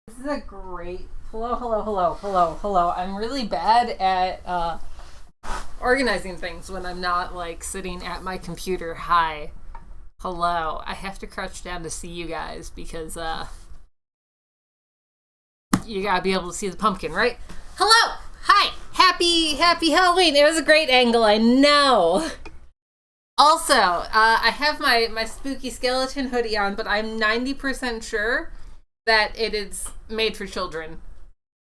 This is a great hello. I'm really bad at organizing things when I'm not, like, sitting at my computer. Hi. Hello. I have to crouch down to see you guys because, you gotta be able to see the pumpkin, right? Hello! Hi! Happy Halloween! It was a great angle, I know! Also, I have my spooky skeleton hoodie on, but I'm 90% sure that it is made for children.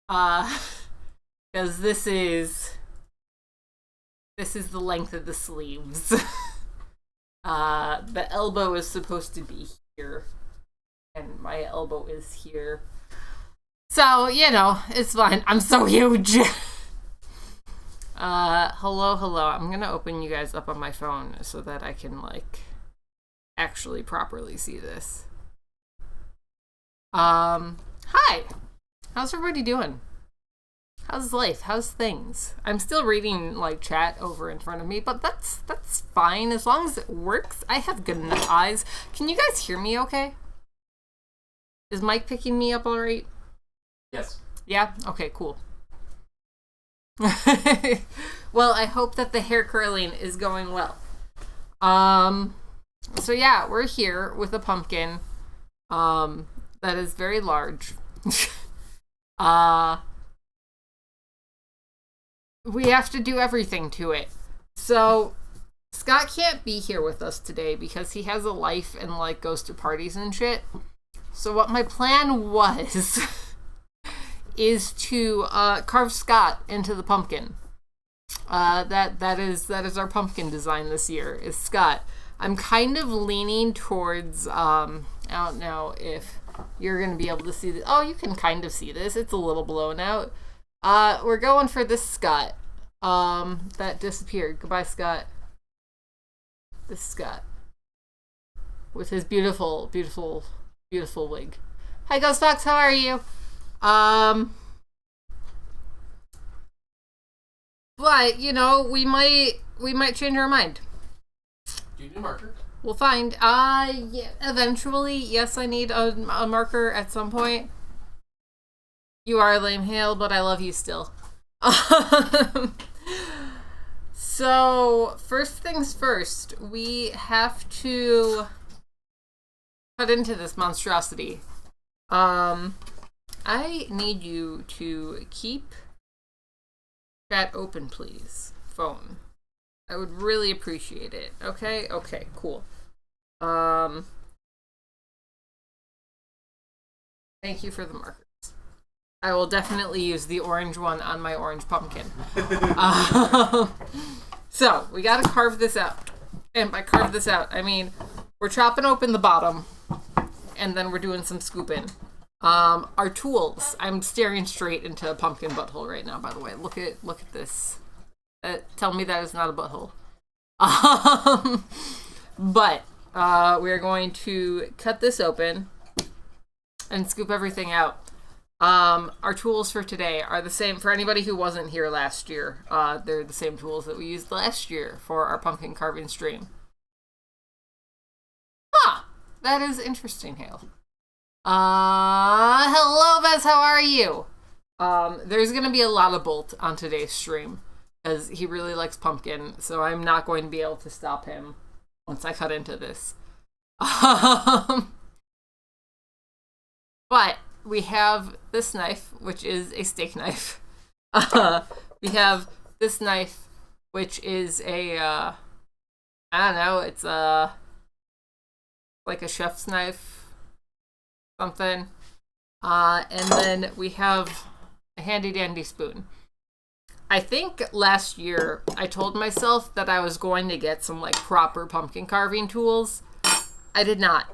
Because this is the length of the sleeves. The elbow is supposed to be here, and my elbow is here. So, you know, it's fine. I'm so huge. Hello. I'm gonna open you guys up on my phone so that I can, like, actually properly see this. Hi. How's everybody doing? How's life? How's things? I'm still reading, like, chat over in front of me, but that's fine as long as it works. I have good enough eyes. Can you guys hear me okay? Is Mike picking me up all right? Yes. Yeah? Okay, cool. Well, I hope that the hair curling is going well. So yeah, we're here with a pumpkin, that is very large. We have to do everything to it. So, Scott can't be here with us today because he has a life and, like, goes to parties and shit. So what my plan was is to carve Scott into the pumpkin. That is our pumpkin design this year, is Scott. I'm kind of leaning towards I don't know if you're gonna be able to see this. Oh, you can kind of see this. It's a little blown out. We're going for this Scott. That disappeared. Goodbye, Scott. This Scott. With his beautiful wig. Hi, Ghost Fox, how are you? But, you know, we might change our mind. Do you need a marker? We'll find. Yeah, eventually, yes, I need a marker at some point. You are a lame Hale, but I love you still. So, first things first, we have to cut into this monstrosity. I need you to keep chat open, please. Phone. I would really appreciate it. Okay? Okay, cool. Thank you for the markers. I will definitely use the orange one on my orange pumpkin. So, we gotta carve this out. And by carve this out, I mean, we're chopping open the bottom, and then we're doing some scooping. Our tools. I'm staring straight into a pumpkin butthole right now, by the way. Look at this. Tell me that is not a butthole. But we're going to cut this open and scoop everything out. Our tools for today are the same for anybody who wasn't here last year. They're the same tools that we used last year for our pumpkin carving stream. Huh, that is interesting, Hale. Hello, Vez, how are you? There's gonna be a lot of Bolt on today's stream, because he really likes pumpkin, so I'm not going to be able to stop him once I cut into this. But we have this knife, which is a steak knife. We have this knife, which is a, I don't know, it's like a chef's knife, something. And then we have a handy dandy spoon. I think last year I told myself that I was going to get some, like, proper pumpkin carving tools. I did not.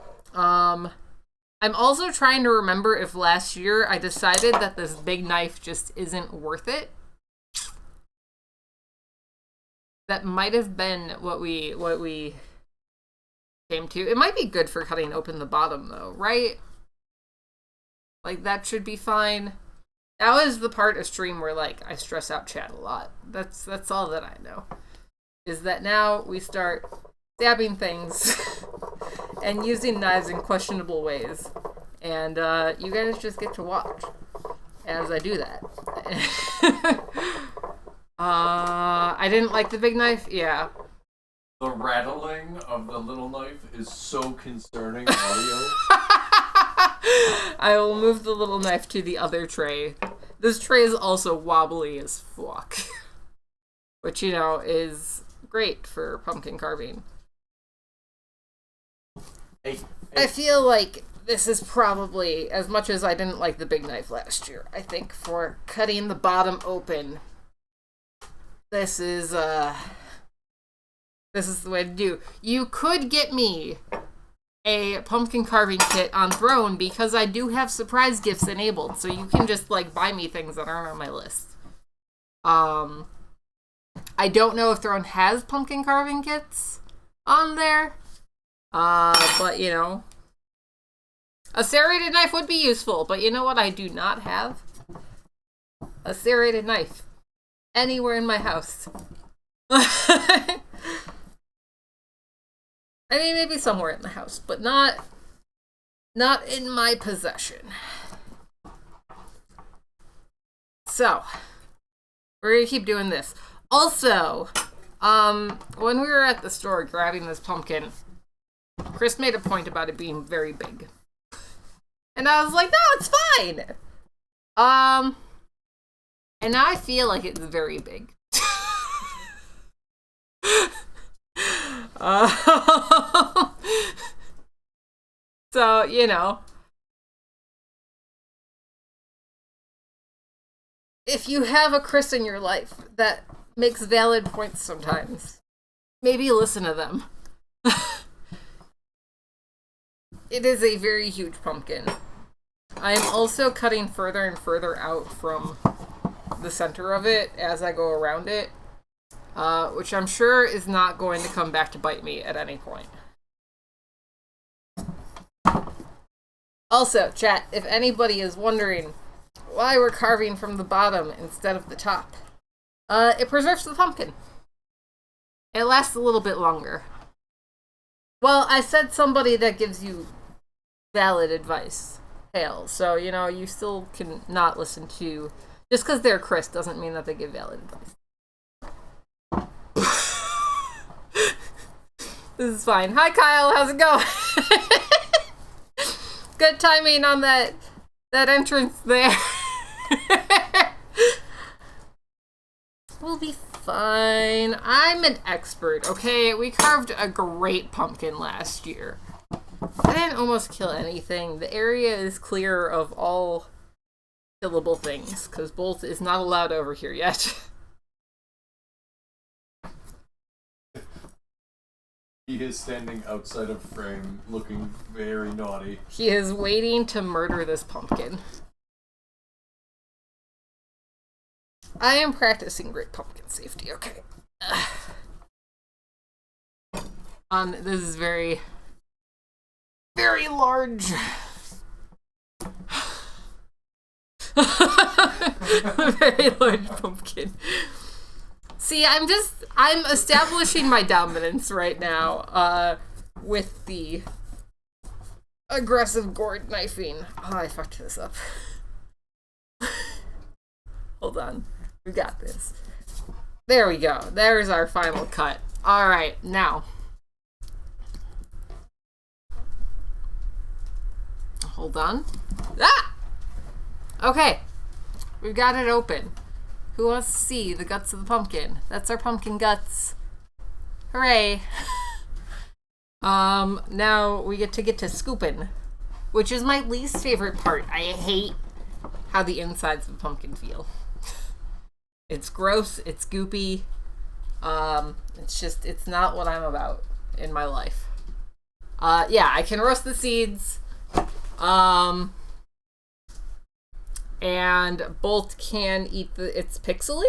I'm also trying to remember if last year I decided that this big knife just isn't worth it. That might have been what we came to. It might be good for cutting open the bottom, though, right? Like, that should be fine. That was the part of stream where, like, I stress out chat a lot. That's all that I know. Is that now we start stabbing things and using knives in questionable ways. And you guys just get to watch as I do that. I didn't like the big knife. Yeah. The rattling of the little knife is so concerning audio. I will move the little knife to the other tray. This tray is also wobbly as fuck. Which, you know, is great for pumpkin carving. Hey. I feel like this is probably, as much as I didn't like the big knife last year, I think for cutting the bottom open, this is the way to do. You could get me a pumpkin carving kit on Throne because I do have surprise gifts enabled, so you can just like buy me things that aren't on my list. I don't know if Throne has pumpkin carving kits on there, but you know, a serrated knife would be useful. But you know what? I do not have a serrated knife anywhere in my house. I mean, maybe somewhere in the house, but not in my possession. So, we're gonna keep doing this. Also, when we were at the store grabbing this pumpkin, Chris made a point about it being very big. And I was like, no, it's fine. And now I feel like it's very big. So, you know, if you have a Chris in your life that makes valid points sometimes, maybe listen to them. It is a very huge pumpkin. I am also cutting further and further out from the center of it as I go around it. Which I'm sure is not going to come back to bite me at any point. Also, chat, if anybody is wondering why we're carving from the bottom instead of the top, it preserves the pumpkin. It lasts a little bit longer. Well, I said somebody that gives you valid advice, Hale, so, you know, you still can not listen to... Just because they're Chris doesn't mean that they give valid advice. This is fine. Hi, Kyle. How's it going? Good timing on that entrance there. We'll be fine. I'm an expert, okay? We carved a great pumpkin last year. I didn't almost kill anything. The area is clear of all killable things, because Bolt is not allowed over here yet. He is standing outside of frame, looking very naughty. He is waiting to murder this pumpkin. I am practicing great pumpkin safety, okay. This is very, very large. Very large pumpkin. See, I'm establishing my dominance right now, with the aggressive gourd knifing. Oh, I fucked this up. Hold on. We got this. There we go. There's our final cut. Alright, now. Hold on. Ah! Okay. We've got it open. Who wants to see the guts of the pumpkin? That's our pumpkin guts. Hooray. Now we get to scooping, which is my least favorite part. I hate how the insides of a pumpkin feel. It's gross, it's goopy. It's not what I'm about in my life. Yeah, I can roast the seeds. And Bolt can eat it's pixely?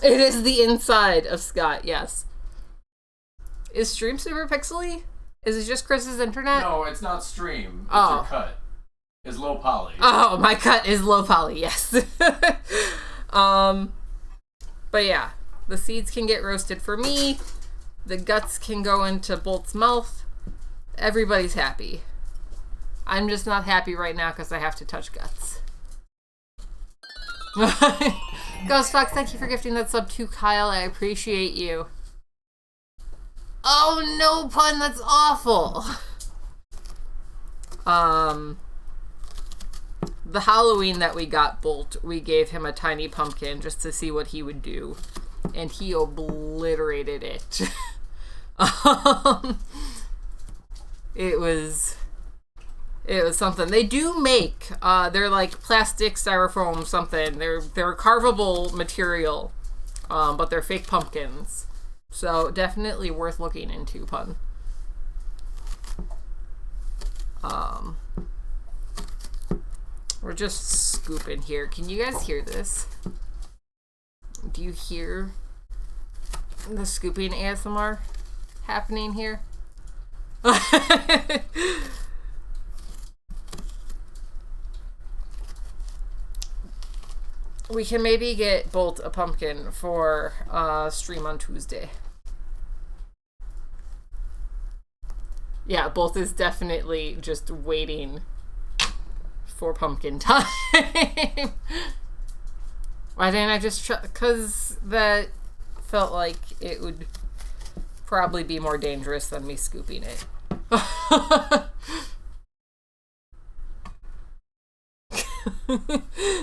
It is the inside of Scott, yes. Is Stream super pixely? Is it just Chris's internet? No, it's not Stream. It's your cut. It's low poly. Oh, my cut is low poly, yes. But yeah, the seeds can get roasted for me. The guts can go into Bolt's mouth. Everybody's happy. I'm just not happy right now because I have to touch guts. Go Ghost Fox, thank you for gifting that sub to Kyle. I appreciate you. Oh, no pun. That's awful. The Halloween that we got Bolt, we gave him a tiny pumpkin just to see what he would do. And he obliterated it. It was something. They do make, they're like plastic, styrofoam, something. They're carvable material, but they're fake pumpkins. So definitely worth looking into, pun. We're just scooping here. Can you guys hear this? Do you hear the scooping ASMR happening here? We can maybe get Bolt a pumpkin for stream on Tuesday. Yeah, Bolt is definitely just waiting for pumpkin time. Why didn't I just try? Because that felt like it would probably be more dangerous than me scooping it.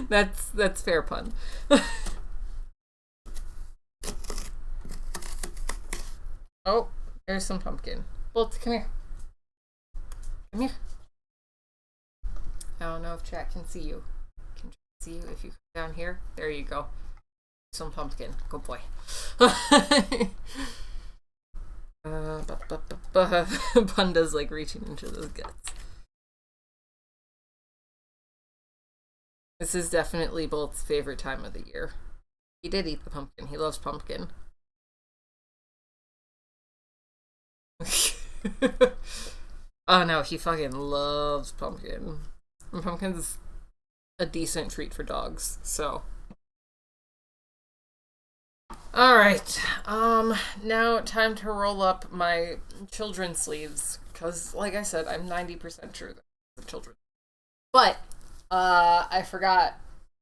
That's fair pun. Oh, there's some pumpkin. Bolt, come here. Come here. I don't know if chat can see you. Can chat see you if you come down here? There you go. Some pumpkin. Good boy. Panda's like reaching into those guts. This is definitely Bolt's favorite time of the year. He did eat the pumpkin. He loves pumpkin. Oh no, he fucking loves pumpkin. And pumpkin's a decent treat for dogs, so. Alright, now time to roll up my children's sleeves, because, like I said, I'm 90% sure that it's children. But, I forgot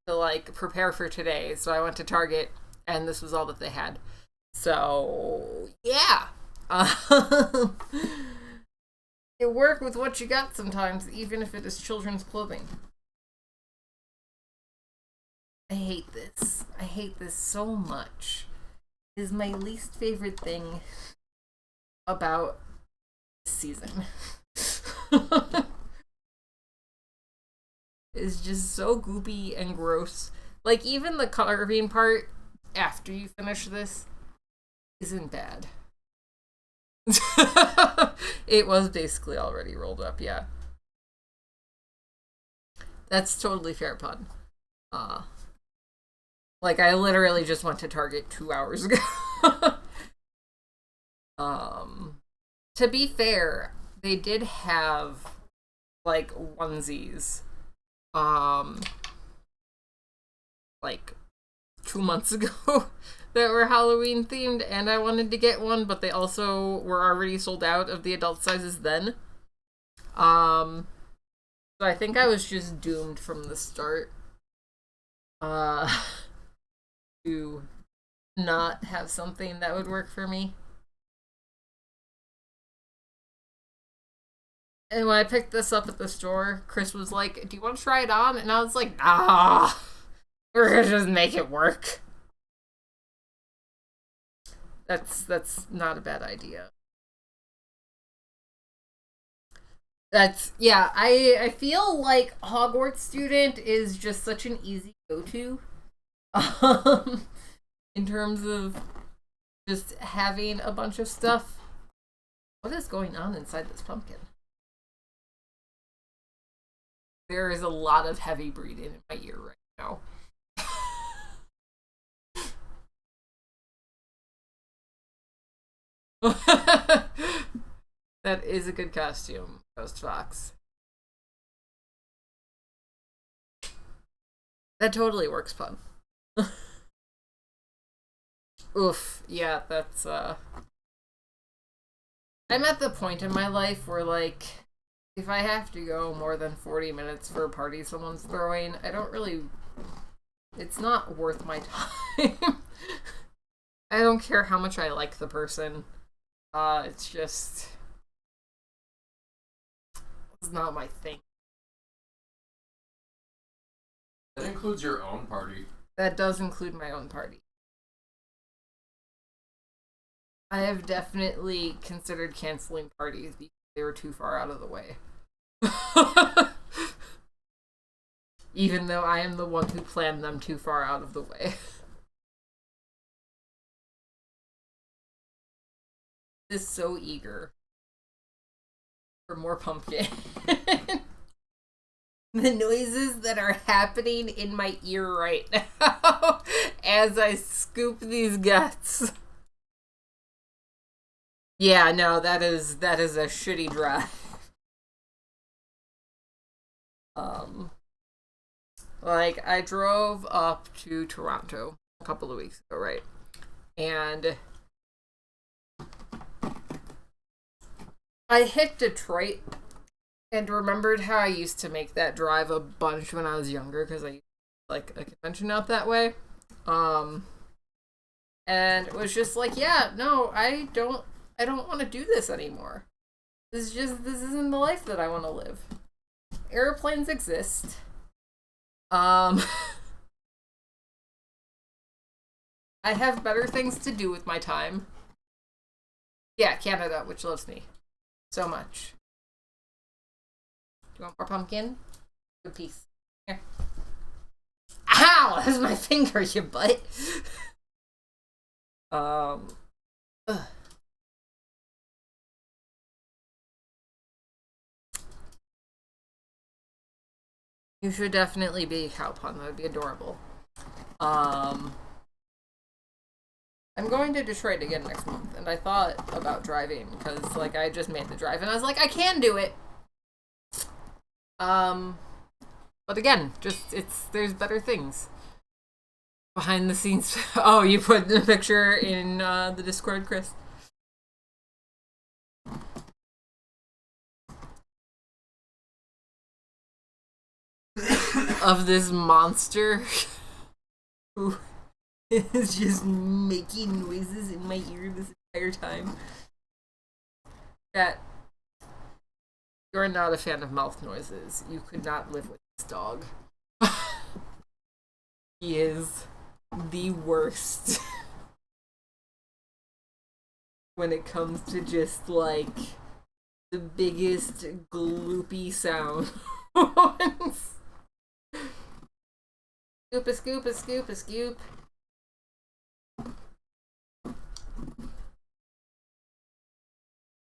to, like, prepare for today, so I went to Target, and this was all that they had. So, yeah. You work with what you got sometimes, even if it is children's clothing. I hate this. I hate this so much. It is my least favorite thing about this season. It's just so goopy and gross. Like, even the carving part, after you finish this, isn't bad. It was basically already rolled up, yeah. That's totally fair pun. Like, I literally just went to Target 2 hours ago. To be fair, they did have, like, onesies. Like, 2 months ago that were Halloween themed, and I wanted to get one, but they also were already sold out of the adult sizes then. So I think I was just doomed from the start to not have something that would work for me. And when I picked this up at the store, Chris was like, "Do you want to try it on?" And I was like, "Nah, we're gonna just make it work." That's not a bad idea. Yeah, I feel like Hogwarts student is just such an easy go-to. In terms of just having a bunch of stuff. What is going on inside this pumpkin? There is a lot of heavy breathing in my ear right now. That is a good costume, Ghost Fox. That totally works, pun. Oof, yeah, that's, I'm at the point in my life where, like, if I have to go more than 40 minutes for a party someone's throwing, I don't really It's not worth my time. I don't care how much I like the person. It's just... It's not my thing. That includes your own party. That does include my own party. I have definitely considered canceling parties because they were too far out of the way. Even though I am the one who planned them too far out of the way. Is so eager for more pumpkin. The noises that are happening in my ear right now as I scoop these guts. Yeah, no, that is a shitty drive. Like, I drove up to Toronto a couple of weeks ago, right? And I hit Detroit and remembered how I used to make that drive a bunch when I was younger because I used to like a convention out that way. And it was just like, yeah, no, I don't want to do this anymore. This isn't the life that I want to live. Airplanes exist. I have better things to do with my time. Yeah, Canada, which loves me so much. Do you want more pumpkin? Good piece. Here. Ow! That's my finger, you butt. Ugh. You should definitely be a cow pun. That would be adorable. I'm going to Detroit again next month, and I thought about driving because, like, I just made the drive, and I was like, I can do it. But again, there's better things behind the scenes. Oh, you put the picture in the Discord, Chris. Of this monster who is just making noises in my ear this entire time. Chat, you're not a fan of mouth noises. You could not live with this dog. He is the worst when it comes to just like the biggest gloopy sound. Scoop a scoop a scoop a scoop.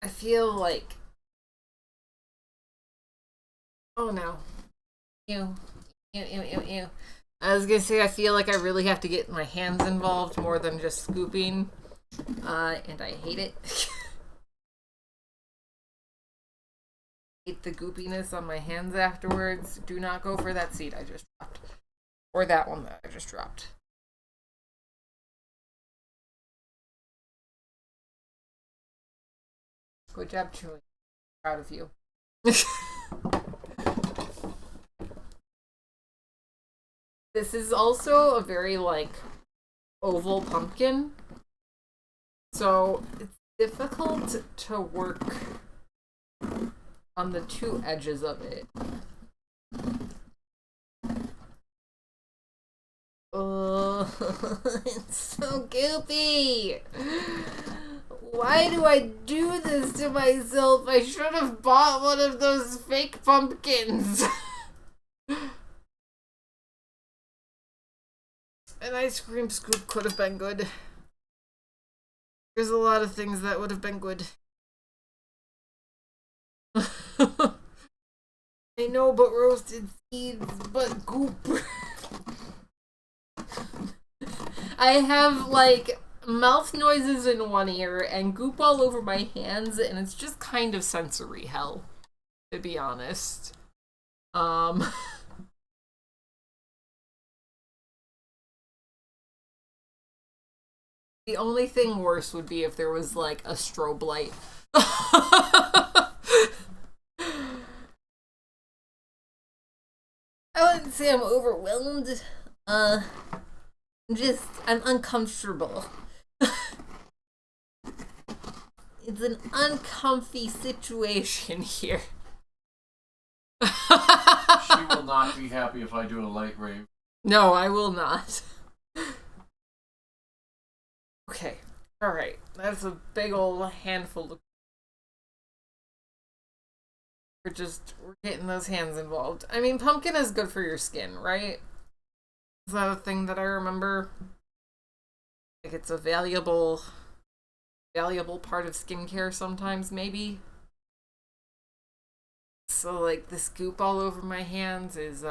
I feel like, oh no, ew. I was gonna say I feel like I really have to get my hands involved more than just scooping, and I hate it. Hate the goopiness on my hands afterwards. Do not go for that seed I just dropped. Or that one that I just dropped. Good job, chewing. Proud of you. This is also a very, like, oval pumpkin. So it's difficult to work on the two edges of it. Oh, it's so goopy. Why do I do this to myself? I should have bought one of those fake pumpkins. An ice cream scoop could have been good. There's a lot of things that would have been good. I know, but roasted seeds, but goop. I have, like, mouth noises in one ear and goop all over my hands, and it's just kind of sensory hell, to be honest. The only thing worse would be if there was, like, a strobe light. I wouldn't say I'm overwhelmed, I'm uncomfortable. It's an uncomfy situation here. She will not be happy if I do a light rave. No, I will not. Okay. Alright. That's a big old handful of... We're getting those hands involved. I mean, pumpkin is good for your skin, right? Is that a thing that I remember? Like, it's a valuable part of skincare sometimes, maybe? So, like, this goop all over my hands is,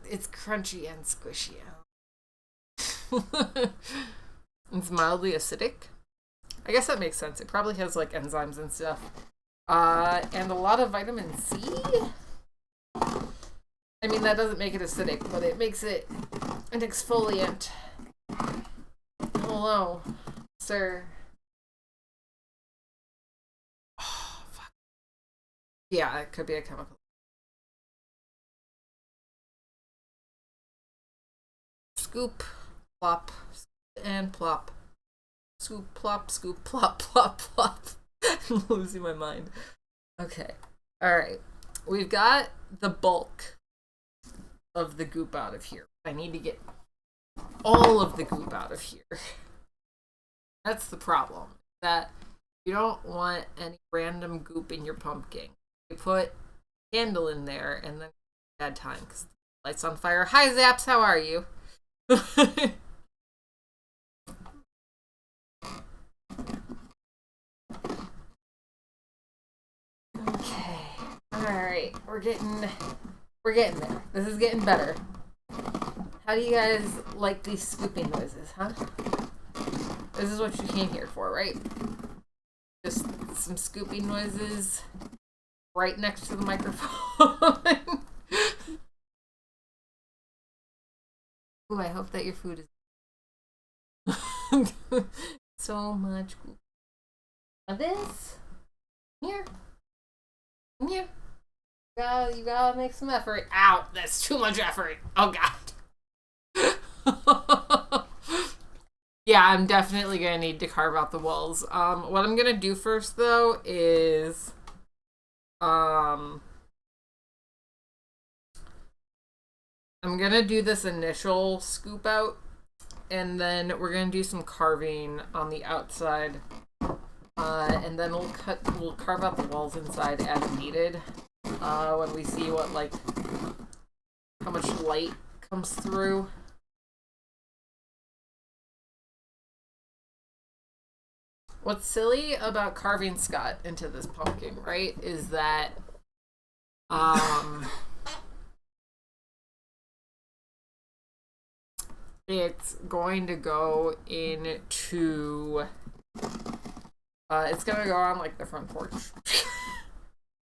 it's crunchy and squishy. It's mildly acidic. I guess that makes sense. It probably has, like, enzymes and stuff. And a lot of vitamin C? I mean, that doesn't make it acidic, but it makes it an exfoliant. Hello, sir. Oh, fuck. Yeah, it could be a chemical. Scoop, plop, and plop. Scoop, plop, scoop, plop, plop, plop. I'm losing my mind. Okay. Alright. We've got the bulk of the goop out of here. I need to get all of the goop out of here. That's the problem. That you don't want any random goop in your pumpkin. You put candle in there and then bad time because the light's on fire. Hi Zaps, how are you? Okay. Alright. We're getting there. This is getting better. How do you guys like these scooping noises, huh? This is what you came here for, right? Just some scooping noises right next to the microphone. Ooh, I hope that your food is so much goop. Now this, here. You gotta make some effort. Ow, that's too much effort. Oh god. Yeah, I'm definitely gonna need to carve out the walls. What I'm gonna do first though is I'm gonna do this initial scoop out and then we're gonna do some carving on the outside. And then we'll carve out the walls inside as needed. When we see what, like, how much light comes through. What's silly about carving Scott into this pumpkin, right, is that, it's going to go into... it's gonna go on, like, the front porch.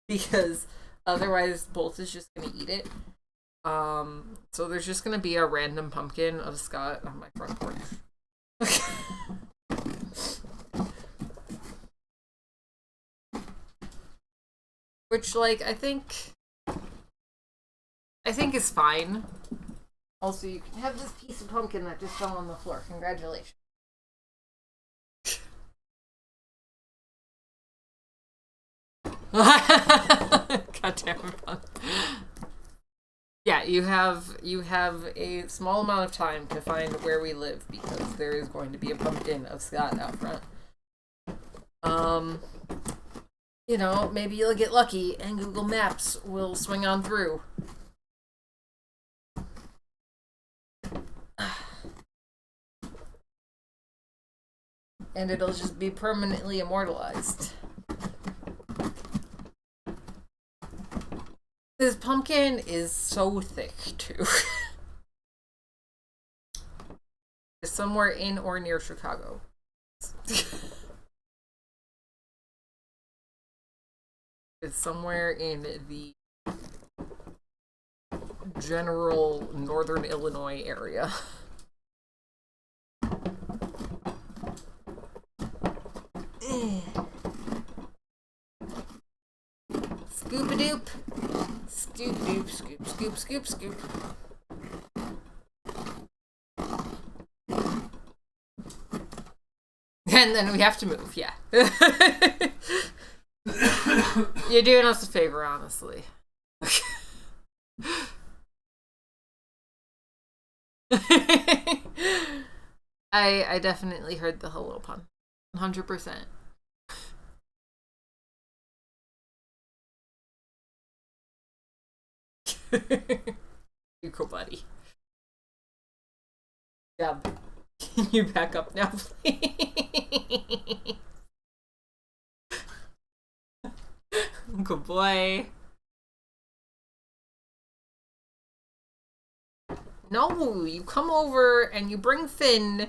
Because otherwise Bolt is just gonna eat it. So there's just gonna be a random pumpkin of Scott on my front porch. Which, like, I think is fine. Also, you can have this piece of pumpkin that just fell on the floor. Congratulations. Goddamn fun. Yeah, you have a small amount of time to find where we live because there is going to be a pumpkin of Scott out front. You know, maybe you'll get lucky and Google Maps will swing on through. And it'll just be permanently immortalized. This pumpkin is so thick, too. It's somewhere in or near Chicago. It's somewhere in the general northern Illinois area. Scoop-a-doop. Scoop-doop, scoop, scoop, scoop, scoop. And then we have to move, yeah. You're doing us a favor, honestly. I definitely heard the hello pun. 100%. You cool, buddy. Yeah. Can you back up now, please? Good boy. No, you come over and you bring Finn,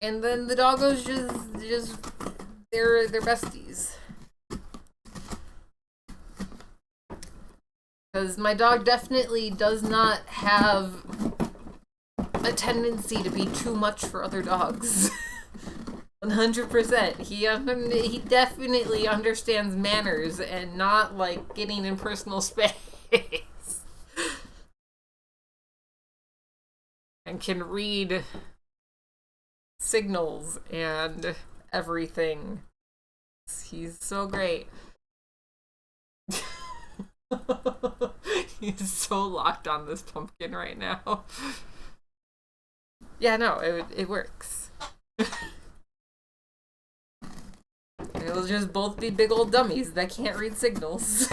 and then the doggos just they're besties. Because my dog definitely does not have a tendency to be too much for other dogs. 100%. He definitely understands manners and not like getting in personal space. And can read signals and everything. He's so great. He's so locked on this pumpkin right now. Yeah, no, it works. It'll just both be big old dummies that can't read signals.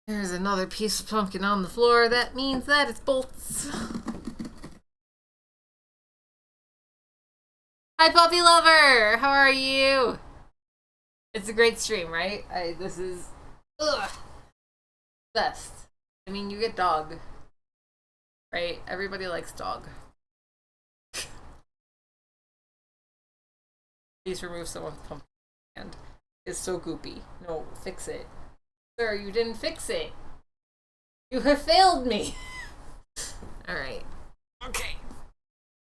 There's another piece of pumpkin on the floor. That means that it's bolts. Hi, puppy lover! How are you? It's a great stream, right? This is... Ugh. Best. I mean, you get dog. Right? Everybody likes dog. Please remove someone's pumpkin hand. It's so goopy. No, fix it. Sir, you didn't fix it. You have failed me. Alright. Okay.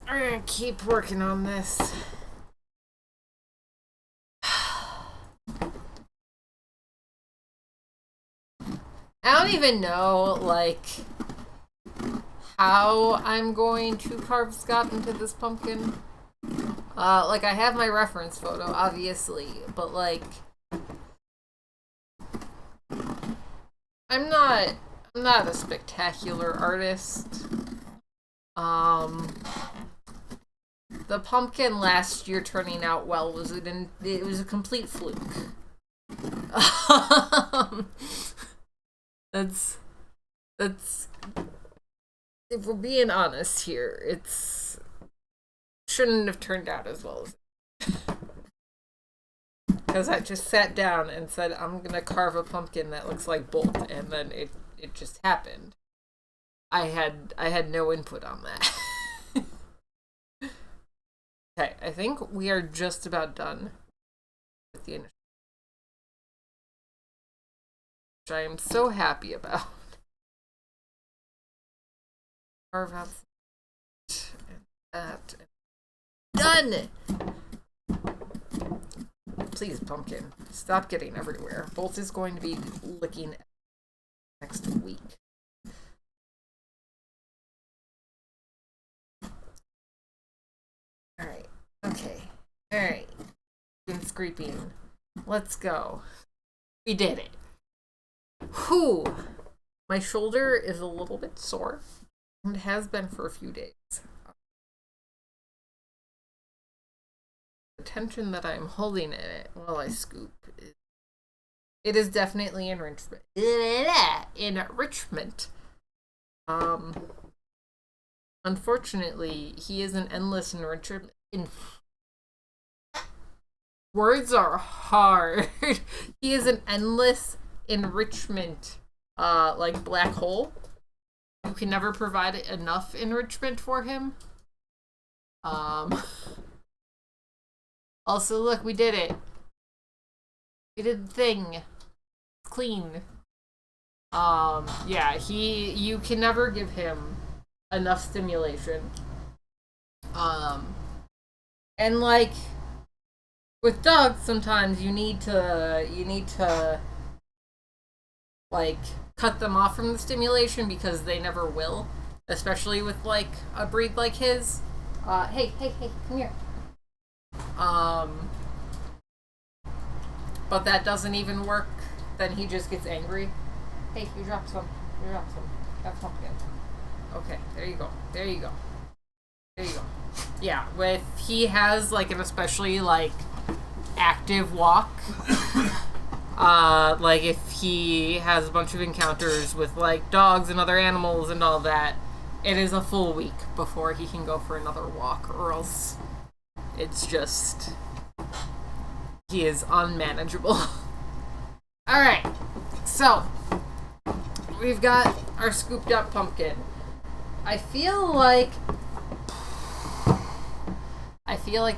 We're gonna keep working on this. I don't even know, like, how I'm going to carve Scott into this pumpkin. Like, I have my reference photo, obviously, but, like, I'm not a spectacular artist. The pumpkin last year turning out well it was a complete fluke. That's if we're being honest here, it's shouldn't have turned out as well as because I just sat down and said I'm gonna carve a pumpkin that looks like Bolt, and then it just happened. I had no input on that. Okay, I think we are just about done with the initial, which I am so happy about. Carve out and that. Done! Please, pumpkin, stop getting everywhere. Bolt is going to be licking next week. Alright, okay. Alright. Been scraping. Let's go. We did it. Whew. My shoulder is a little bit sore. It has been for a few days. The tension that I'm holding in it while I scoop it is definitely enrichment. Enrichment. Unfortunately, he is an endless enrichment. Words are hard. He is an endless enrichment, like black hole. You can never provide enough enrichment for him. Also, look, we did it. We did the thing. It's clean. Yeah, you can never give him enough stimulation. And like with dogs, sometimes you need to like, cut them off from the stimulation because they never will, especially with, like, a breed like his. Hey, come here. But that doesn't even work. Then he just gets angry. Hey, you dropped some. That's pumpkin. Okay, there you go. Yeah, he has, like, an especially, like, active walk. Like, if he has a bunch of encounters with, like, dogs and other animals and all that, it is a full week before he can go for another walk, or else it's just... he is unmanageable. Alright, so, we've got our scooped up pumpkin. I feel like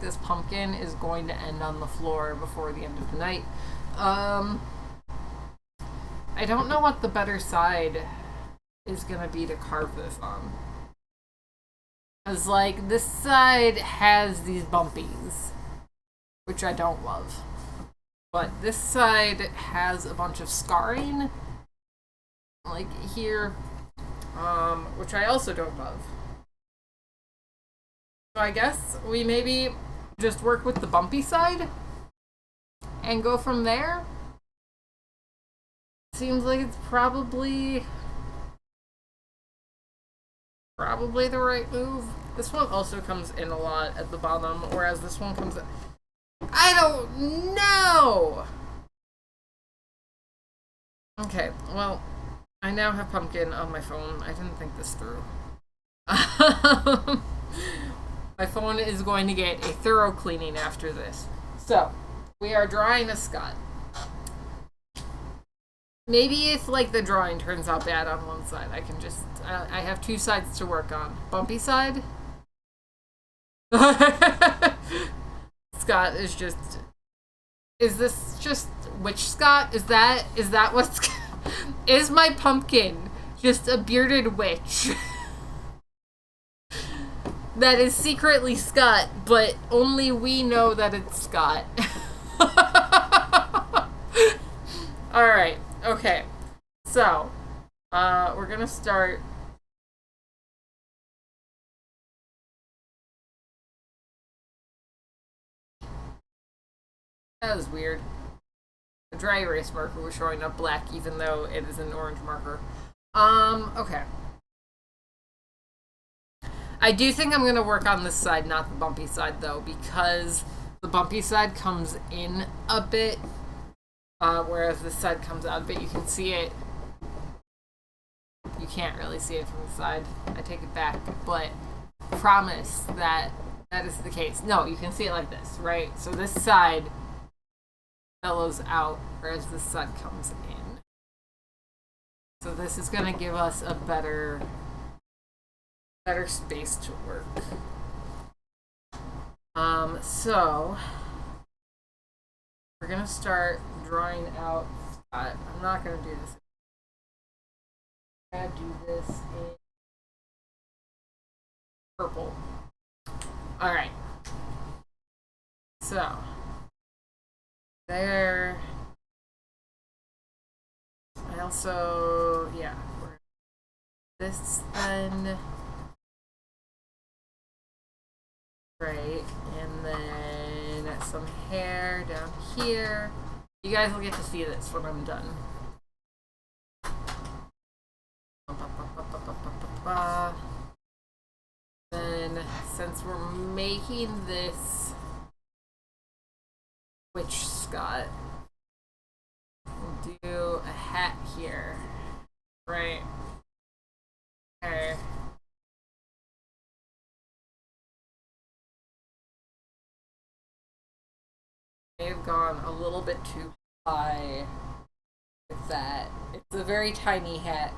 this pumpkin is going to end on the floor before the end of the night. I don't know what the better side is gonna be to carve this on. Cause, like, this side has these bumpies, which I don't love. But this side has a bunch of scarring, like here, which I also don't love. So I guess we maybe just work with the bumpy side and go from there. Seems like it's probably the right move. This one also comes in a lot at the bottom, whereas this one comes in... I don't know! Okay, well, I now have pumpkin on my phone. I didn't think this through. My phone is going to get a thorough cleaning after this. So, we are drawing a Scott. Maybe if, like, the drawing turns out bad on one side, I can just... I have two sides to work on. Bumpy side? Scott is just... Is this just... Which Scott? Is that what's... Is my pumpkin just a bearded witch? That is secretly Scott, but only we know that it's Scott. Alright, okay. So, we're gonna start... That was weird. The dry erase marker was showing up black even though it is an orange marker. Okay. I do think I'm going to work on this side, not the bumpy side, though, because the bumpy side comes in a bit, whereas this side comes out a bit. You can see it. You can't really see it from the side. I take it back, but promise that is the case. No, you can see it like this, right? So this side bellows out, whereas this side comes in. So this is going to give us a better space to work. So we're gonna start drawing out. I'm not gonna do this. I'm gonna do this in purple. All right. So there. I also, yeah. This then. Right, and then some hair down here. You guys will get to see this when I'm done. Then, since we're making this witch Scott, we'll do a hat here. Right. Okay. I have gone a little bit too high with that. It's a very tiny hat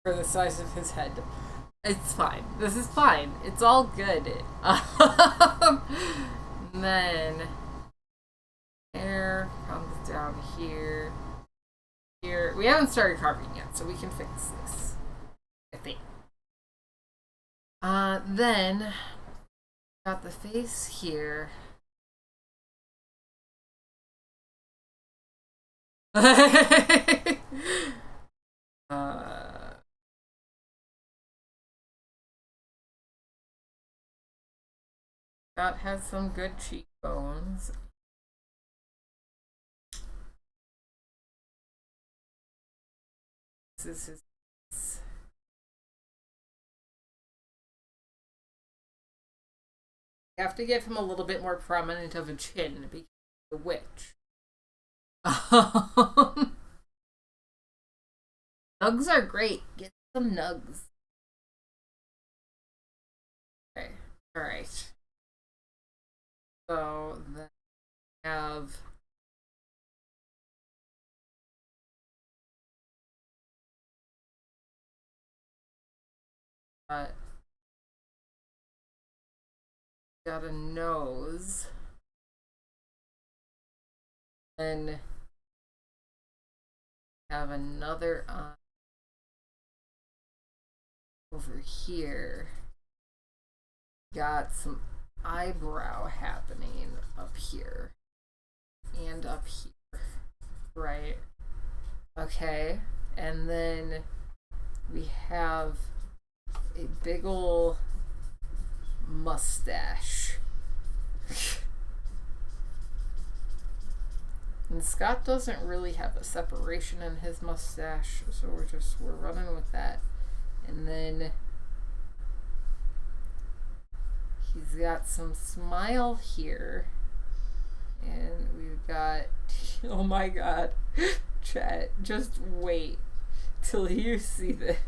for the size of his head. It's fine. This is fine. It's all good. And then hair comes down here. Here. We haven't started carving yet, so we can fix this, I think. Then got the face here. Uh, Scott has some good cheekbones. This is his. You have to give him a little bit more prominent of a chin because he's a witch. Nugs are great. Get some nugs. Okay. Alright. So then we have got a nose. Then have another eye over here. Got some eyebrow happening up here and up here, right? Okay, and then we have a big ol' mustache. And Scott doesn't really have a separation in his mustache, so we're running with that. And then he's got some smile here. And we've got, oh my god, chat, just wait till you see this.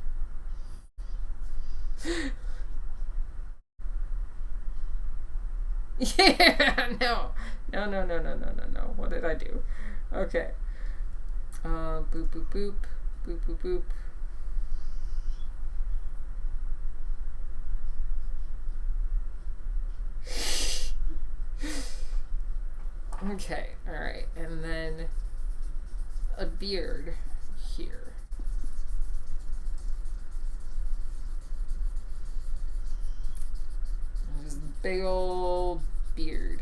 Yeah, no. What did I do? Okay. Boop, boop, boop. Boop, boop, boop. Okay, alright. And then a beard here. Just big old beard.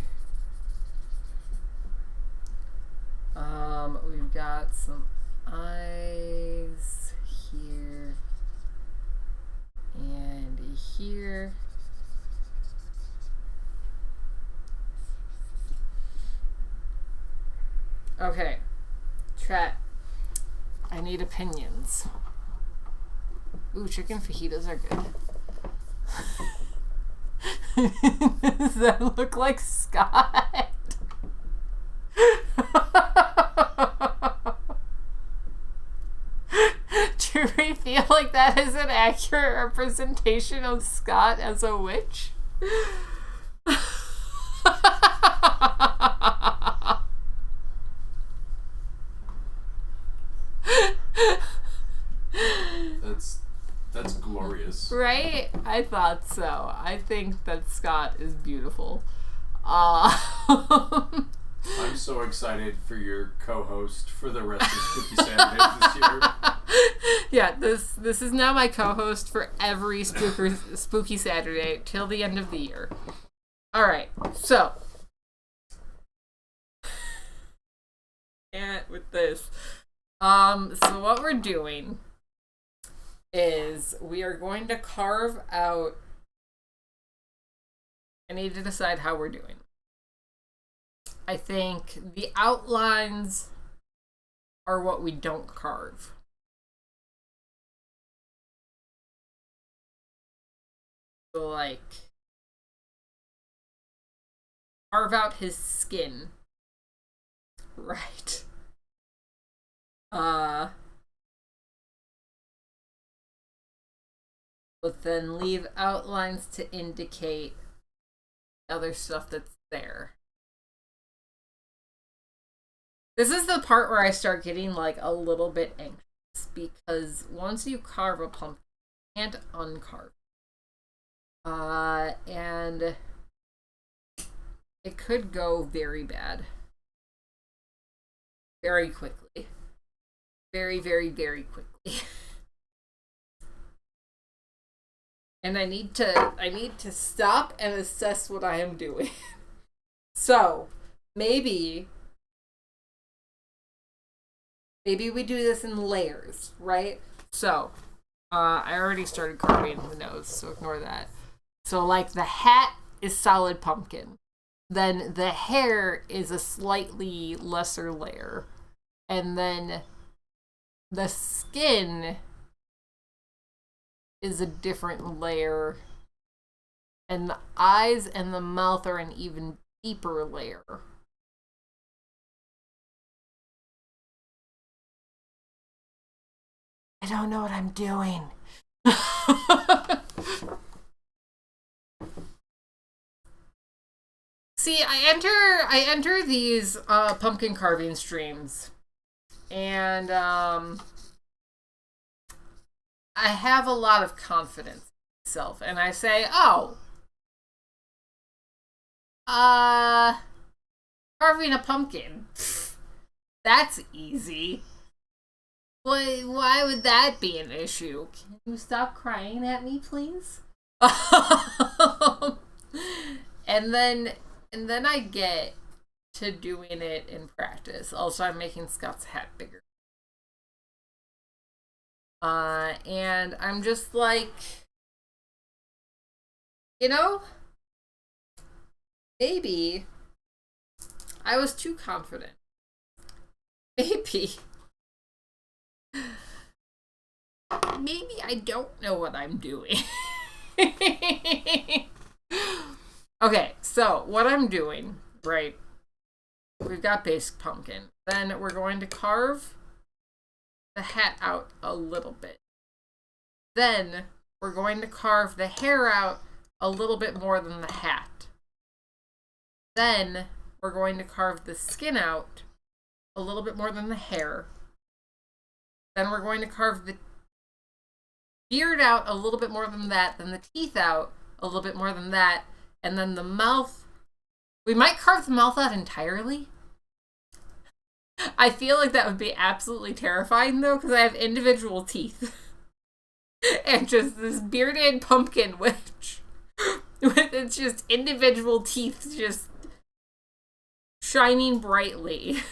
We've got some eyes here and here. Okay, chat. I need opinions. Ooh, chicken fajitas are good. Does that look like Scott? Do we feel like that is an accurate representation of Scott as a witch? That's glorious. Right? I thought so. I think that Scott is beautiful. I'm so excited for your co-host for the rest of Spooky Saturday this year. Yeah, this is now my co-host for every Spooky Saturday till the end of the year. All right, so and with this, so what we're doing is we are going to carve out. I need to decide how we're doing. I think the outlines are what we don't carve. So, like, carve out his skin. Right. But then leave outlines to indicate other stuff that's there. This is the part where I start getting like a little bit anxious because once you carve a pumpkin, you can't uncarve. And it could go very bad. Very quickly. Very, very, very quickly. And I need to stop and assess what I am doing. So, maybe we do this in layers, right? So, I already started carving the nose, so ignore that. So, like, the hat is solid pumpkin. Then the hair is a slightly lesser layer. And then the skin is a different layer. And the eyes and the mouth are an even deeper layer. I don't know what I'm doing. See, I enter these pumpkin carving streams, and I have a lot of confidence in myself, and I say, "Oh, carving a pumpkin, that's easy. Why would that be an issue? Can you stop crying at me, please?" and then I get to doing it in practice. Also, I'm making Scott's hat bigger. And I'm just like, maybe I was too confident. Maybe I don't know what I'm doing. Okay, so what I'm doing, right? We've got basic pumpkin. Then we're going to carve the hat out a little bit. Then we're going to carve the hair out a little bit more than the hat. Then we're going to carve the skin out a little bit more than the hair. Then we're going to carve the beard out a little bit more than that, then the teeth out a little bit more than that, and then the mouth. We might carve the mouth out entirely. I feel like that would be absolutely terrifying, though, because I have individual teeth. And just this bearded pumpkin witch with its just individual teeth just shining brightly.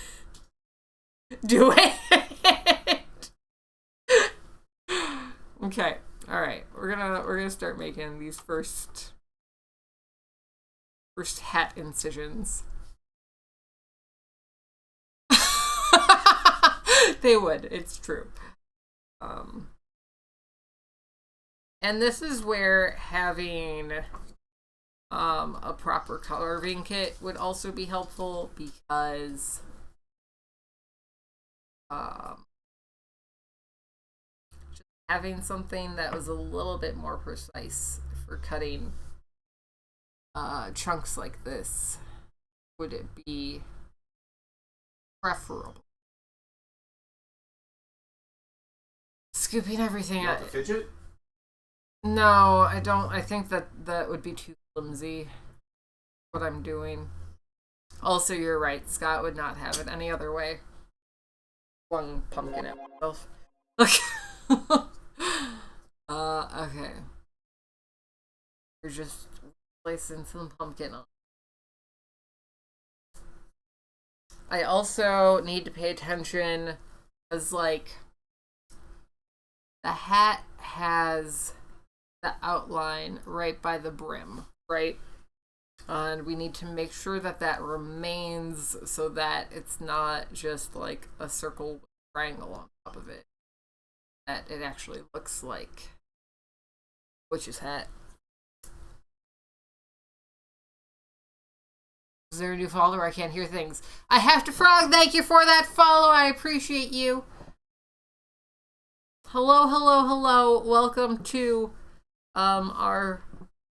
Do it. Okay. All right. We're gonna start making these first hat incisions. They would. It's true. And this is where having a proper carving kit would also be helpful, because just having something that was a little bit more precise for cutting chunks like this would it be preferable. Scooping everything out. The fidget? No, I don't. I think that would be too flimsy, what I'm doing. Also, you're right. Scott would not have it any other way. Flung pumpkin at myself. Okay. We're just placing some pumpkin on. I also need to pay attention, as like the hat has the outline right by the brim, right? And we need to make sure that that remains, so that it's not just like a circle with a triangle on top of it. That it actually looks like witch's hat. Is there a new follower? I can't hear things. I have to frog. Thank you for that follow. I appreciate you. Hello, hello, hello. Welcome to our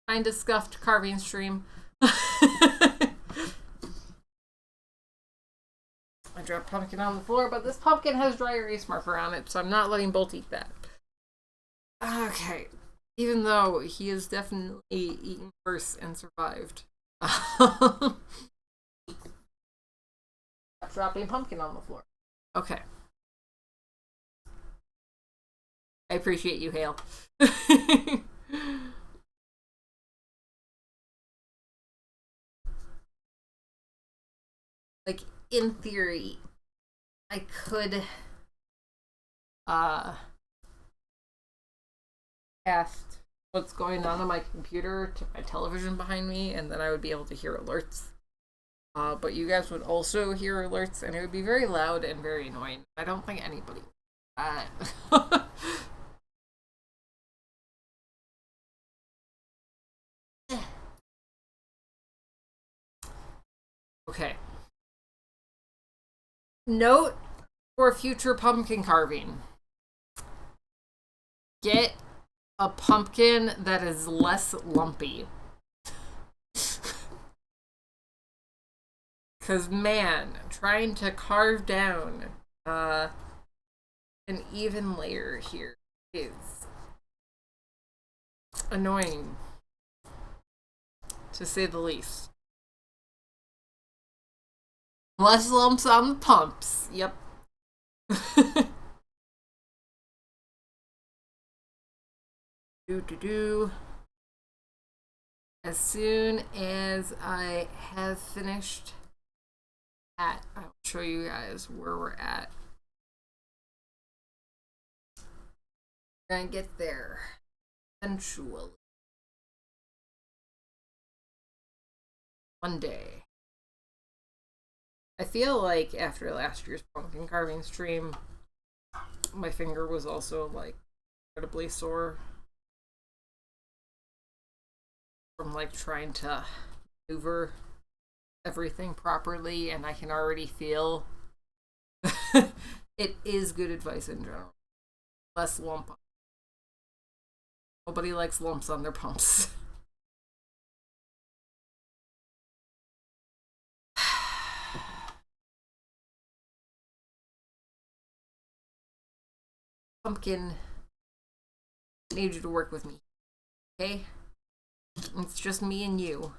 kind of scuffed carving stream. I dropped pumpkin on the floor, but this pumpkin has dry erase marker on it, so I'm not letting Bolt eat that. Okay. Even though he has definitely eaten worse and survived. Stop dropping pumpkin on the floor. Okay. I appreciate you, Hale. Like, in theory, I could broadcast what's going on my computer to my television behind me, and then I would be able to hear alerts. But you guys would also hear alerts, and it would be very loud and very annoying. I don't think anybody would do that. Okay. Note for future pumpkin carving. Get a pumpkin that is less lumpy. Because, man, trying to carve down an even layer here is annoying, to say the least. Less lumps on the pumps. Yep. As soon as I have finished that, I'll show you guys where we're at. We're gonna get there eventually. One day. I feel like after last year's pumpkin carving stream, my finger was also like incredibly sore from like trying to maneuver everything properly, and I can already feel it is good advice in general. Less lump. Nobody likes lumps on their pumps. Pumpkin, I need you to work with me, okay? It's just me and you.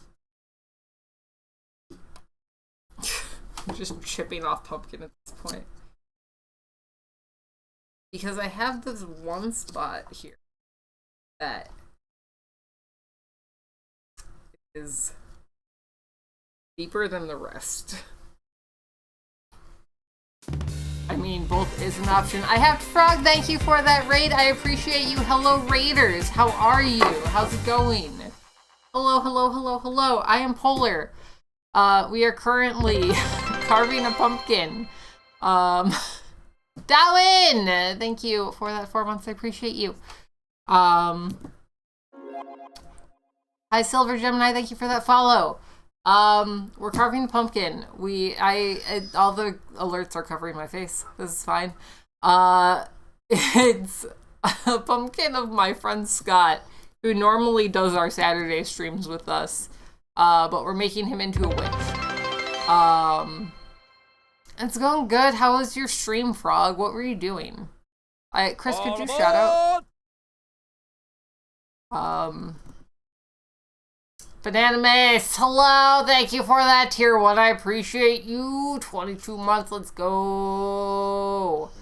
I'm just chipping off Pumpkin at this point. Because I have this one spot here that is deeper than the rest. I mean, both is an option. I have Frog, thank you for that raid. I appreciate you. Hello, Raiders. How are you? How's it going? Hello, hello, hello, hello. I am Polar. We are currently carving a pumpkin. Darwin! Thank you for that 4 months. I appreciate you. Hi, Silver Gemini. Thank you for that follow. We're carving a pumpkin. All the alerts are covering my face. This is fine. It's a pumpkin of my friend Scott, who normally does our Saturday streams with us. But we're making him into a witch. It's going good. How was your stream, Frog? What were you doing? Chris, could you shout out? Banana Mace, hello, thank you for that tier 1, I appreciate you. 22 months, let's go.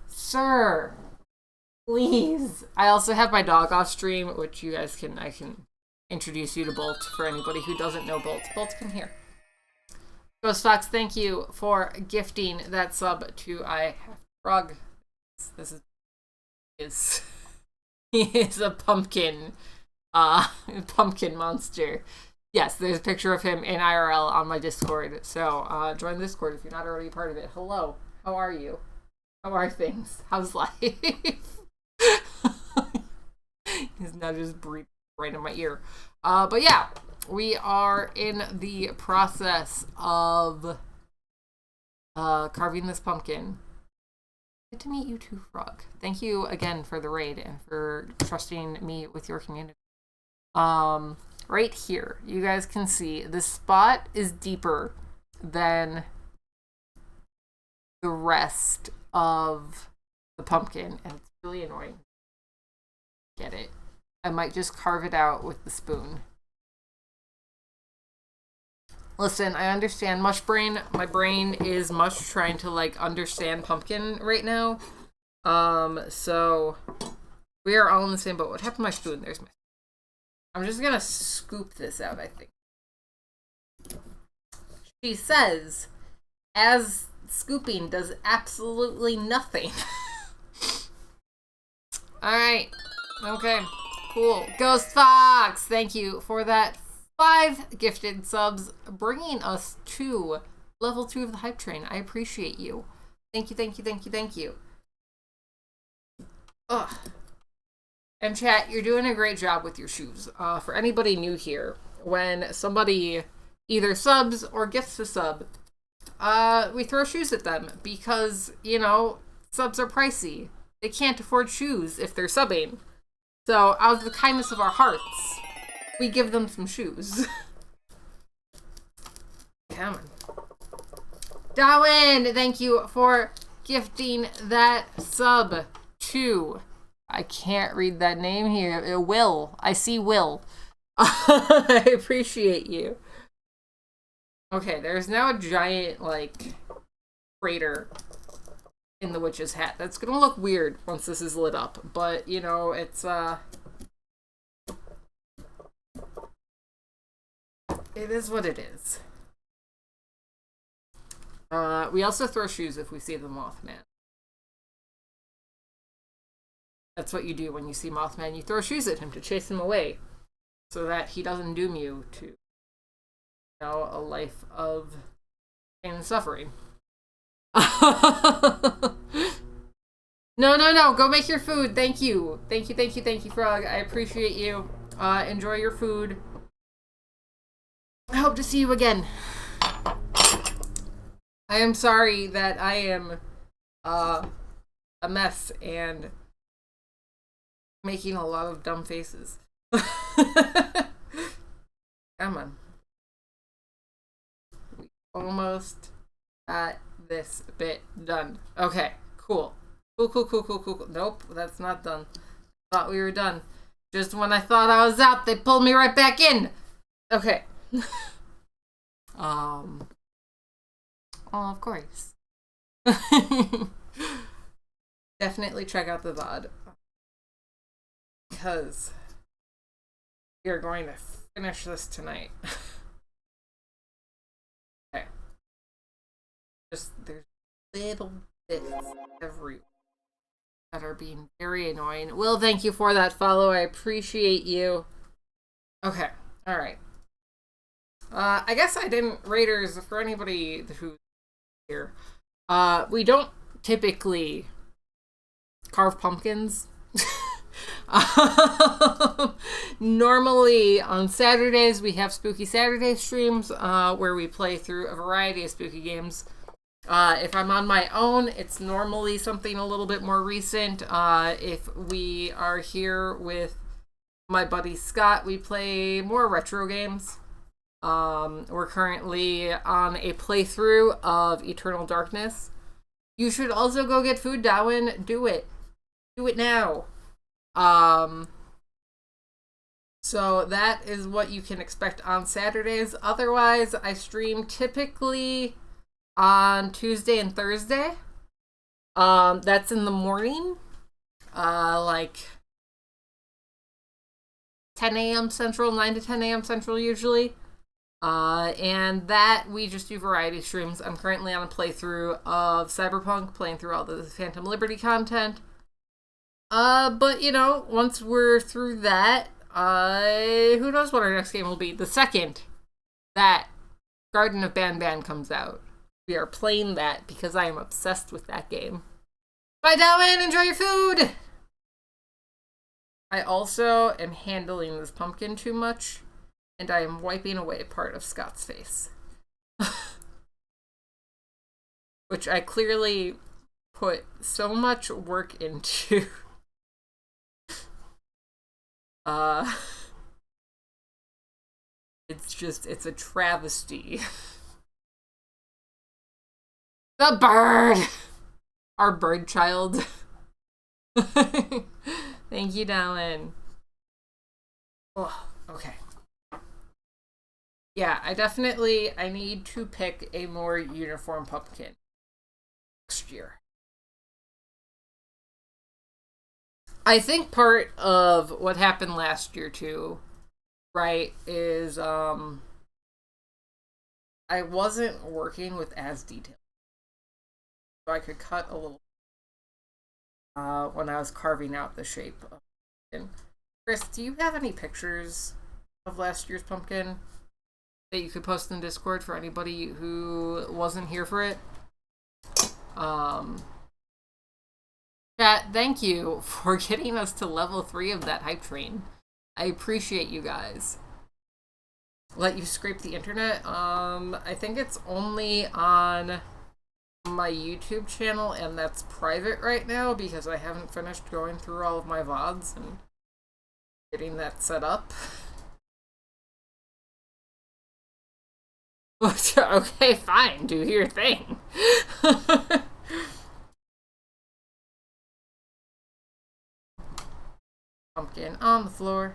Sir, please. I also have my dog off stream, which you guys I can introduce you to Bolt for anybody who doesn't know Bolt. Bolt, come here. Ghost Fox, thank you for gifting that sub to I Have Frog. This is he is a pumpkin monster. Yes, there's a picture of him in IRL on my Discord. So join the Discord if you're not already a part of it. Hello, how are you? How are things? How's life? He's now just breathing right in my ear. But yeah, we are in the process of carving this pumpkin. Good to meet you too, Frog. Thank you again for the raid and for trusting me with your community. Right here, you guys can see this spot is deeper than the rest of the pumpkin, and it's really annoying. Get it? I might just carve it out with the spoon. Listen, I understand mush brain. My brain is much trying to like understand pumpkin right now. So we are all in the same boat. What happened to my spoon? There's my spoon. I'm just gonna scoop this out, I think. She says, as scooping does absolutely nothing. Alright. Okay. Cool. Ghost Fox! Thank you for that 5 gifted subs, bringing us to level 2 of the hype train. I appreciate you. Thank you, thank you, thank you, thank you. Ugh. And chat, you're doing a great job with your shoes. For anybody new here, when somebody either subs or gifts a sub, we throw shoes at them because, you know, subs are pricey. They can't afford shoes if they're subbing. So, out of the kindness of our hearts, we give them some shoes. Come on. Darwin, thank you for gifting that sub to... I can't read that name here. Will. I see Will. I appreciate you. Okay, there's now a giant, like, crater in the witch's hat. That's gonna look weird once this is lit up. But, you know, it's, it is what it is. We also throw shoes if we see the Mothman. That's what you do when you see Mothman. You throw shoes at him to chase him away so that he doesn't doom you to, you know, a life of pain and suffering. No. Go make your food. Thank you. Thank you, Frog. I appreciate you. Enjoy your food. I hope to see you again. I am sorry that I am a mess and making a lot of dumb faces. Come on. We almost got this bit done. Okay, cool. Cool. Nope, that's not done. Thought we were done. Just when I thought I was out, they pulled me right back in. Okay. Oh, of course. Definitely check out the VOD. Because we are going to finish this tonight. Okay. Just, there's little bits everywhere that are being very annoying. Will, thank you for that follow. I appreciate you. Okay. Alright. I guess I didn't, Raiders, for anybody who's here, we don't typically carve pumpkins. Normally on Saturdays we have Spooky Saturday streams where we play through a variety of spooky games. If I'm on my own, it's normally something a little bit more recent. If we are here with my buddy Scott, we play more retro games. We're currently on a playthrough of Eternal Darkness. You should also go get food, Darwin. Do it. Do it now. So that is what you can expect on Saturdays. Otherwise, I stream typically on Tuesday and Thursday. That's in the morning. Like 10 a.m. Central, 9 to 10 a.m. Central usually. And that we just do variety streams. I'm currently on a playthrough of Cyberpunk, playing through all the Phantom Liberty content. But you know, once we're through that, who knows what our next game will be. The second that Garden of Banban comes out, we are playing that because I am obsessed with that game. Bye, Darwin! Enjoy your food! I also am handling this pumpkin too much, and I am wiping away part of Scott's face. Which I clearly put so much work into. It's a travesty. The bird! Our bird child. Thank you, Dallin. Oh, okay. Yeah, I need to pick a more uniform pumpkin next year. I think part of what happened last year too, right, is I wasn't working with as detailed. So I could cut a little. when I was carving out the shape of pumpkin. Chris, do you have any pictures of last year's pumpkin that you could post in Discord for anybody who wasn't here for it? Chat, thank you for getting us to level 3 of that hype train. I appreciate you guys. Let you scrape the internet? I think it's only on my YouTube channel, and that's private right now because I haven't finished going through all of my VODs and getting that set up. Okay, fine, do your thing. Pumpkin on the floor.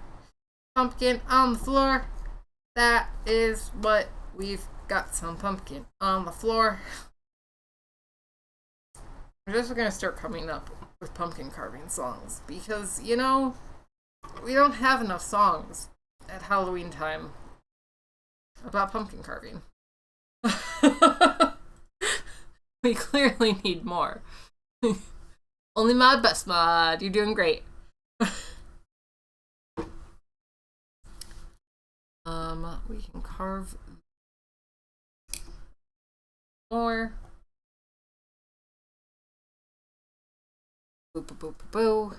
Pumpkin on the floor. That is what we've got, some pumpkin on the floor. I'm just gonna start coming up with pumpkin carving songs because, you know, we don't have enough songs at Halloween time about pumpkin carving. We clearly need more. Only mod best mod. You're doing great. We can carve more. Boo boo boo boo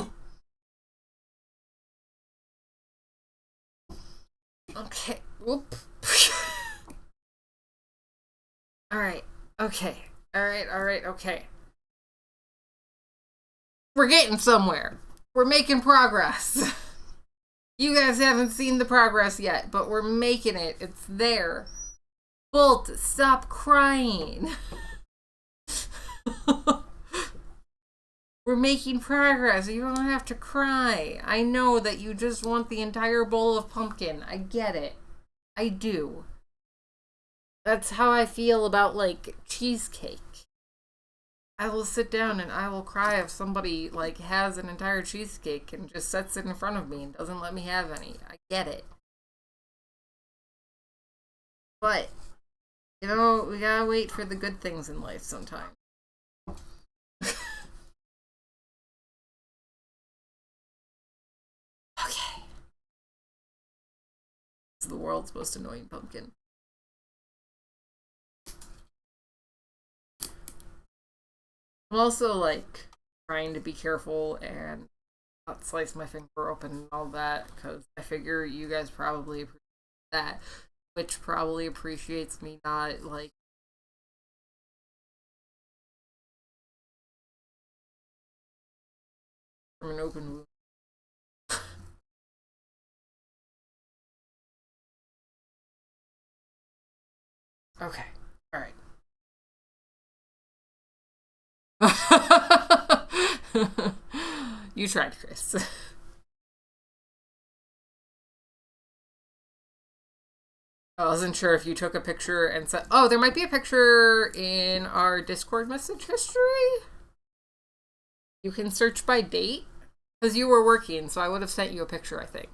boo. Okay. Whoop. Alright. Okay. Alright. Okay. We're getting somewhere. We're making progress. You guys haven't seen the progress yet, but we're making it. It's there. Bolt, stop crying. We're making progress. You don't have to cry. I know that you just want the entire bowl of pumpkin. I get it. I do. That's how I feel about, like, cheesecake. I will sit down and I will cry if somebody, like, has an entire cheesecake and just sets it in front of me and doesn't let me have any. I get it. But, you know, we gotta wait for the good things in life sometimes. Okay. It's the world's most annoying pumpkin. I'm also, like, trying to be careful and not slice my finger open and all that, because I figure you guys probably appreciate that, which probably appreciates me not, like, from an open wound. Okay, alright. You tried, Chris. I wasn't sure if you took a picture and said, oh, there might be a picture in our Discord message history. You can search by date, because you were working, so I would have sent you a picture, I think.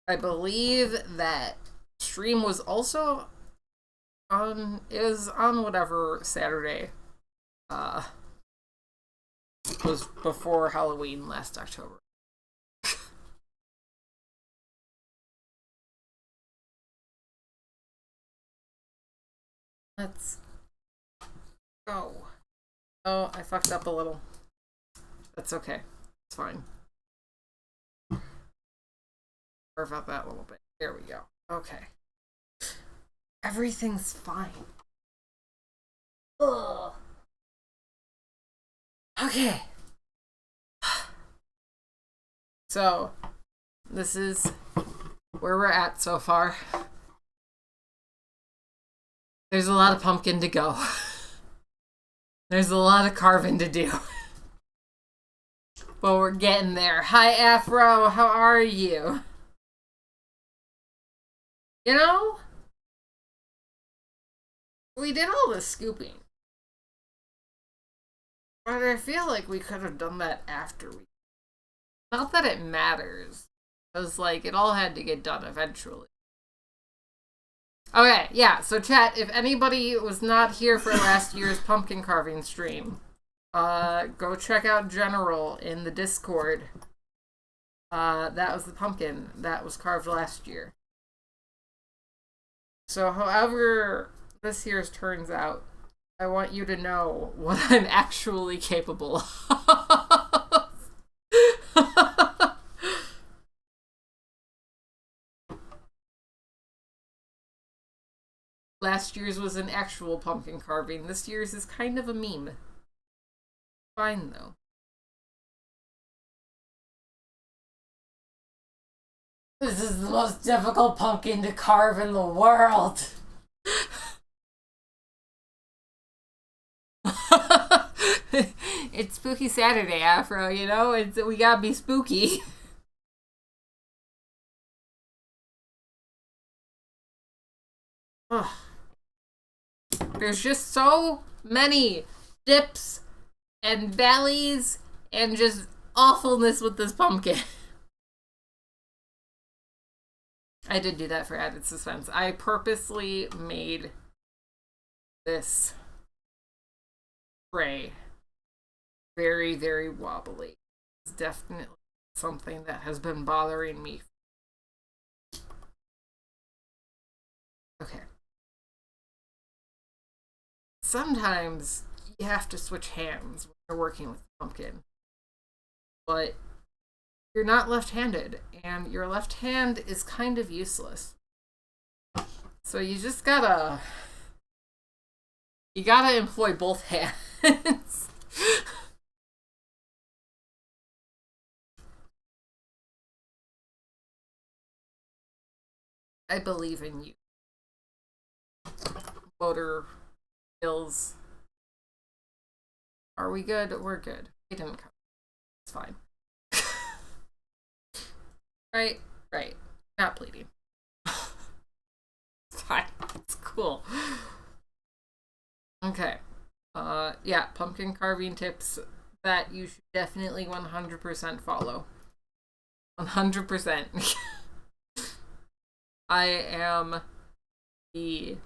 I believe that stream was also on whatever Saturday was before Halloween last October. Let's go. Oh, I fucked up a little. That's okay. It's fine. Carve out that little bit. There we go. Okay. Everything's fine. Ugh. Okay. So, this is where we're at so far. There's a lot of pumpkin to go. There's a lot of carving to do. But we're getting there. Hi, Afro. How are you? You know, we did all this scooping. But I feel like we could have done that after we... Not that it matters. Because, like, it all had to get done eventually. Okay, yeah. So, chat. If anybody was not here for last year's pumpkin carving stream, go check out General in the Discord. That was the pumpkin that was carved last year. So, however this year's turns out, I want you to know what I'm actually capable of. Last year's was an actual pumpkin carving. This year's is kind of a meme. Fine, though. This is the most difficult pumpkin to carve in the world. It's Spooky Saturday, Afro, you know? We gotta be spooky. Ugh. There's just so many dips and valleys and just awfulness with this pumpkin. I did do that for added suspense. I purposely made this tray very, very wobbly. It's definitely something that has been bothering me. Okay. Sometimes you have to switch hands when you're working with pumpkin. But you're not left-handed, and your left hand is kind of useless. So you just gotta employ both hands. I believe in you. Motor skills. Are we good? We're good. We didn't come. It's fine. Right? Right. Not bleeding. It's fine. It's cool. Okay. Yeah, pumpkin carving tips that you should definitely 100% follow. 100%. I am the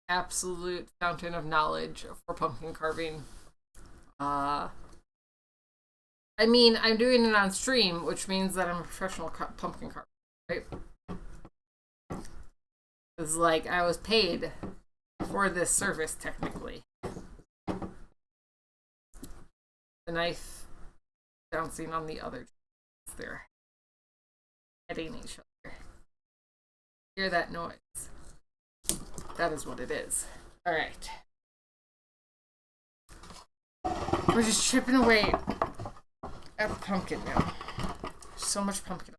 absolute fountain of knowledge for pumpkin carving. I mean, I'm doing it on stream, which means that I'm a professional pumpkin carver, right? It's like I was paid for this service, technically. The knife bouncing on the other. They're hitting each other. Hear that noise? That is what it is. All right. We're just chipping away at the pumpkin now. So much pumpkin.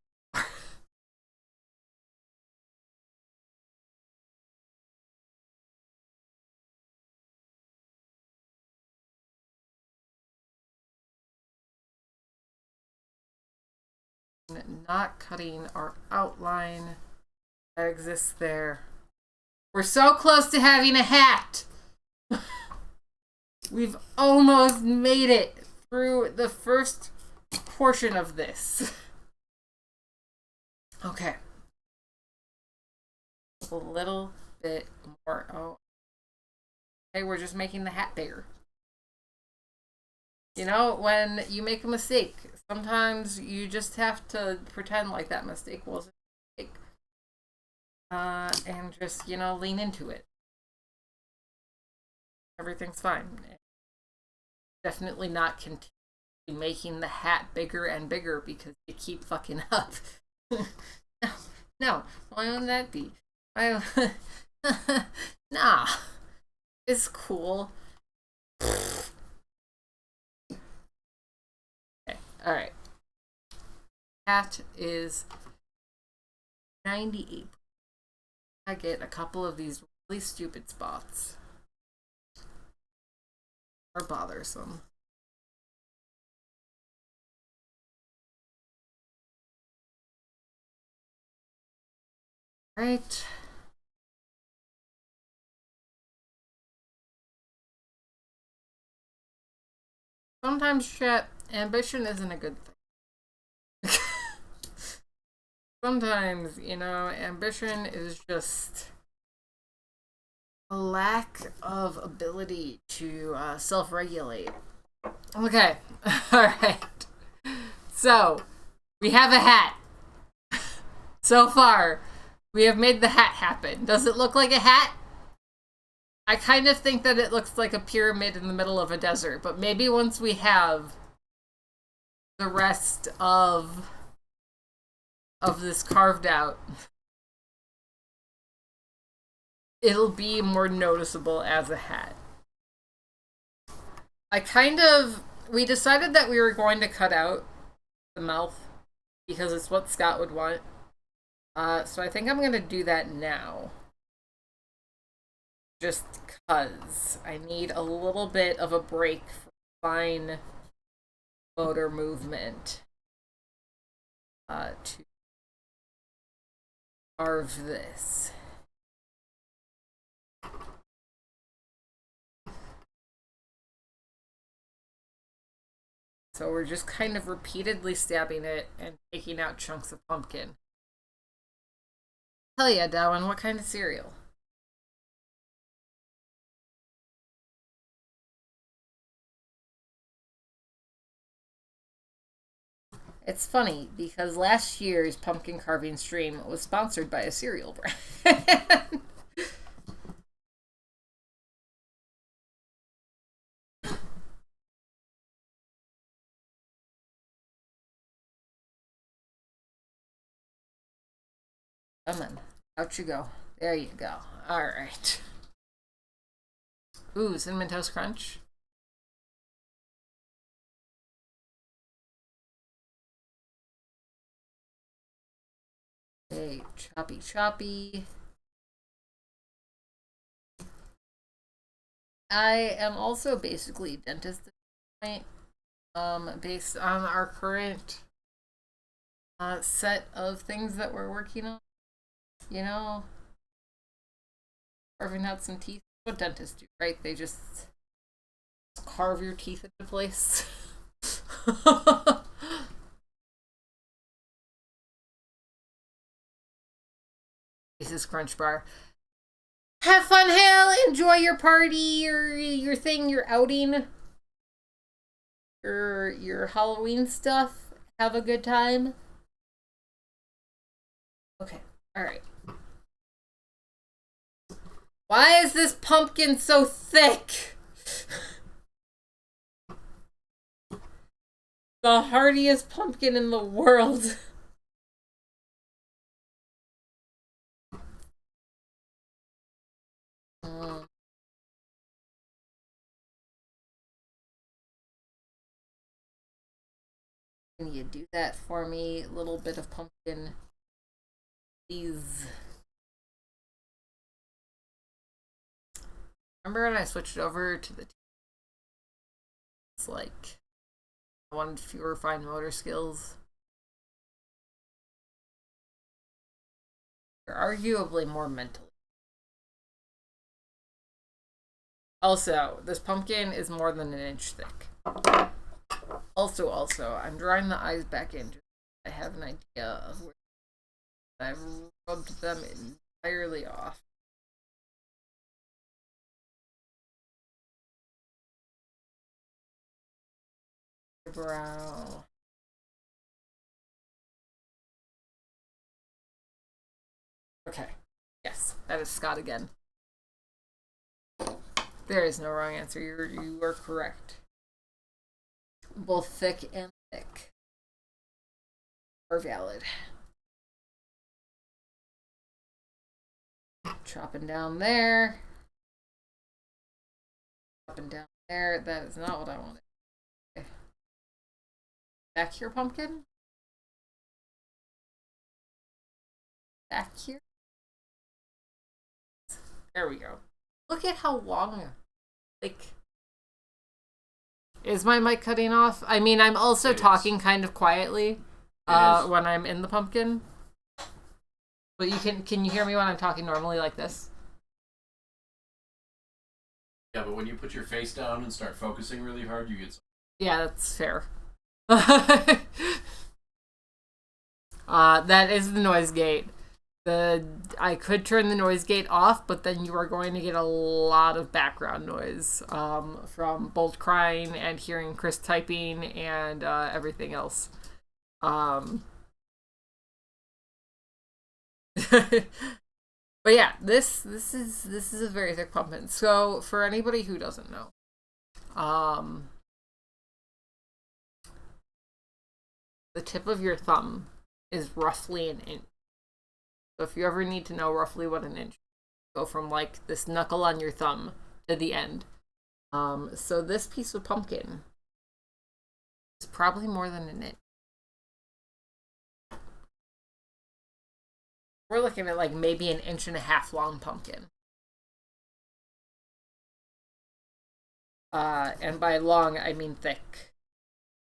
Not cutting our outline that exists there. We're so close to having a hat. We've almost made it through the first portion of this. Okay. A little bit more. Oh. Okay, we're just making the hat bigger. You know, when you make a mistake, sometimes you just have to pretend like that mistake wasn't a mistake. And just, you know, lean into it. Everything's fine. Definitely not continue making the hat bigger and bigger because you keep fucking up. No, why wouldn't that be? Nah, it's cool. Okay, all right. Hat is 98. I get a couple of these really stupid spots. Or bothersome. Right. Sometimes, chat, ambition isn't a good thing. Sometimes, ambition is just a lack of ability to self-regulate. Okay. All right. So, we have a hat. So far, we have made the hat happen. Does it look like a hat? I kind of think that it looks like a pyramid in the middle of a desert, but maybe once we have the rest of this carved out, it'll be more noticeable as a hat. We decided that we were going to cut out the mouth because it's what Scott would want. So I think I'm going to do that now. Just because I need a little bit of a break for fine motor movement to carve this. So we're just kind of repeatedly stabbing it and taking out chunks of pumpkin. Hell yeah, Darwin, what kind of cereal? It's funny because last year's pumpkin carving stream was sponsored by a cereal brand. Come on, out you go. There you go. All right. Ooh, Cinnamon Toast Crunch. Okay, choppy choppy. I am also basically a dentist at this point, based on our current set of things that we're working on. Carving out some teeth. What dentists do, right? They just carve your teeth into place. This Crunch Bar. Have fun, Hale. Enjoy your party, your thing, your outing, your Halloween stuff. Have a good time. Okay. All right. Why is this pumpkin so thick? The hardiest pumpkin in the world. Can you do that for me? A little bit of pumpkin, please. Remember when I switched over to the it's like I wanted fewer fine motor skills. They're arguably more mental. Also, this pumpkin is more than an inch thick. Also, I'm drawing the eyes back in. I have an idea of where I've rubbed them entirely off. Brow. Okay. Yes, that is Scott again. There is no wrong answer. You are correct. Both thick and thick are valid. Chopping down there. Chopping down there. That is not what I wanted. Okay. Back here, pumpkin. Back here. There we go. Look at how long, is my mic cutting off? I mean, I'm also talking kind of quietly when I'm in the pumpkin. But can you hear me when I'm talking normally like this? Yeah, but when you put your face down and start focusing really hard, you get... Yeah, that's fair. That is the noise gate. I could turn the noise gate off, but then you are going to get a lot of background noise from both crying and hearing Chris typing and everything else. But yeah, this is a very thick pumpkin. So for anybody who doesn't know, the tip of your thumb is roughly an inch. So if you ever need to know roughly what an inch, go from like this knuckle on your thumb to the end. So this piece of pumpkin is probably more than an inch. We're looking at like maybe an inch and a half long pumpkin. And by long, I mean thick.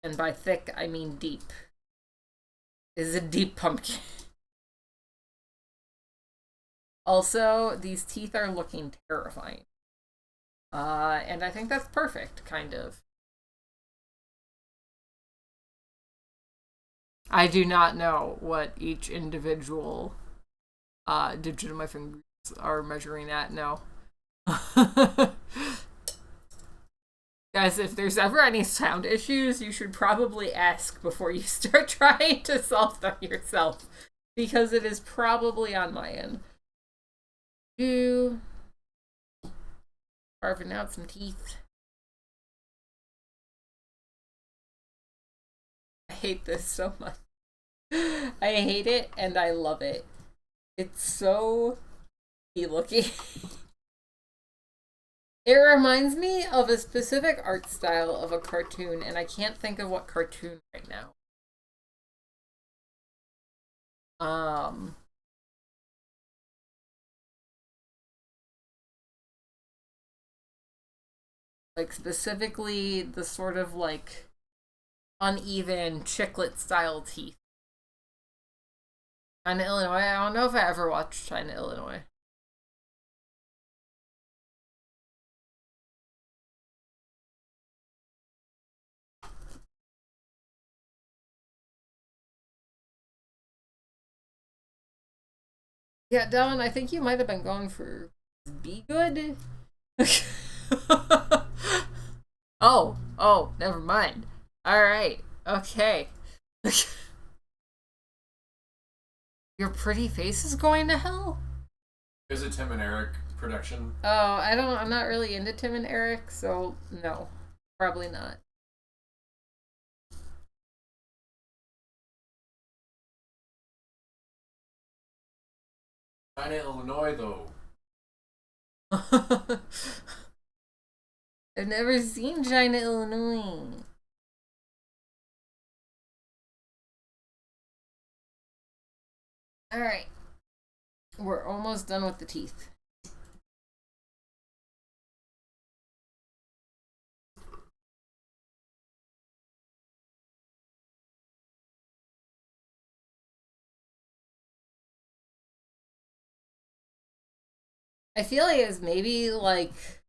And by thick, I mean deep. This is a deep pumpkin. Also, these teeth are looking terrifying. And I think that's perfect, kind of. I do not know what each individual digit of my fingers are measuring at, no. Guys, if there's ever any sound issues, you should probably ask before you start trying to solve them yourself. Because it is probably on my end. Carving out some teeth. I hate this so much. I hate it and I love it. It's so looking. It reminds me of a specific art style of a cartoon, and I can't think of what cartoon right now. Like specifically the sort of like uneven chiclet style teeth. China, Illinois. I don't know if I ever watched China, Illinois. Yeah, Dylan, I think you might have been going for Be Good. Oh, never mind. Alright, okay. Your pretty face is going to hell? Is it Tim and Eric production? Oh, I'm not really into Tim and Eric, so no. Probably not. China, Illinois, though. I've never seen China, Illinois. Alright. We're almost done with the teeth. I feel like it's maybe like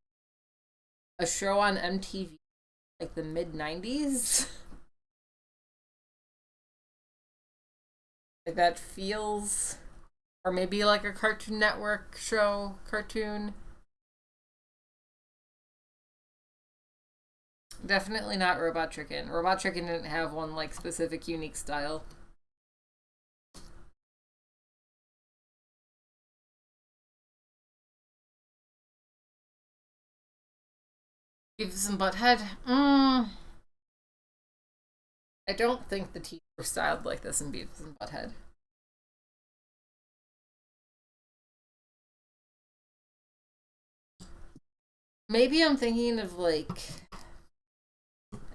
a show on MTV, like the mid-90s. Like that feels, or maybe like a Cartoon Network show, cartoon. Definitely not Robot Chicken. Robot Chicken didn't have one like specific unique style. Beavis and Butthead? I don't think the teeth were styled like this in Beavis and Butthead. Maybe I'm thinking of like,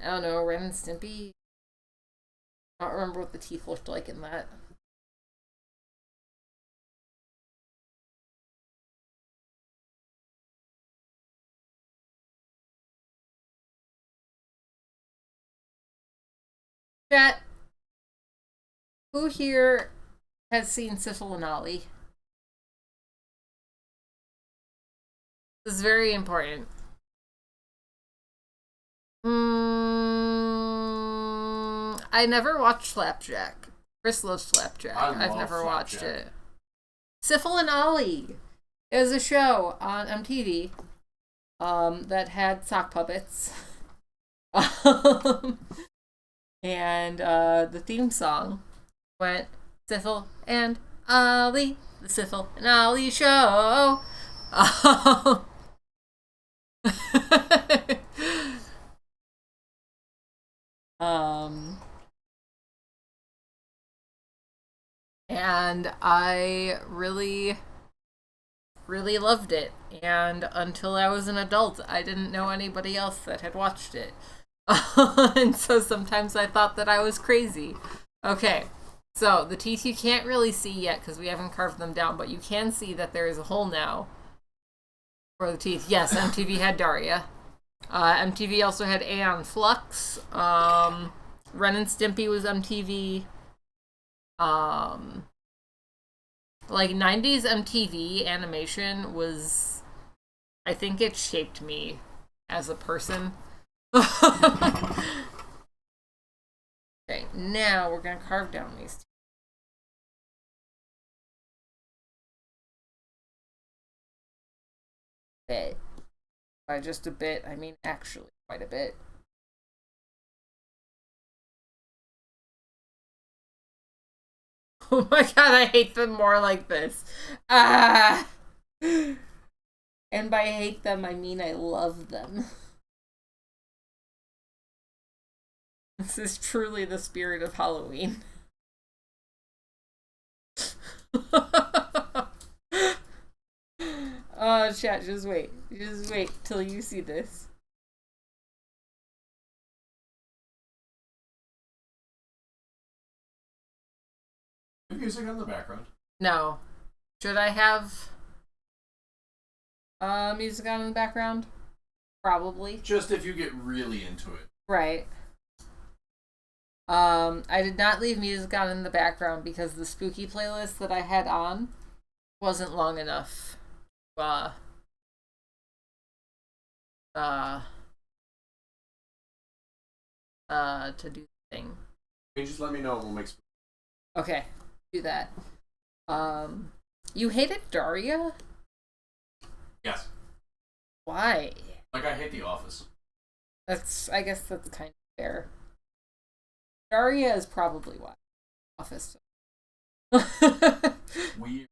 I don't know, Ren and Stimpy. I don't remember what the teeth looked like in that. Chat, who here has seen Syphil and Ollie? This is very important. I never watched Slapjack. Chris loves Flapjack. I've never watched Flapjack. it. Syphil and Ollie. It was a show on MTV that had sock puppets. And the theme song went Syphil and Ollie, the Syphil and Ollie show. And I really, really loved it. And until I was an adult, I didn't know anybody else that had watched it. And so sometimes I thought that I was crazy. Okay, so the teeth you can't really see yet because we haven't carved them down, but you can see that there is a hole now for the teeth. Yes, MTV had Daria. MTV also had Aeon Flux. Ren and Stimpy was MTV. Like 90s MTV animation was, I think it shaped me as a person. Okay, now we're gonna carve down these two. Bit. By just a bit, I mean actually quite a bit. Oh my god, I hate them more like this. Ah! And by hate them, I mean I love them. This is truly the spirit of Halloween. Oh, chat, just wait. Just wait till you see this. Music on the background. No. Should I have music on in the background? Probably. Just if you get really into it. Right. I did not leave music on in the background because the spooky playlist that I had on wasn't long enough to do the thing. Can you just let me know and we'll make Okay, do that. You hated Daria? Yes. Why? Like I hate The Office. I guess that's kind of fair. Daria is probably why. Office. Weird.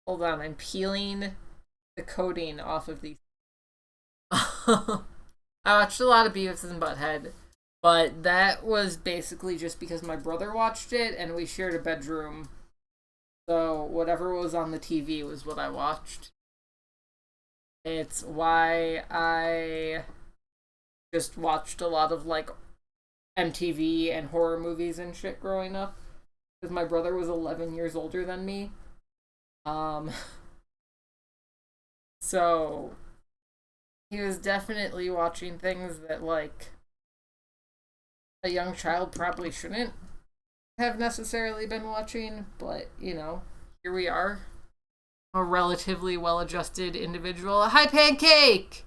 Hold on, I'm peeling the coating off of these. I watched a lot of Beavis and Butthead, but that was basically just because my brother watched it and we shared a bedroom. So whatever was on the TV was what I watched. It's why I just watched a lot of like MTV and horror movies and shit growing up. Because my brother was 11 years older than me. So he was definitely watching things that like a young child probably shouldn't have necessarily been watching, but you know, here we are. A relatively well-adjusted individual. Hi, Pancake!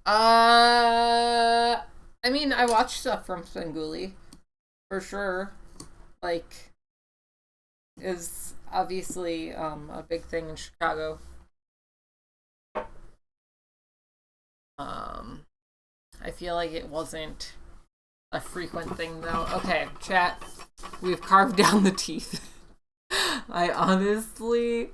I mean, I watched stuff from Svengoolie, for sure. Like, is obviously a big thing in Chicago. I feel like it wasn't a frequent thing, though. Okay, chat. We've carved down the teeth. I honestly...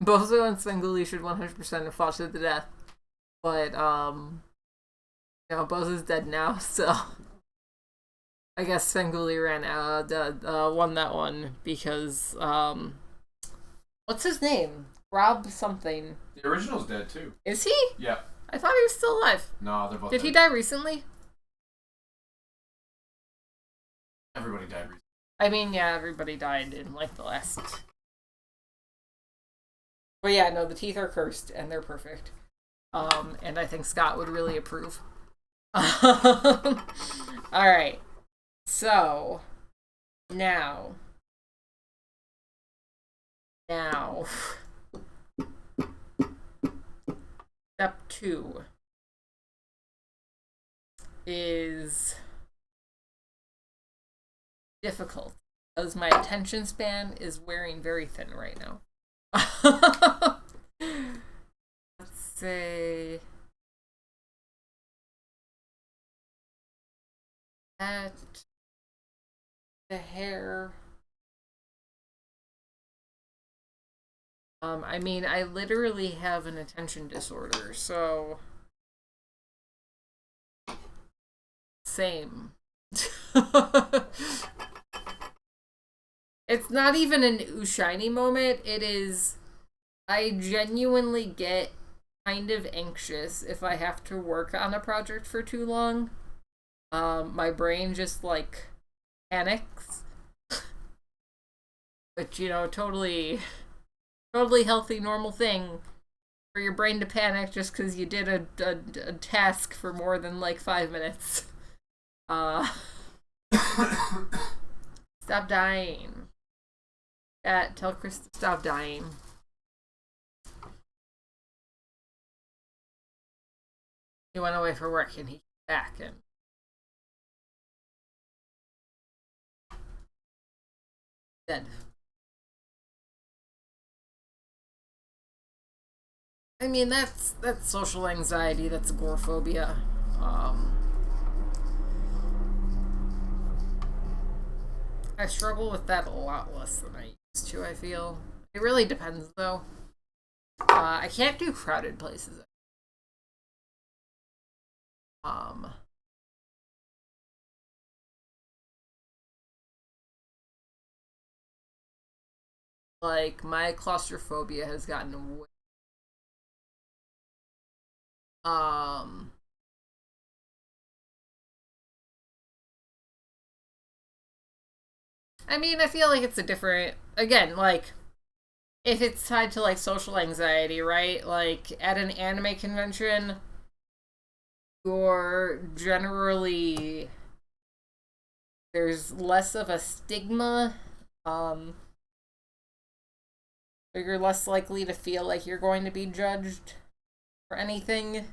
Bozo and Svengoolie should 100% have fought to the death. But, you know, Bozo's dead now, so... I guess Svengoolie won that one because, what's his name? Rob something. The original's dead too. Is he? Yeah. I thought he was still alive. No, they're both Did dead. he die recently? Everybody died recently. I mean, yeah, everybody died in, like, the last... But yeah, no, the teeth are cursed, and they're perfect. And I think Scott would really approve. Alright. So, now... Now, step 2 is difficult because my attention span is wearing very thin right now. Let's say at the hair. I mean, I literally have an attention disorder, so same. It's not even an ooh shiny moment. It is, I genuinely get kind of anxious if I have to work on a project for too long. My brain just like panics. But you know, totally healthy, normal thing for your brain to panic just because you did a task for more than like 5 minutes. Stop dying. Tell Chris to stop dying. He went away for work and he came back and dead. I mean, that's social anxiety. That's agoraphobia. I struggle with that a lot less than I used to. I feel it really depends, though. I can't do crowded places. Like my claustrophobia has gotten way. Um, I mean, I feel like it's a different. Again, like if it's tied to like social anxiety, right? Like at an anime convention, you're generally there's less of a stigma. So you're less likely to feel like you're going to be judged for anything.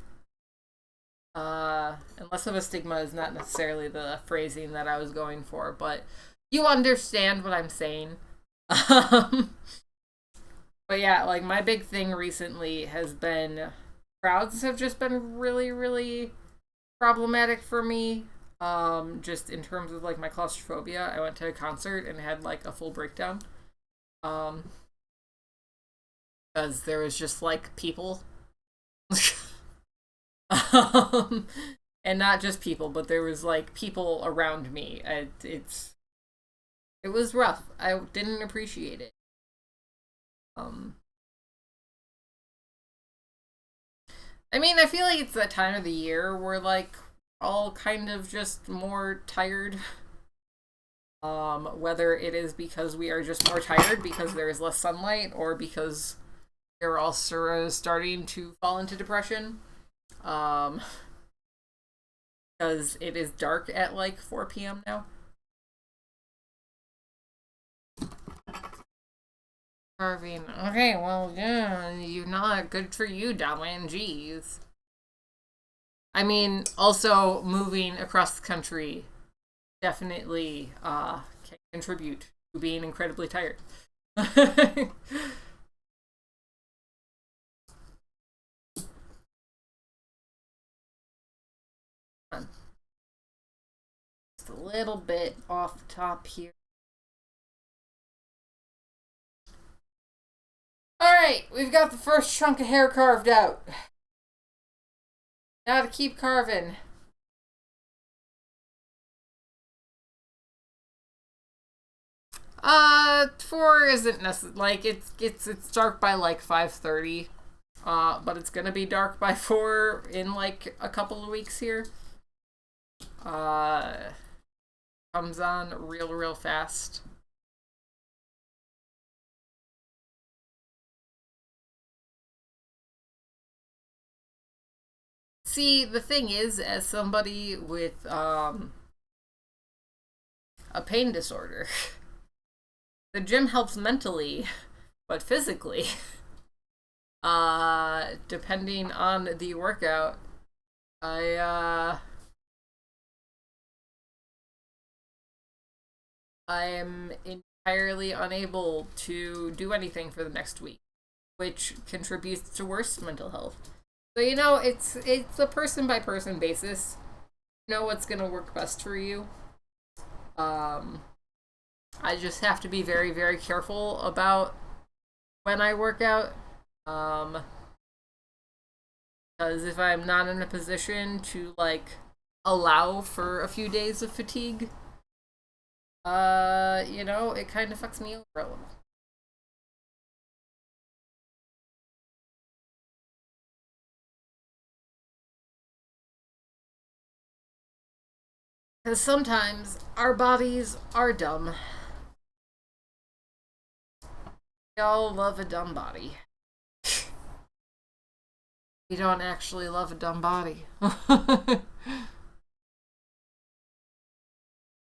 And less of a stigma is not necessarily the phrasing that I was going for, but you understand what I'm saying. But yeah, like my big thing recently has been crowds have just been really, really problematic for me. Just in terms of like my claustrophobia. I went to a concert and had like a full breakdown. Because there was just like people. And not just people, but there was like people around me. It was rough. I didn't appreciate it. I mean, I feel like it's that time of the year where like all kind of just more tired. Whether it is because we are just more tired because there is less sunlight or because we're all starting to fall into depression. Because it is dark at like 4 p.m. now. Carving. Okay, well, yeah, you're not good for you, Darwin. Jeez. I mean, also moving across the country definitely can contribute to being incredibly tired. Just a little bit off the top here. Alright, we've got the first chunk of hair carved out. Now to keep carving. Four isn't necessary. Like it's dark by like 5:30. But it's gonna be dark by 4 in like a couple of weeks here. Uh, Comes on real fast. See, the thing is, as somebody with a pain disorder, the gym helps mentally But physically, depending on the workout, I am entirely unable to do anything for the next week, which contributes to worse mental health. So it's a person by person basis. You know what's gonna work best for you. Um, I just have to be very, very careful about when I work out. Um, because if I'm not in a position to like allow for a few days of fatigue, it kind of fucks me over a little. Because sometimes our bodies are dumb. We all love a dumb body. We don't actually love a dumb body.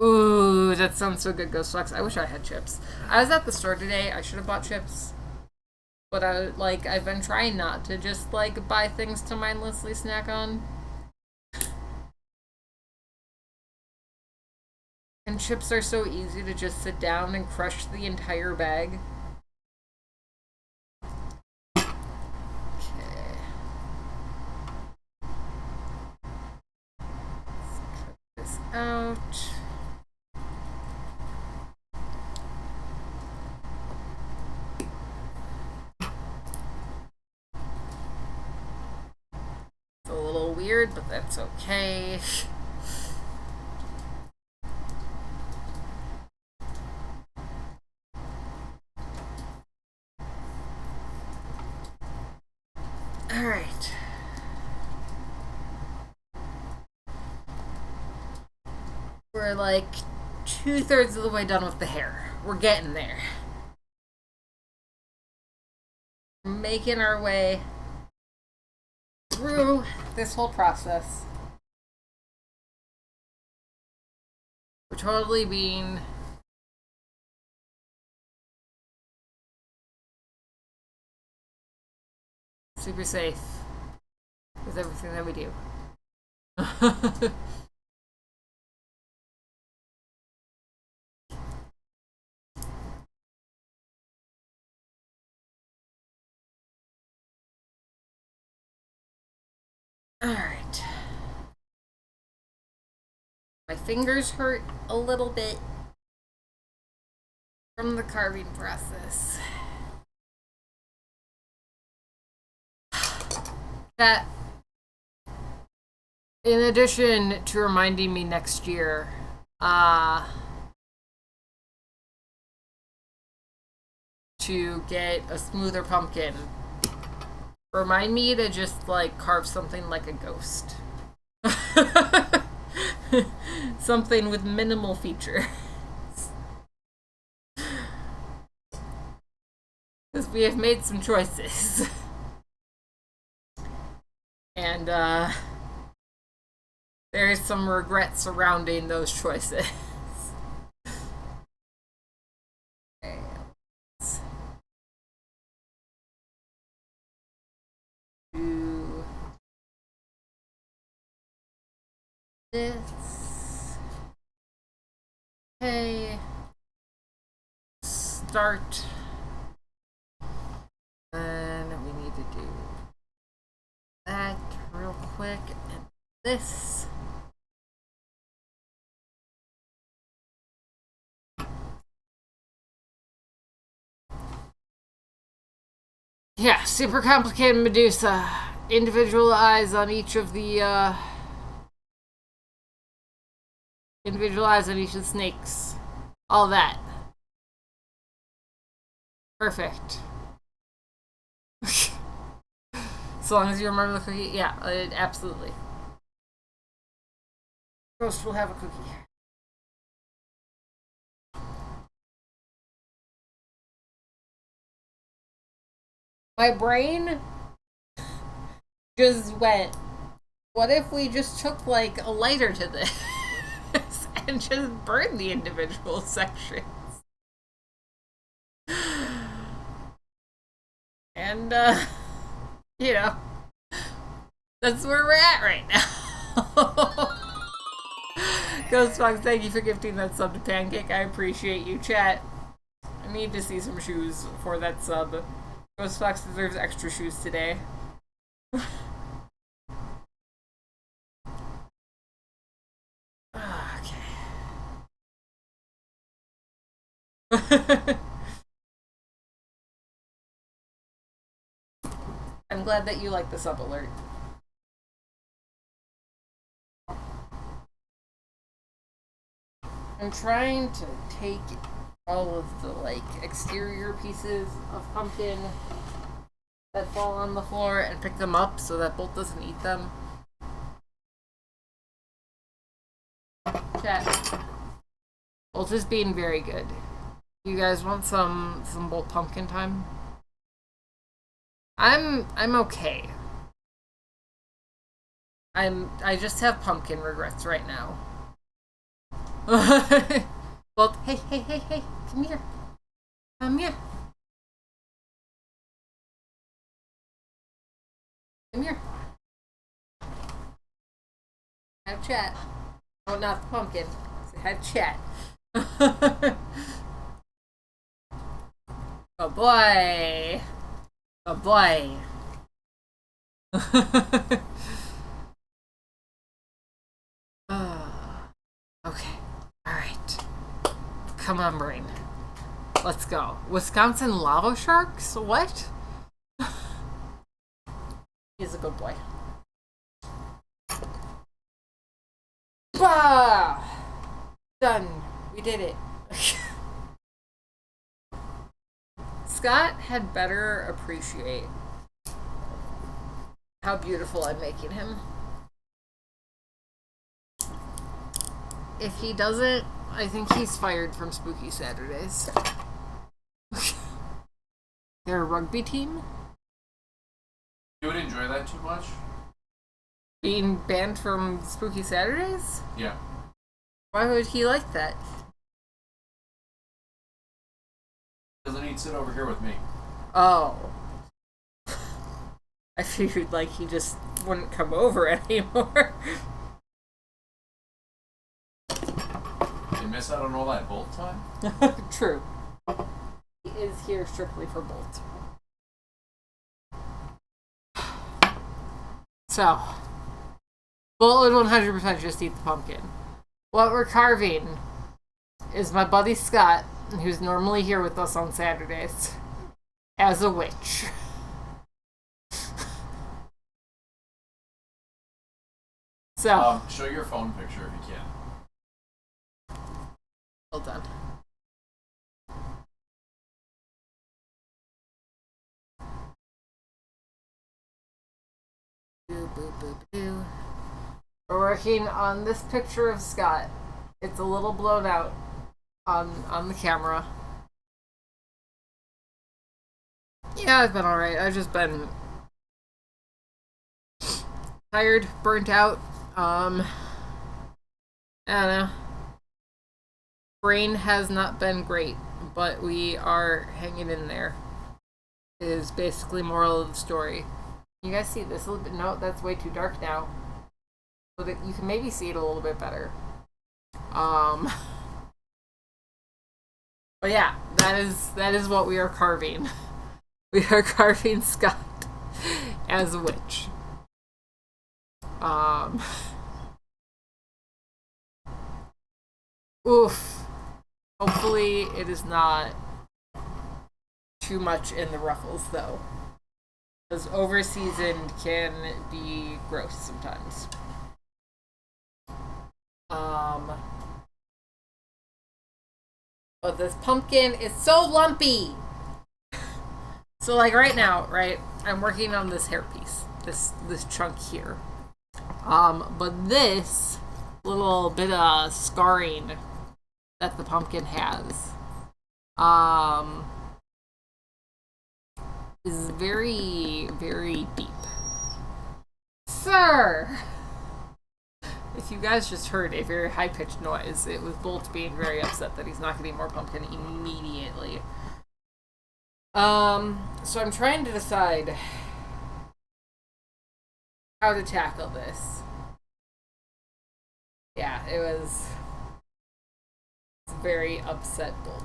Ooh, that sounds so good, Ghost Flex. I wish I had chips. I was at the store today. I should have bought chips. But I've been trying not to just like buy things to mindlessly snack on. And chips are so easy to just sit down and crush the entire bag. Okay. Let's cut this out. It's a little weird, but that's okay. Alright. We're like 2/3 of the way done with the hair. We're getting there. We're making our way through this whole process. We're totally being super safe with everything that we do. Alright. My fingers hurt a little bit from the carving process. That, in addition to reminding me next year, to get a smoother pumpkin, remind me to just like carve something like a ghost. Something with minimal features. Because we have made some choices. And there's some regret surrounding those choices. Okay, let's do this. Okay. Start. And we need to do that real quick. And this. Yeah, super complicated Medusa. Individual eyes on each of the, individual eyes on each of the snakes. All that. Perfect. So long as you remember the cookie. Yeah, absolutely. Ghost will have a cookie. My brain just went, what if we just took like a lighter to this and just burned the individual sections? And, you know, that's where we're at right now. Ghost Fox, thank you for gifting that sub to Pancake. I appreciate you, chat. I need to see some shoes for that sub. Ghost Fox deserves extra shoes today. Okay. I'm glad that you like the sub alert. I'm trying to take all of the like exterior pieces of pumpkin that fall on the floor and pick them up so that Bolt doesn't eat them. Chat. Bolt is being very good. You guys want some Bolt pumpkin time? I'm okay. I just have pumpkin regrets right now. Bolt, hey, come here. Come here. Come here. Have chat. Oh, not the pumpkin. Have chat. Oh boy. Oh boy. Okay. Alright. Come on, brain. Let's go. Wisconsin lava sharks? What? He's a good boy. Bah! Done. We did it. Scott had better appreciate how beautiful I'm making him. If he doesn't, I think he's fired from Spooky Saturdays. They're a rugby team? You would enjoy that too much? Being banned from Spooky Saturdays? Yeah. Why would he like that? Because then he'd sit over here with me. Oh. I figured like he just wouldn't come over anymore. You miss out on all that Bolt time? True. He is here strictly for Bolt. So, Bolt would 100% just eat the pumpkin. What we're carving is my buddy Scott, who's normally here with us on Saturdays, as a witch. So, show your phone picture if you can. Well done. We're working on this picture of Scott. It's a little blown out on the camera. Yeah, I've been alright. I've just been tired, burnt out. I don't know. Brain has not been great, but we are hanging in there. Is basically moral of the story. You guys see this a little bit? No, that's way too dark now. But you can maybe see it a little bit better. But yeah, that is what we are carving. We are carving Scott as a witch. Oof. Hopefully it is not too much in the ruffles, though. Because over-seasoned can be gross sometimes. But this pumpkin is so lumpy! So like right now, right, I'm working on this hairpiece. This chunk here. But this little bit of scarring that the pumpkin has, is very, very deep. Sir! If you guys just heard a very high-pitched noise, it was Bolt being very upset that he's not getting more pumpkin immediately. So I'm trying to decide how to tackle this. Yeah, it was very upset Bolt.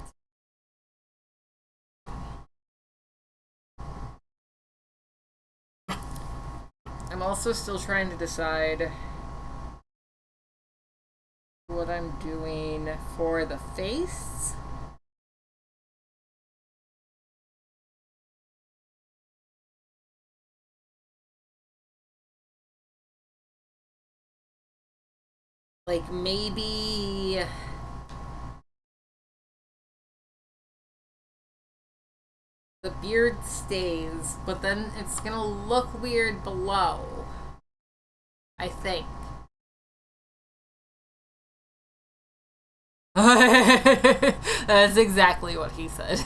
I'm also still trying to decide what I'm doing for the face. Like maybe the beard stays, but then it's gonna look weird below. I think. That's exactly what he said.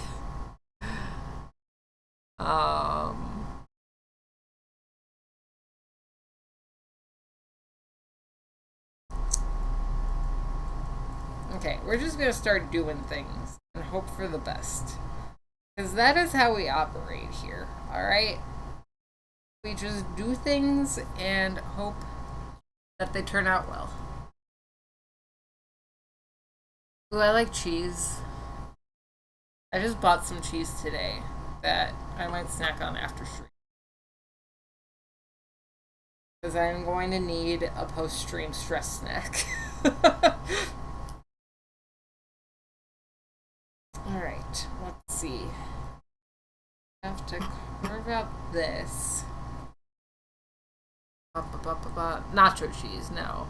Um, okay, we're just gonna start doing things and hope for the best. Because that is how we operate here, alright? We just do things and hope that they turn out well. Ooh, I like cheese. I just bought some cheese today that I might snack on after stream. Because I'm going to need a post stream stress snack. Alright, let's see. I have to carve out this. Nacho cheese, no.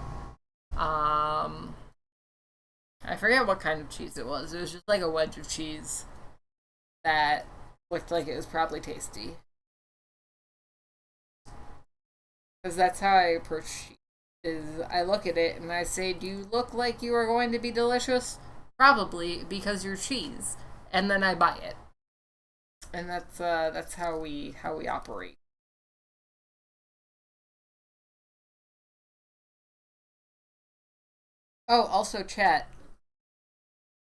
I forget what kind of cheese it was. It was just like a wedge of cheese that looked like it was probably tasty. Because that's how I approach cheese. Is I look at it and I say, "Do you look like you are going to be delicious?" Probably because you're cheese, and then I buy it. And that's how we operate. Oh, also chat.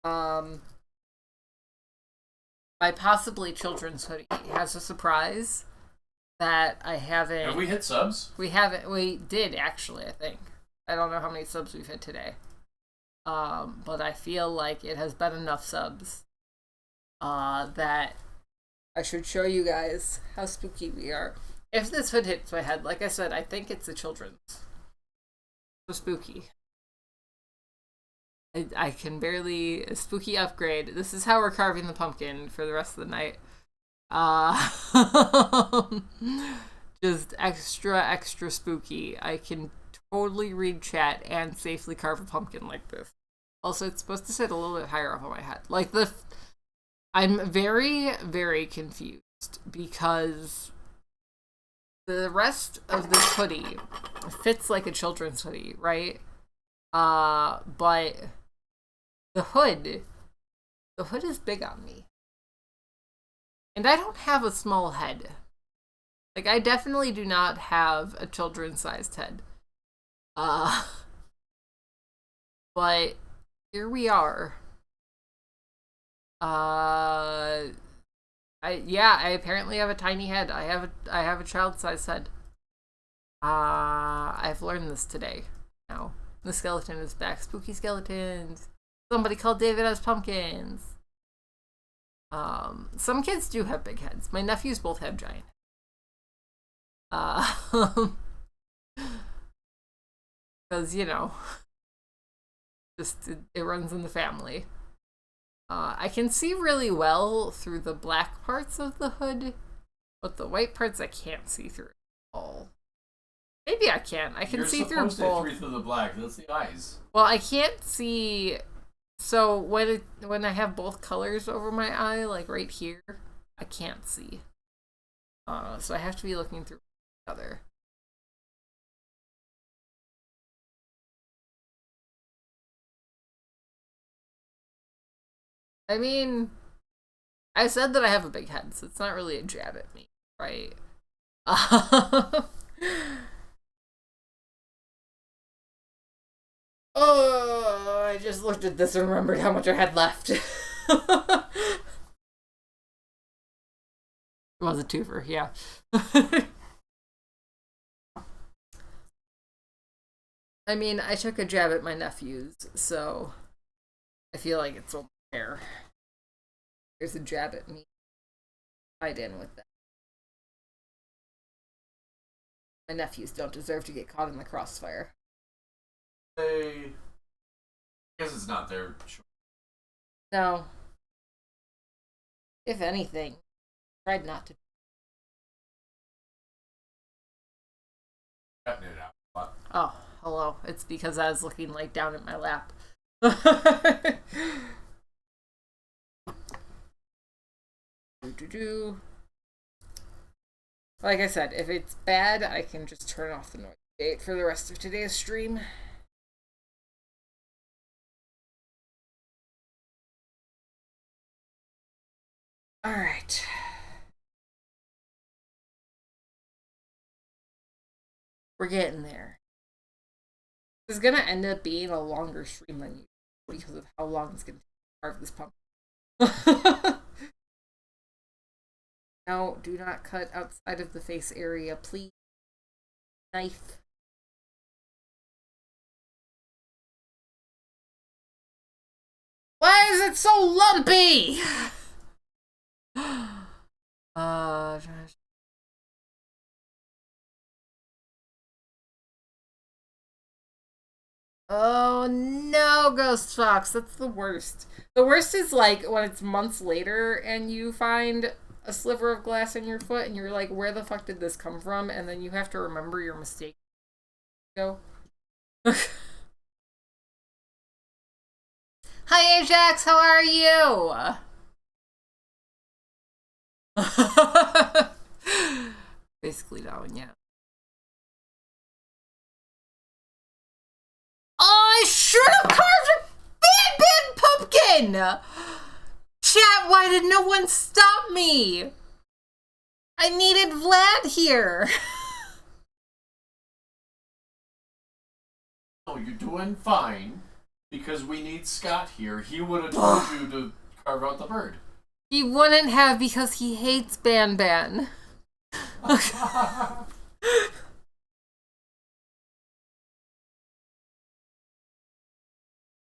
Um, my possibly children's hoodie has a surprise that I haven't. Have we hit subs? We haven't. We did actually. I think. I don't know how many subs we've hit today. But I feel like it has been enough subs. That I should show you guys how spooky we are. If this hood hits my head, like I said, I think it's a children's. So spooky. I can barely a spooky upgrade. This is how we're carving the pumpkin for the rest of the night. Uh, just extra spooky. I can totally read chat and safely carve a pumpkin like this. Also, it's supposed to sit a little bit higher up on my head. I'm very confused because the rest of this hoodie fits like a children's hoodie, right? But the hood, the hood is big on me. And I don't have a small head. Like, I definitely do not have a children's sized head. Uh, but here we are. I apparently have a tiny head. I have a child sized head. I've learned this today. Now the skeleton is back. Spooky skeletons. Somebody called David as pumpkins. Some kids do have big heads. My nephews both have giant. Because just it runs in the family. I can see really well through the black parts of the hood, but the white parts I can't see through at all. Maybe I can. I can see through both. You're supposed to see through the black. That's the eyes. Well, I can't see. So when I have both colors over my eye, like right here, I can't see. So I have to be looking through the other. I mean, I said that I have a big head, so it's not really a jab at me, right? Oh, I just looked at this and remembered how much I had left. It was a twofer, yeah. I mean, I took a jab at my nephews, so I feel like it's only fair. There's a jab at me. Tied in with that. My nephews don't deserve to get caught in the crossfire. I guess it's not their choice. No. If anything, tried not to. Cutting it out. But Oh, hello. It's because I was looking like down at my lap. Like I said, if it's bad, I can just turn off the noise gate for the rest of today's stream. Alright. We're getting there. This is gonna end up being a longer stream than usual because of how long it's gonna take to carve this pumpkin. No, do not cut outside of the face area, please. Knife. Why is it so lumpy? Oh no, Ghost Fox, that's the worst. The worst is like when it's months later and you find a sliver of glass in your foot and you're like, where the fuck did this come from? And then you have to remember your mistake. Go. Hi Ajax, how are you? Basically down, yeah. Oh, I should have carved a big pumpkin! Chat, why did no one stop me? I needed Vlad here. oh, you're doing fine because we need Scott here. He would have told you to carve out the bird. He wouldn't have because he hates Ban Ban.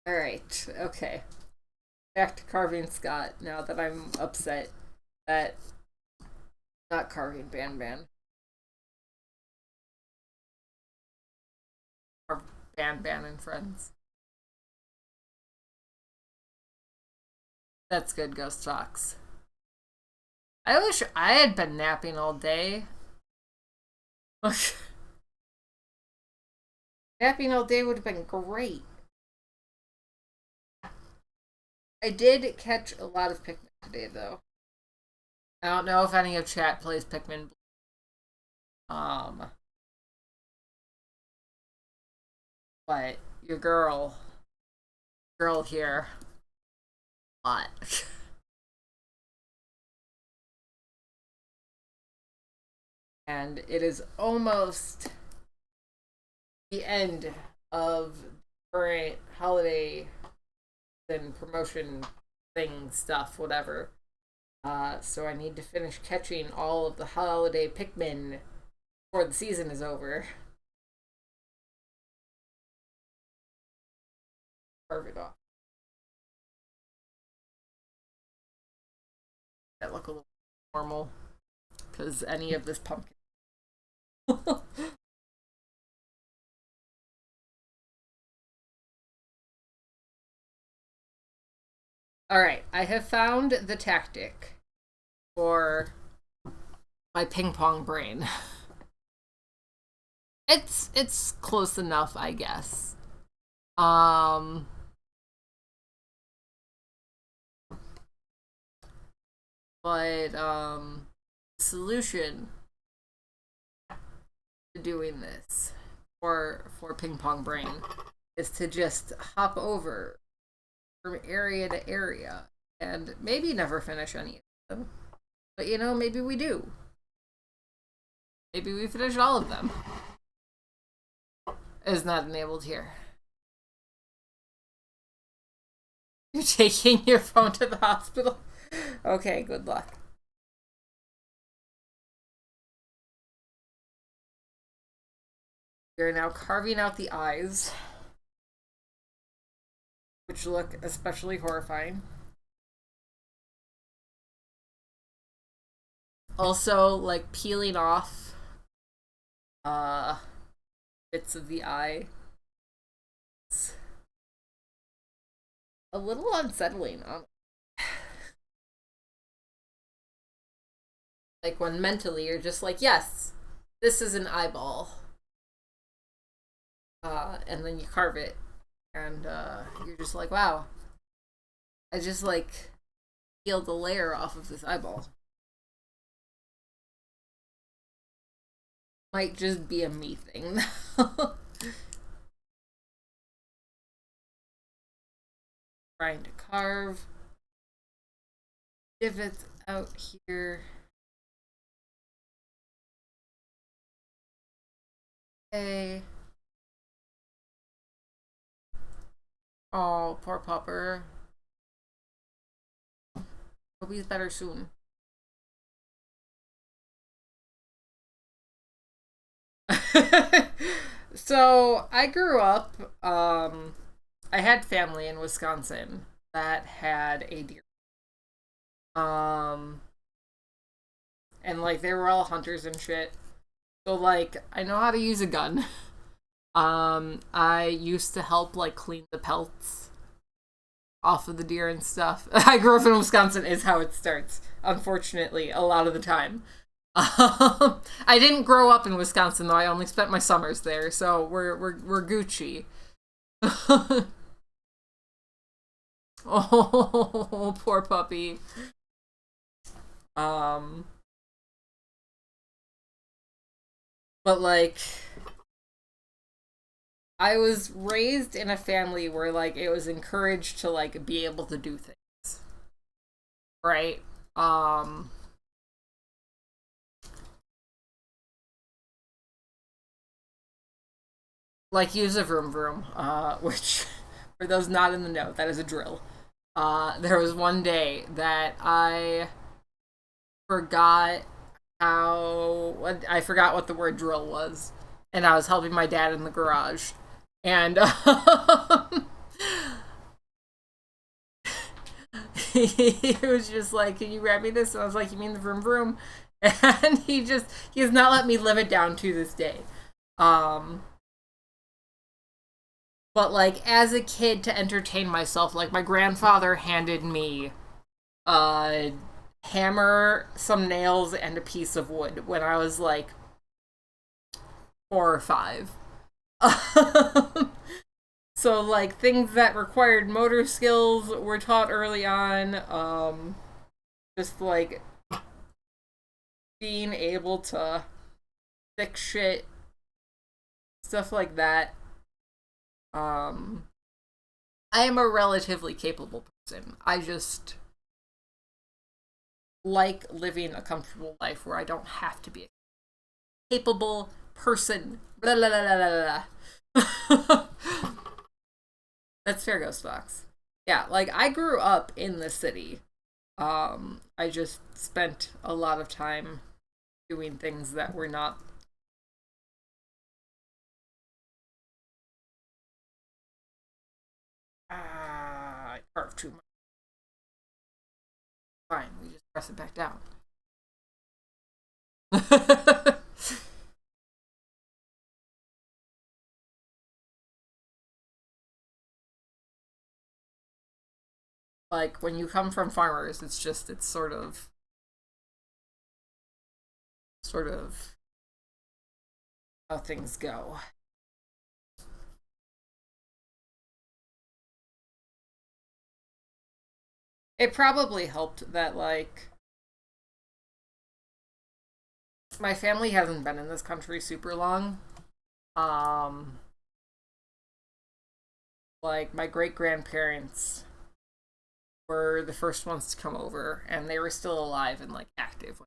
Alright, okay. Back to carving Scott now that I'm upset that not carving Ban Ban. Or Ban Ban and friends. That's good, Ghost Fox. I wish I had been napping all day. Napping all day would have been great. I did catch a lot of Pikmin today, though. I don't know if any of chat plays Pikmin. But your girl here, a lot. And it is almost the end of current holiday and promotion thing stuff, whatever. So I need to finish catching all of the holiday Pikmin before the season is over. Carve it off. That look a little normal because any of this pumpkin. Alright, I have found the tactic for my ping pong brain. It's close enough, I guess. But solution to doing this for ping pong brain is to just hop over from area to area and maybe never finish any of them. But you know, maybe we do. Maybe we finish all of them. Is not enabled here. You're taking your phone to the hospital? Okay, good luck. We are now carving out the eyes, which look especially horrifying. Also, like, peeling off bits of the eye. It's a little unsettling. Like, when mentally you're just like, yes, this is an eyeball. And then you carve it, and you're just like, wow, I just, like, peeled the layer off of this eyeball. Might just be a me thing. Trying to carve divots out here. Okay. Oh, poor pupper. Hope he's better soon. So I grew up, I had family in Wisconsin that had a deer. Um, and like they were all hunters and shit. So like I know how to use a gun. I used to help like clean the pelts off of the deer and stuff. I grew up in Wisconsin is how it starts, unfortunately, a lot of the time. I didn't grow up in Wisconsin though. I only spent my summers there, so we're Gucci. Oh, poor puppy. Um, but like I was raised in a family where like it was encouraged to like be able to do things, right? Um, like use a vroom vroom, which for those not in the know, that is a drill. There was one day that forgot I forgot what the word drill was, and I was helping my dad in the garage, and he was just like, "Can you grab me this?" And I was like, "You mean the vroom vroom?" And he has not let me live it down to this day. Um, but like as a kid to entertain myself, like my grandfather handed me a hammer, some nails, and a piece of wood when I was like 4 or 5. So like things that required motor skills were taught early on. Just like being able to fix shit, stuff like that. Um, I am a relatively capable person. I just like living a comfortable life where I don't have to be a capable person. Blah, blah, blah, blah, blah. That's fair, Ghost Fox. Yeah, like I grew up in the city. I just spent a lot of time doing things that were not. I carved too much. Fine, we just press it back down. Like when you come from farmers, it's sort of how things go. It probably helped that like my family hasn't been in this country super long. Um, like my great grandparents were the first ones to come over, and they were still alive and like active.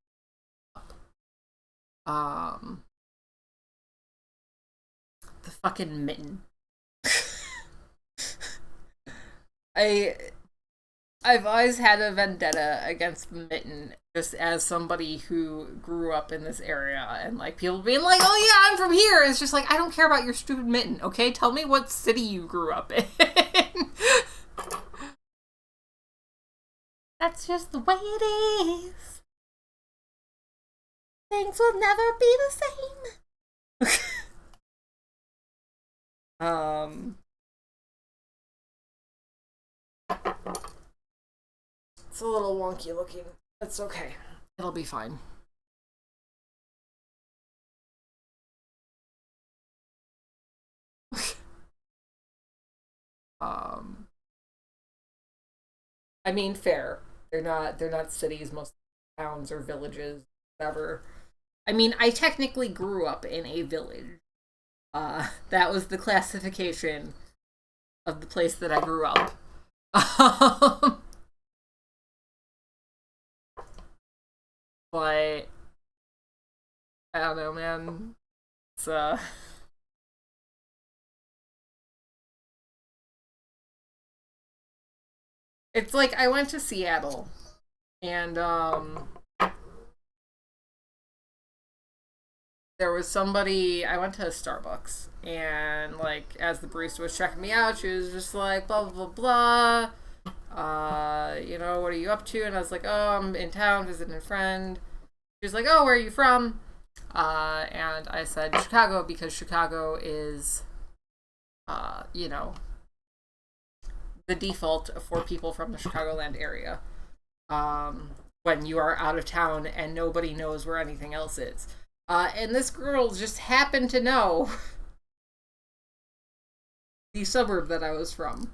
Um, the fucking mitten. I I've always had a vendetta against the mitten Just as somebody who grew up in this area and like people being like, oh yeah, I'm from here. It's just like, I don't care about your stupid mitten, okay? Tell me what city you grew up in. That's just the way it is. Things will never be the same. It's a little wonky looking. It's okay. It'll be fine. I mean, fair. They're not cities, most towns or villages, whatever. I mean, I technically grew up in a village. That was the classification of the place that I grew up. But I don't know, man. It's it's like I went to Seattle and there was somebody. I went to Starbucks and like as the barista was checking me out, she was just like blah blah blah blah. What are you up to? And I was like, oh, I'm in town visiting a friend. She was like, oh, where are you from? And I said Chicago because Chicago is, the default for people from the Chicagoland area. When you are out of town and nobody knows where anything else is. And this girl just happened to know the suburb that I was from.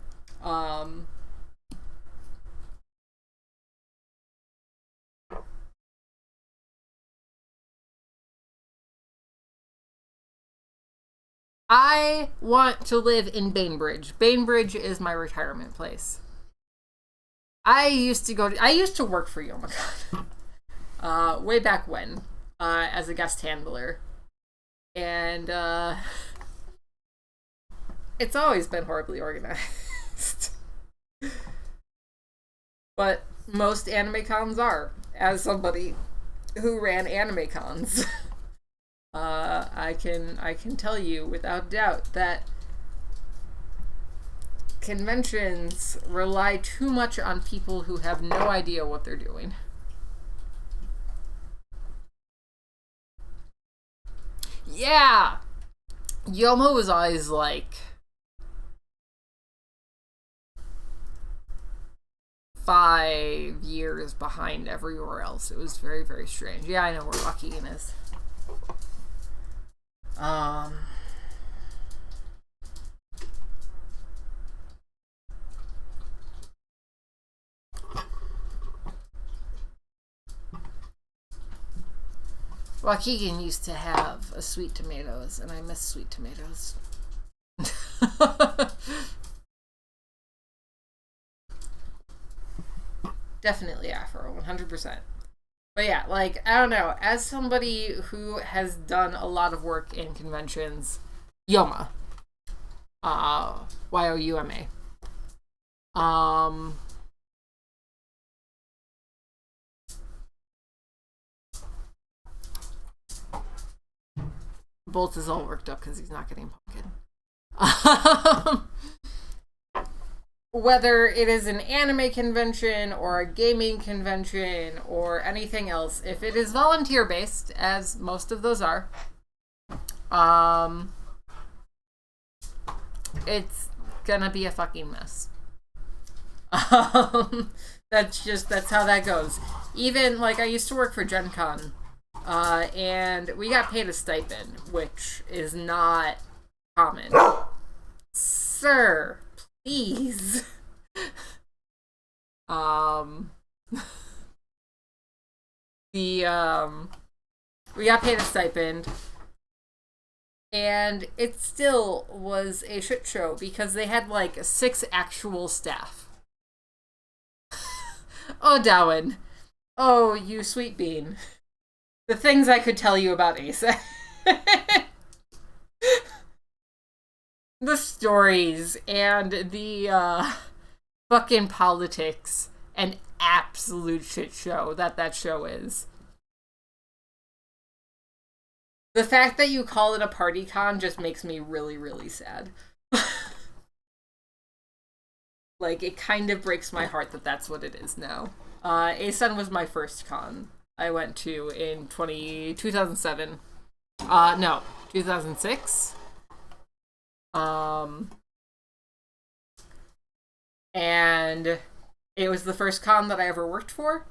I want to live in Bainbridge. Bainbridge is my retirement place. I used to work for Yomacon. Way back when, as a guest handler. And, it's always been horribly organized. But most anime cons are, as somebody who ran anime cons. I can tell you without doubt that conventions rely too much on people who have no idea what they're doing. Yeah! Yomo was always like 5 years behind everywhere else. It was very, very strange. Yeah, I know where Joaquin is. Waukegan used to have a sweet tomatoes, and I miss sweet tomatoes. Definitely Afro, 100%. But yeah, like, I don't know. As somebody who has done a lot of work in conventions, Yoma. Youma. Bolt is all worked up because he's not getting pumpkin. Whether it is an anime convention or a gaming convention or anything else, if it is volunteer based, as most of those are, it's gonna be a fucking mess. That's how that goes. Even like I used to work for Gen Con, and we got paid a stipend, which is not common. Sir, please. We got paid a stipend, and it still was a shit show because they had like 6 actual staff. Oh, Darwin. Oh, you sweet bean. The things I could tell you about Asa. The stories and the fucking politics and absolute shit show that show is. The fact that you call it a party con just makes me really, really sad. Like, it kind of breaks my heart that that's what it is now. ASUN was my first con I went to in 2007. No, 2006. And it was the first con that I ever worked for.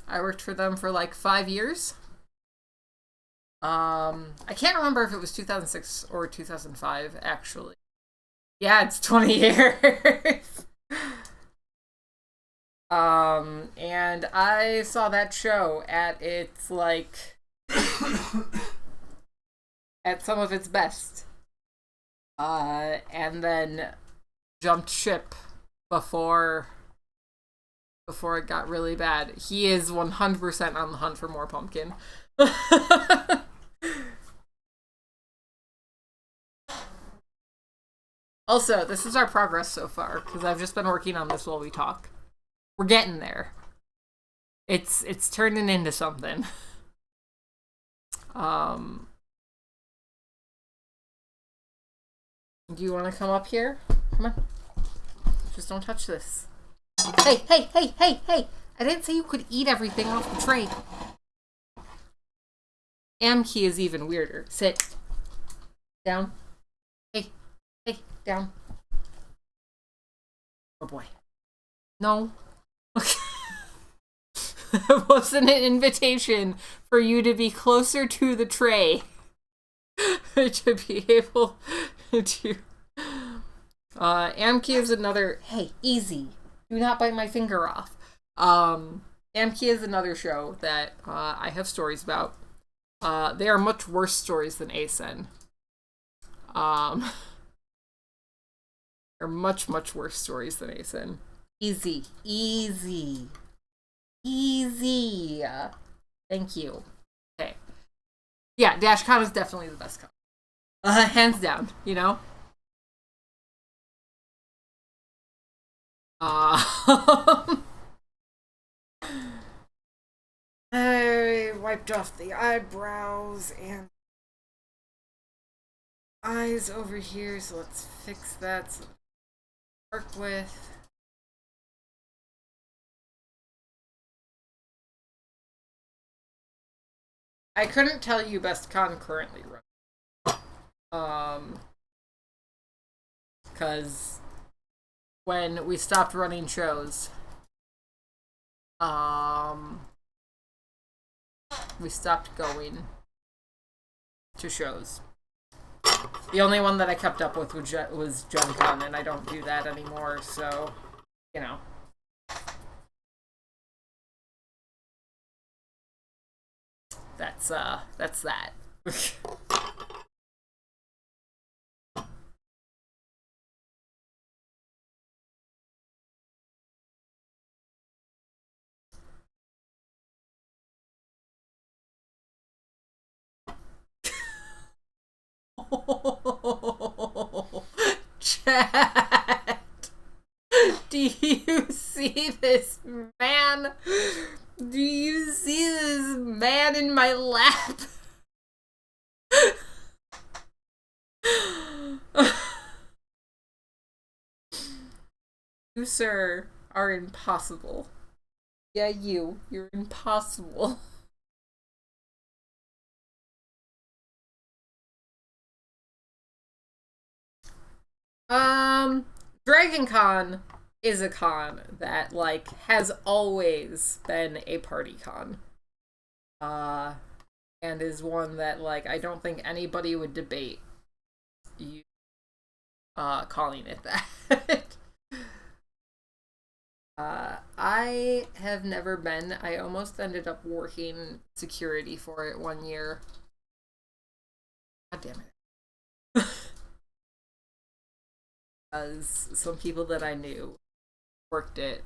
I worked for them for like 5 years. I can't remember if it was 2006 or 2005, actually. Yeah, it's 20 years. And I saw that show at its, like, at some of its best. And then jumped ship before it got really bad. He is 100% on the hunt for more pumpkin. Also, this is our progress so far, because I've just been working on this while we talk. We're getting there. It's turning into something. Do you want to come up here? Come on. Just don't touch this. Hey! I didn't say you could eat everything off the tray. Amki is even weirder. Sit. Down. Hey, down. Oh boy. No. It wasn't an invitation for you to be closer to the tray. To be able to... Amki is another... Hey, easy. Do not bite my finger off. Amki is another show that I have stories about. They are much worse stories than ASEN. They're much, much worse stories than ASEN. Easy. Thank you. Okay. Yeah, DashCon is definitely the best con. Hands down, you know? I wiped off the eyebrows and eyes over here, so let's fix that so work with. I couldn't tell you best con currently run. Because when we stopped running shows, we stopped going to shows. The only one that I kept up with was Gen Con, and I don't do that anymore, so, you know. That's that. Chat. Do you see this man? Do you see this man in my lap? You, sir, are impossible. Yeah, you're impossible. Dragon Con is a con that, like, has always been a party con. And is one that, like, I don't think anybody would debate you, calling it that. I have never been. I almost ended up working security for it one year. God damn it. Because some people that I knew worked it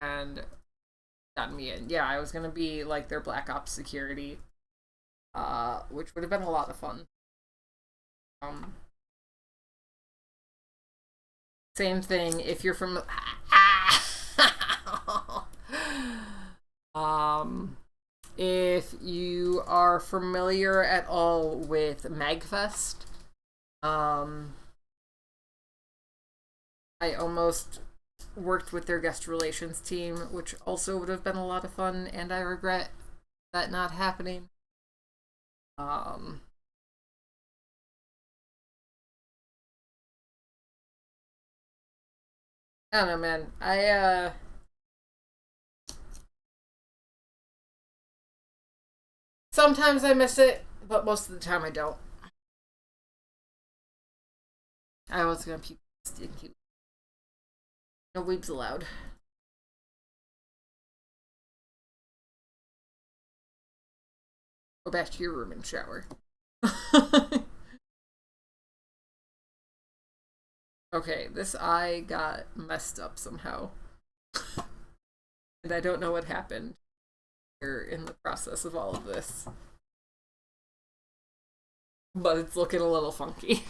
and got me in. Yeah, I was gonna be like their Black Ops security, which would have been a lot of fun. Same thing if you're from If you are familiar at all with MagFest, I almost worked with their guest relations team, which also would have been a lot of fun, and I regret that not happening. I don't know, man. Sometimes I miss it, but most of the time I don't. I was gonna puke. Stinky. No weeps allowed. Go back to your room and shower. Okay, this eye got messed up somehow. And I don't know what happened here in the process of all of this. But it's looking a little funky.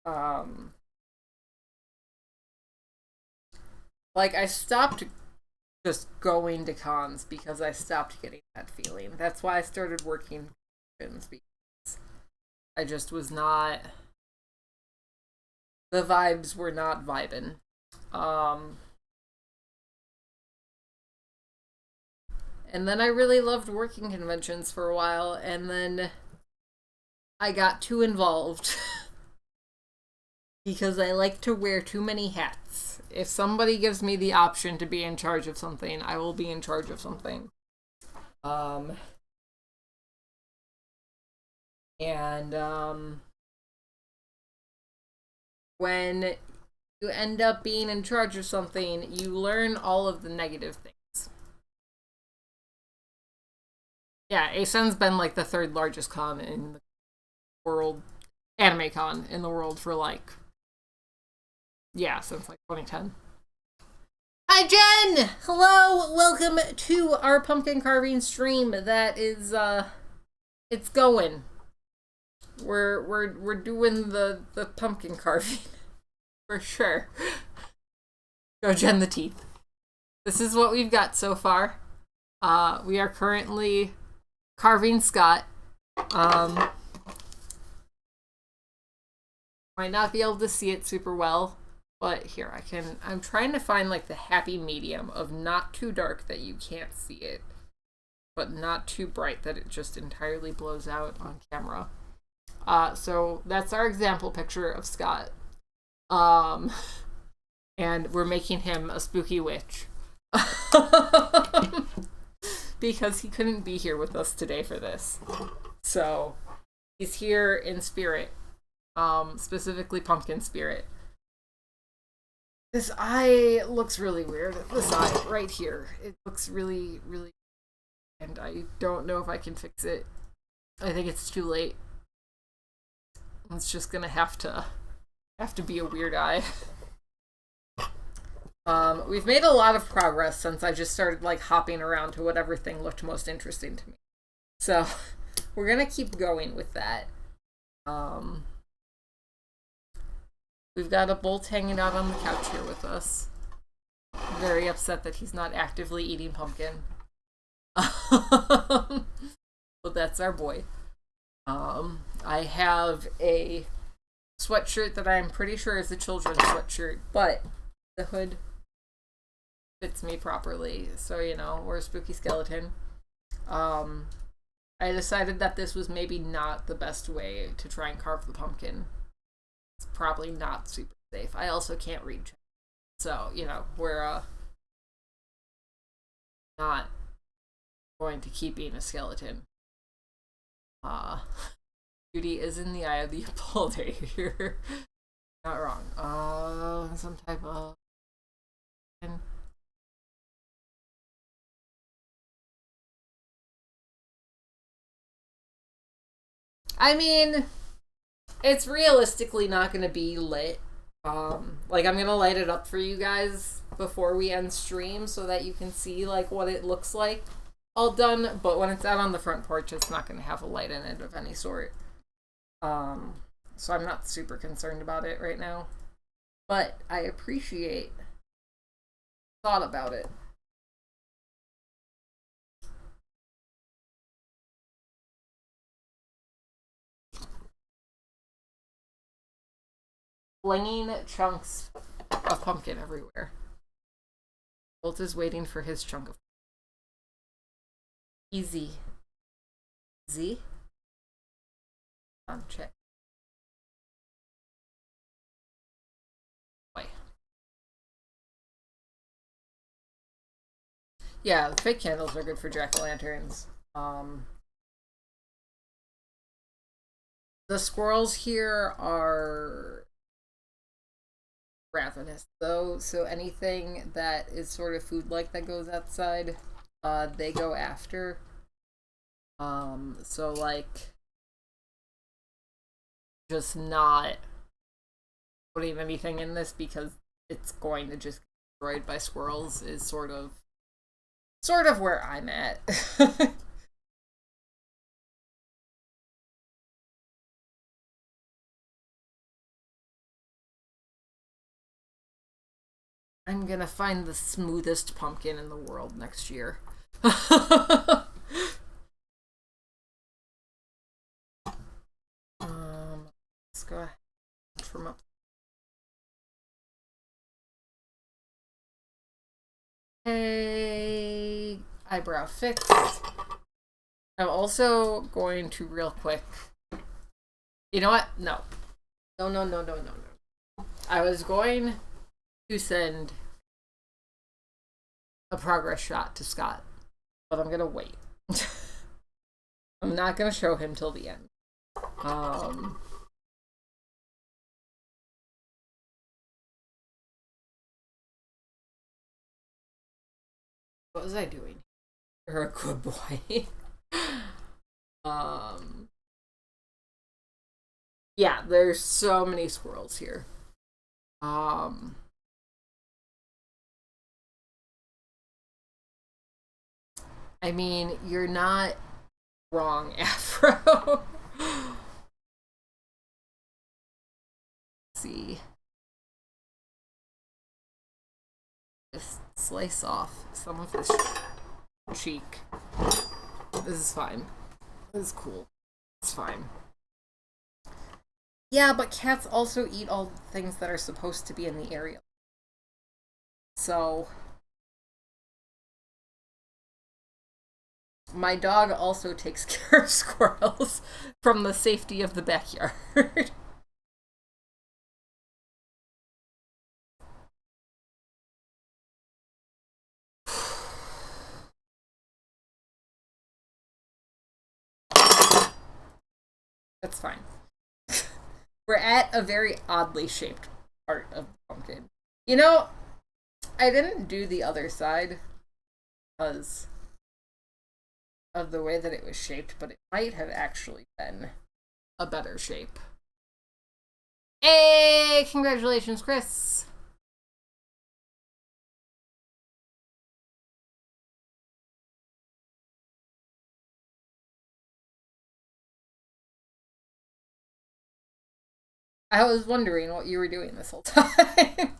um like I stopped just going to cons because I stopped getting that feeling. That's why I started working because I just was not, the vibes were not vibing. And then I really loved working conventions for a while, and then I got too involved because I like to wear too many hats. If somebody gives me the option to be in charge of something, I will be in charge of something. When you end up being in charge of something, you learn all of the negative things. Yeah, ASEN's been like the third largest con in the world, anime con in the world for like, yeah, since like 2010. Hi Jen! Hello, welcome to our pumpkin carving stream. That is it's going. We're doing the pumpkin carving. For sure. Go Jen the teeth. This is what we've got so far. We are currently carving Scott. Might not be able to see it super well, but here I'm trying to find like the happy medium of not too dark that you can't see it, but not too bright that it just entirely blows out on camera. So that's our example picture of Scott. And we're making him a spooky witch. Because he couldn't be here with us today for this. So he's here in spirit. Specifically pumpkin spirit. This eye looks really weird. This eye right here. It looks really, really, and I don't know if I can fix it. I think it's too late. It's just gonna have to be a weird eye. We've made a lot of progress since I just started like hopping around to whatever thing looked most interesting to me. So we're gonna keep going with that. We've got a bolt hanging out on the couch here with us. Very upset that he's not actively eating pumpkin. But that's our boy. I have a sweatshirt that I'm pretty sure is a children's sweatshirt, but the hood fits me properly, so you know, we're a spooky skeleton. I decided that this was maybe not the best way to try and carve the pumpkin. It's probably not super safe. I also can't read, so you know, we're not going to keep being a skeleton. Beauty is in the eye of the beholder here. Not wrong. Some type of. I mean, it's realistically not going to be lit. Like, I'm going to light it up for you guys before we end stream so that you can see, like, what it looks like all done. But when it's out on the front porch, it's not going to have a light in it of any sort. so I'm not super concerned about it right now. But I appreciate thought about it. Flinging chunks of pumpkin everywhere. Bolt is waiting for his chunk of easy. Z? Check. Wait. Yeah, the fake candles are good for jack-o'-lanterns. The squirrels here are ravenous, though, so anything that is sort of food-like that goes outside, they go after. So, like, just not putting anything in this because it's going to just get destroyed by squirrels is sort of where I'm at. I'm gonna find the smoothest pumpkin in the world next year. Let's go ahead from up. Hey, eyebrow fixed. I'm also going to real quick. You know what? No. No. I was going to send a progress shot to Scott, but I'm gonna wait. I'm not gonna show him till the end. What was I doing? You're a good boy. Yeah, there's so many squirrels here. I mean, you're not wrong, Afro. See. Just slice off some of his cheek. This is fine. This is cool. It's fine. Yeah, but cats also eat all the things that are supposed to be in the area. So, my dog also takes care of squirrels from the safety of the backyard. That's fine. We're at a very oddly shaped part of the pumpkin. You know, I didn't do the other side because of the way that it was shaped, but it might have actually been a better shape. Hey, congratulations, Chris. I was wondering what you were doing this whole time.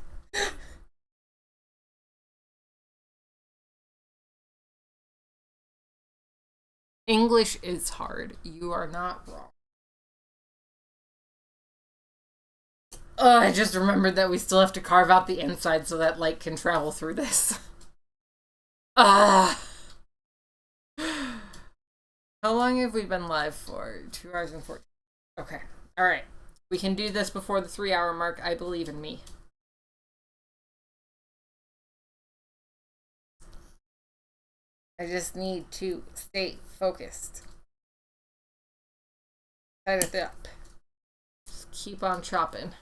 English is hard. You are not wrong. Oh, I just remembered that we still have to carve out the inside so that light can travel through this. Ah. How long have we been live for? 2 hours and 14. Okay. All right. We can do this before the 3-hour mark. I believe in me. I just need to stay focused. Tight it up. Just keep on chopping.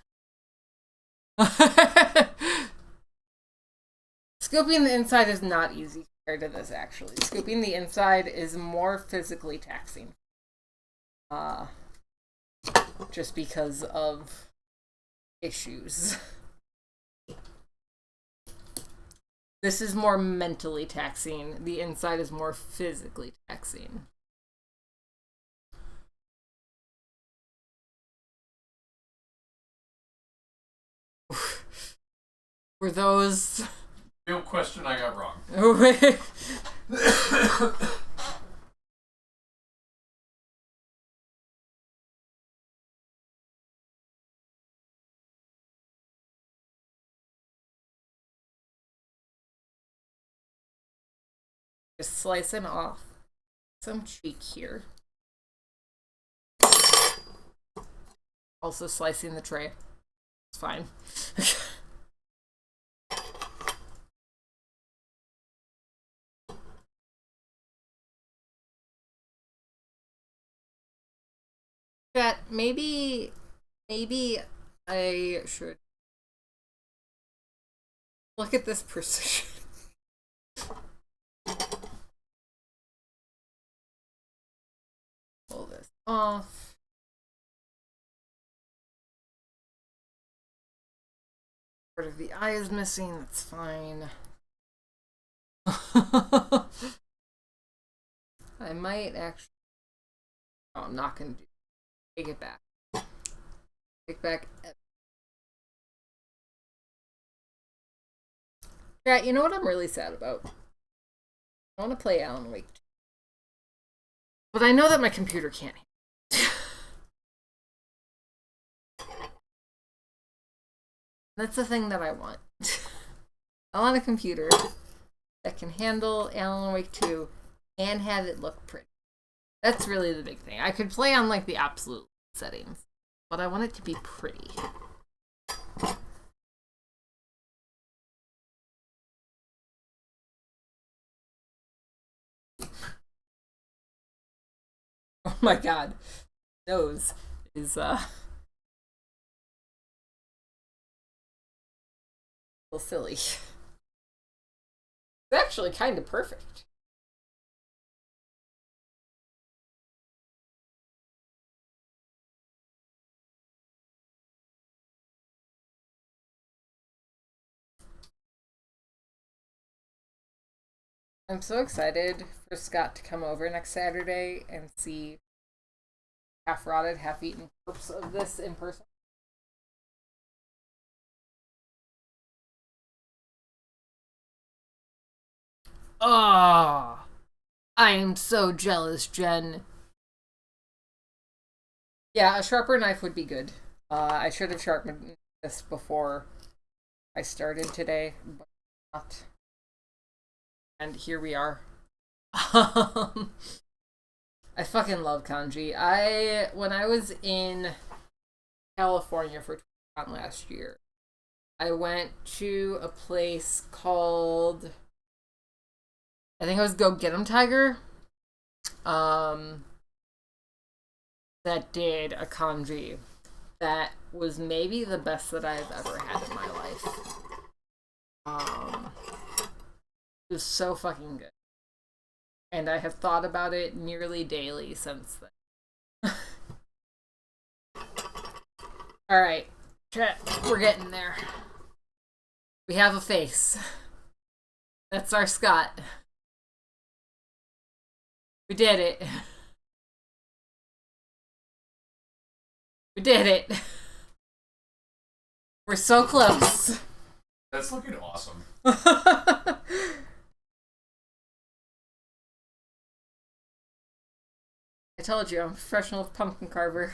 Scooping the inside is not easy compared to this, actually. Scooping the inside is more physically taxing. Just because of issues. This is more mentally taxing. The inside is more physically taxing. For those... No question I got wrong. Just slicing off some cheek here. Also slicing the tray. It's fine. Chat, maybe I should look at this precision. Pull this off. Part of the eye is missing, that's fine. I might actually... Oh, I'm not gonna do it. Take it back. Take back. Yeah, you know what I'm really sad about? I want to play Alan Wake 2. But I know that my computer can't. That's the thing that I want. I want a computer that can handle Alan Wake 2 and have it look pretty. That's really the big thing. I could play on like the absolute settings, but I want it to be pretty. Oh my god. Nose is a little silly. It's actually kind of perfect. I'm so excited for Scott to come over next Saturday and see half rotted, half eaten corpse of this in person. Oh, I am so jealous, Jen. Yeah, a sharper knife would be good. I should have sharpened this before I started today, but not. And here we are. I fucking love kanji. When I was in California for TwitchCon last year, I went to a place called, I think it was Go Get 'em Tiger. That did a kanji that was maybe the best that I've ever had in my life. It was so fucking good. And I have thought about it nearly daily since then. Alright, chat, we're getting there. We have a face. That's our Scott. We did it. We did it. We're so close. That's looking awesome. I told you, I'm a professional pumpkin carver.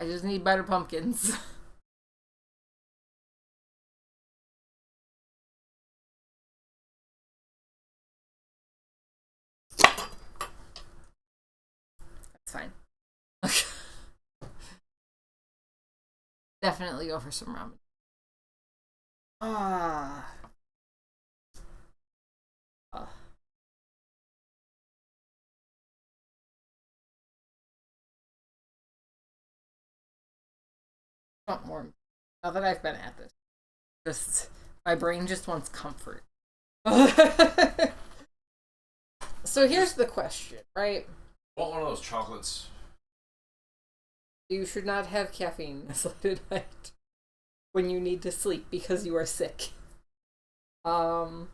I just need better pumpkins. That's fine. Definitely go for some ramen. Ah. Want more. Now that I've been at this, just my brain just wants comfort. So here's the question, right? Want one of those chocolates? You should not have caffeine this late at night when you need to sleep because you are sick. So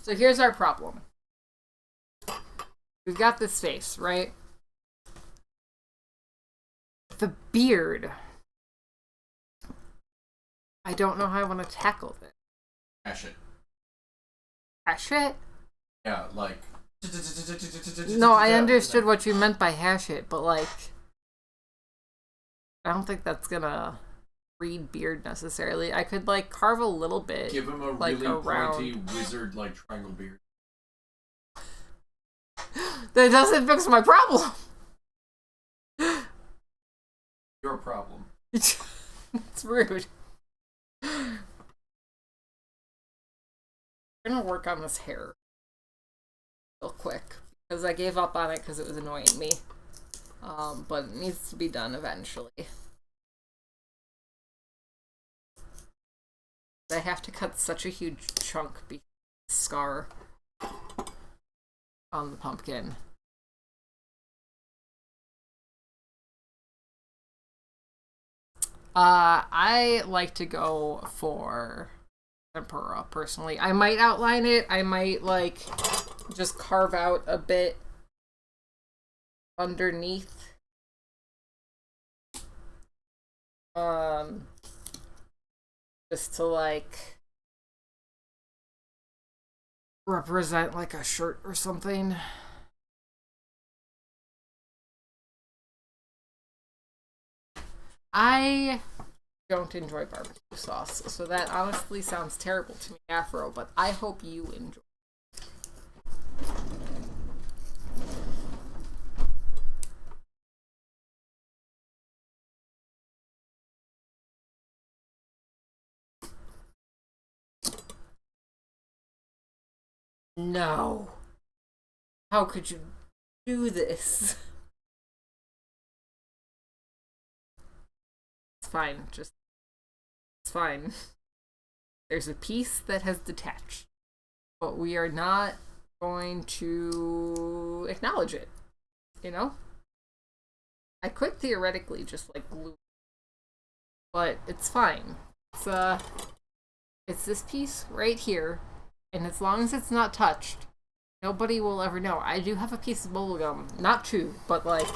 here's our problem. we've got this face, right? The beard. I don't know how I want to tackle this. Hash it. Hash it? Yeah, like. No, I understood what you meant by hash it, but like, I don't think that's gonna read beard necessarily. I could like carve a little bit. Give him a like, really pointy wizard like triangle beard. That doesn't fix my problem. Your problem. It's rude. I'm gonna work on this hair real quick because I gave up on it because it was annoying me. But it needs to be done eventually. I have to cut such a huge chunk because of the scar on the pumpkin. I like to go for tempura personally. I might outline it. I might like just carve out a bit underneath. Just to like represent like a shirt or something. I don't enjoy barbecue sauce, so that honestly sounds terrible to me, Afro, but I hope you enjoy. No. How could you do this? It's fine, just... It's fine. There's a piece that has detached, but we are not going to acknowledge it, you know? I could theoretically just, like, glue, but it's fine. It's this piece right here, and as long as it's not touched, nobody will ever know. I do have a piece of bubblegum, not two, but, like,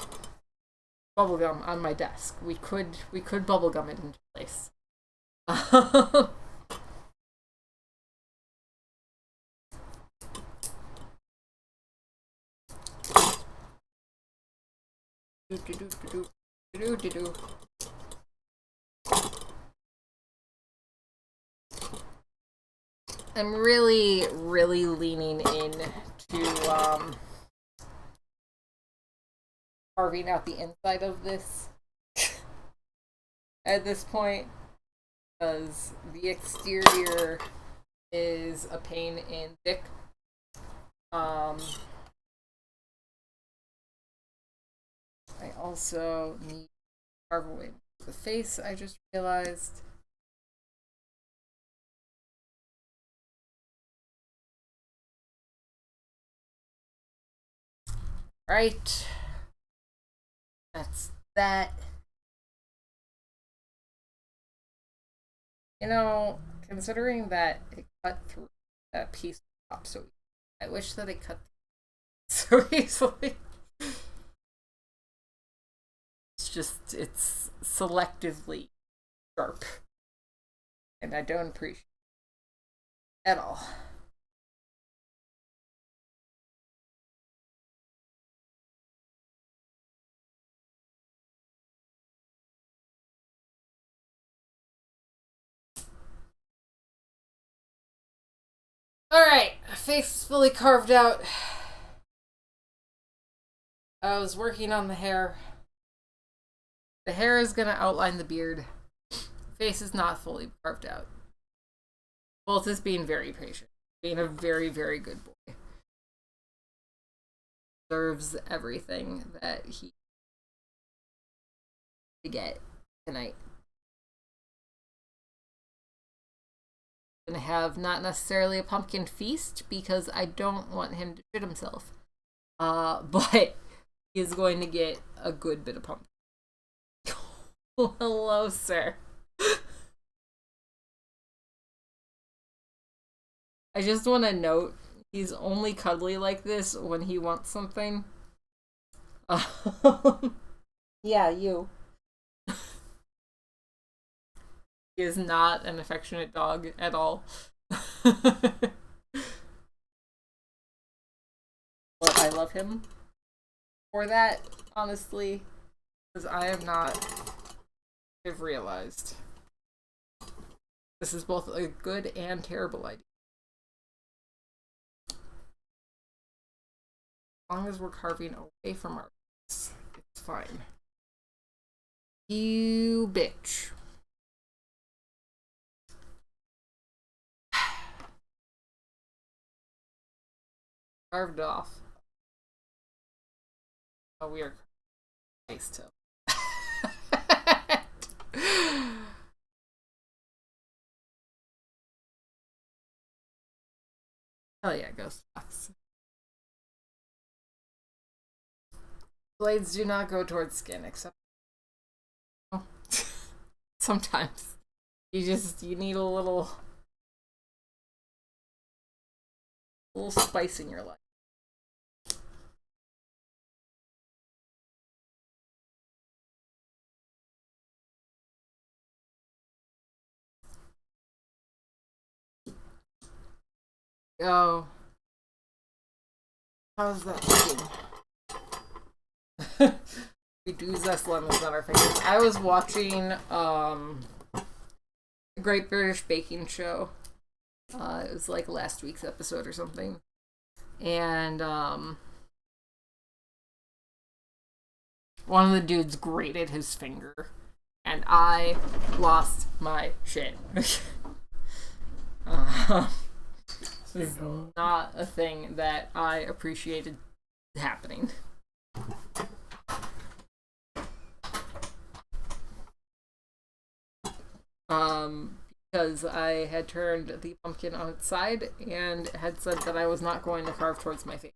bubblegum on my desk. We could bubblegum it into place. I'm really, really leaning in to carving out the inside of this at this point, because the exterior is a pain in dick. I also need to carve away the face, I just realized. Right. That's that. You know, considering that it cut through that piece of top so easily, I wish that it cut so easily. It's selectively sharp. And I don't appreciate it at all. Alright, face is fully carved out. I was working on the hair. The hair is gonna outline the beard. Face is not fully carved out. Bolt is being very patient. Being a very, very good boy. Deserves everything that he to get tonight. Gonna have not necessarily a pumpkin feast because I don't want him to shit himself. But he is going to get a good bit of pumpkin. Hello, sir. I just want to note He's only cuddly like this when he wants something. Yeah, you. He is not an affectionate dog at all. But I love him for that, honestly, because I have not have realized this is both a good and terrible idea. As long as we're carving away from our it's fine. You bitch. Carved off. Oh, we are nice too. Oh yeah, ghost box. Blades do not go towards skin, except sometimes you need a little spice in your life. Oh, how's that looking? We do zest lemons on our fingers. I was watching Great British Baking Show. It was like last week's episode or something. And one of the dudes grated his finger. And I lost my shit. This is not a thing that I appreciated happening. Because I had turned the pumpkin on its side and had said that I was not going to carve towards my face.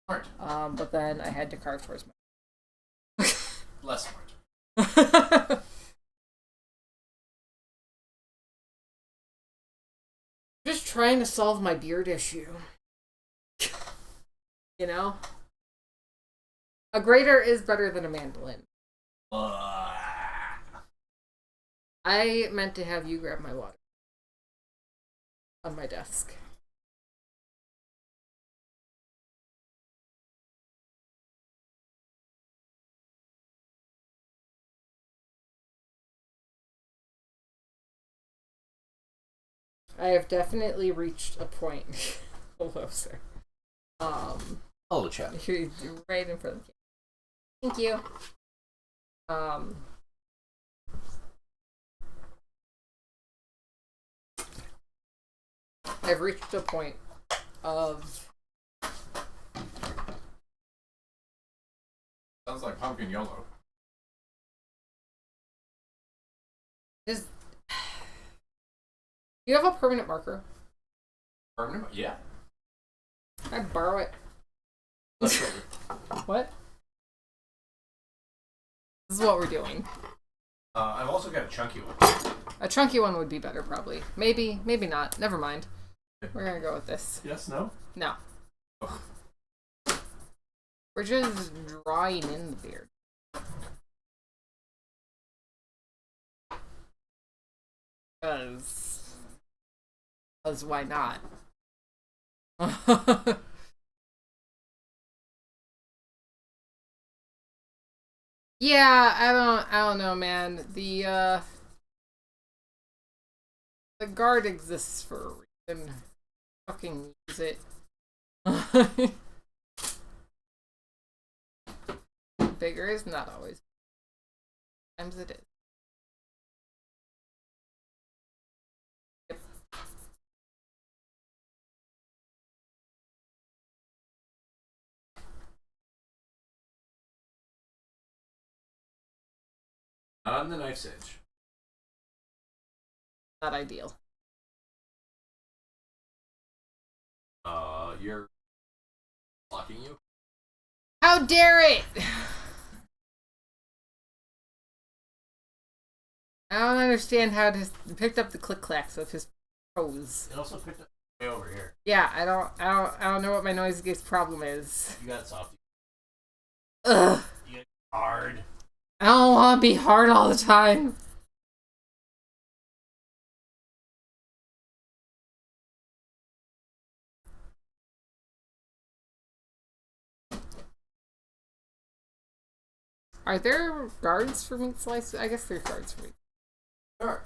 Smart. But then I had to carve towards my Less smart. Just trying to solve my beard issue. You know? A grater is better than a mandolin. I meant to have you grab my water on my desk. I have definitely reached a point. Hello, sir. Hello, chat. You're right in front of the camera. Thank you. I've reached a point of Sounds like pumpkin yellow. just. You have a permanent marker? Permanent? Yeah. Can I borrow it? Let's go. What? This is what we're doing. I've also got a chunky one. A chunky one would be better, probably. Maybe, maybe not. Never mind. We're gonna go with this. Yes, no? No. Ugh. We're just drawing in the beard. Because why not? Yeah, I don't know, man. The guard exists for a reason. Fucking use it. Bigger is not always. Sometimes it is. Yep. Not on the knife's edge. Not ideal. You're blocking you? How dare it! I don't understand how to picked up the click clacks of his toes. It also picked up Way over here. Yeah, I don't know what my noise gate problem is. You got softy. Ugh. You got hard. I don't want to be hard all the time. Are there guards for meat slices? I guess there's guards for meat. Sure.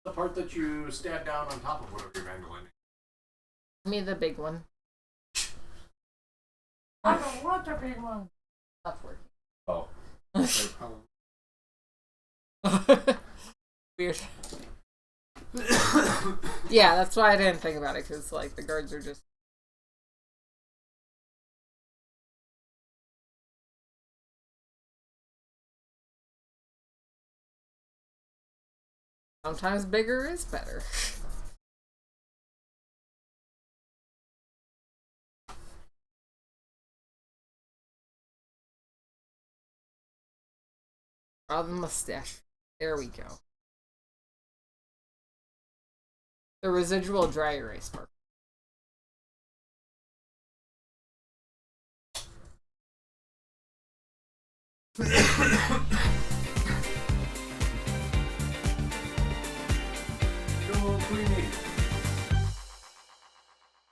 The part that you stab down on top of whatever you're mangling. Give me the big one. I don't want the big one. That's working. Oh. Weird. Yeah, that's why I didn't think about it, because, like, the guards are just... Sometimes bigger is better. Draw the mustache. There we go. The residual dry erase part.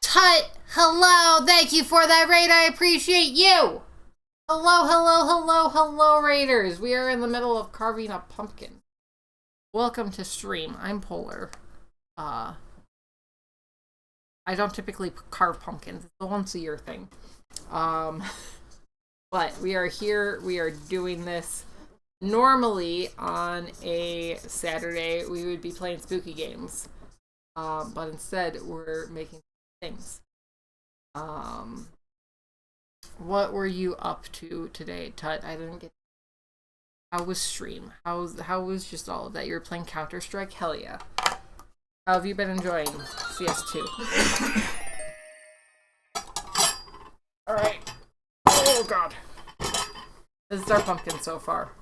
Tut! Hello! Thank you for that raid! I appreciate you! Hello, hello, hello, hello, raiders! We are in the middle of carving a pumpkin. Welcome to stream. I'm Polar. I don't typically carve pumpkins. It's a once-a-year thing. But we are here. We are doing this. Normally, on a Saturday, we would be playing spooky games. But instead, we're making things. What were you up to today, Tut? I didn't get... How was stream? How was just all of that? You were playing Counter-Strike? Hell yeah. How have you been enjoying CS2? Alright. Oh god. This is our pumpkin so far.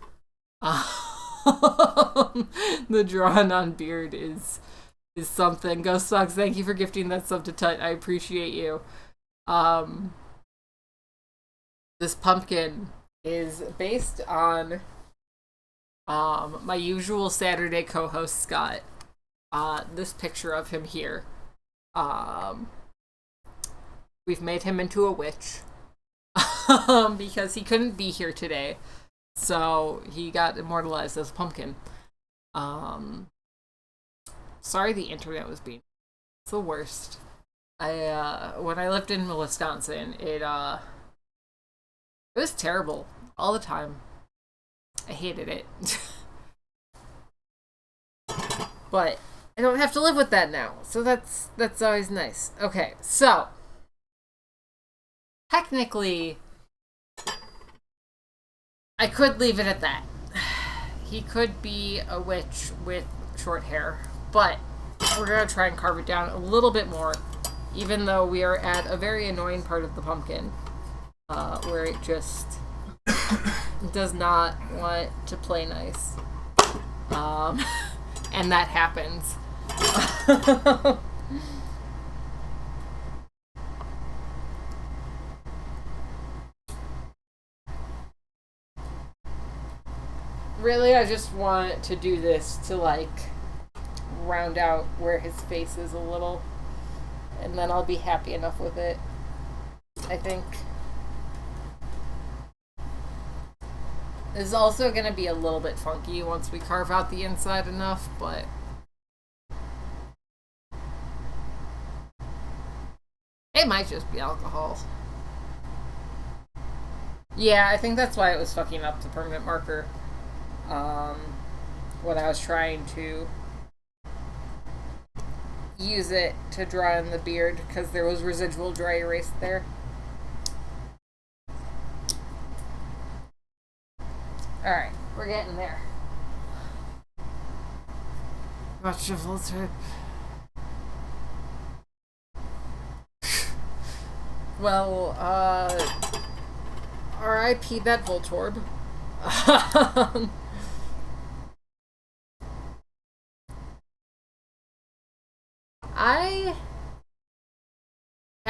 The drawn on beard is something. Ghost Sucks, thank you for gifting that sub to Tut. I appreciate you. This pumpkin is based on my usual Saturday co-host Scott. This picture of him here. We've made him into a witch. Because he couldn't be here today. So he got immortalized as a pumpkin. Sorry the internet was being... It's the worst. When I lived in Wisconsin, it was terrible. All the time. I hated it. But I don't have to live with that now. So that's always nice. Okay, so technically I could leave it at that. He could be a witch with short hair, but we're gonna try and carve it down a little bit more, even though we are at a very annoying part of the pumpkin, where it just does not want to play nice. And that happens. Really, I just want to do this to, like, round out where his face is a little. And then I'll be happy enough with it, I think. It's also going to be a little bit funky once we carve out the inside enough, but... It might just be alcohol. Yeah, I think that's why it was fucking up the permanent marker. When I was trying to use it to draw in the beard, because there was residual dry erase there. Alright, we're getting there. Watch the Voltorb. Well, R.I.P. that Voltorb.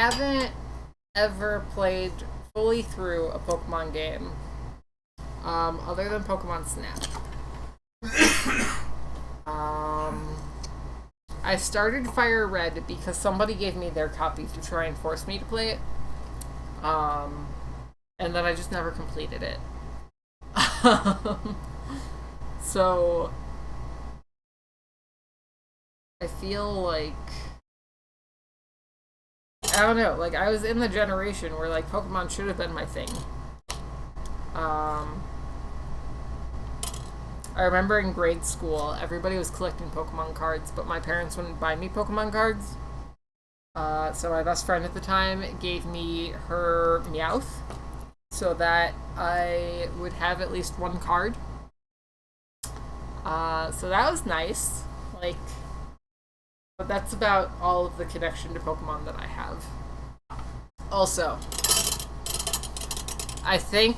haven't ever played fully through a Pokemon game, other than Pokemon Snap. I started Fire Red because somebody gave me their copy to try and force me to play it. And then I just never completed it. So I feel like, I don't know, like I was in the generation where like Pokemon should have been my thing. I remember in grade school, everybody was collecting Pokemon cards, but my parents wouldn't buy me Pokemon cards. So my best friend at the time gave me her Meowth so that I would have at least one card. So that was nice. Like, but that's about all of the connection to Pokemon that I have. Also, I think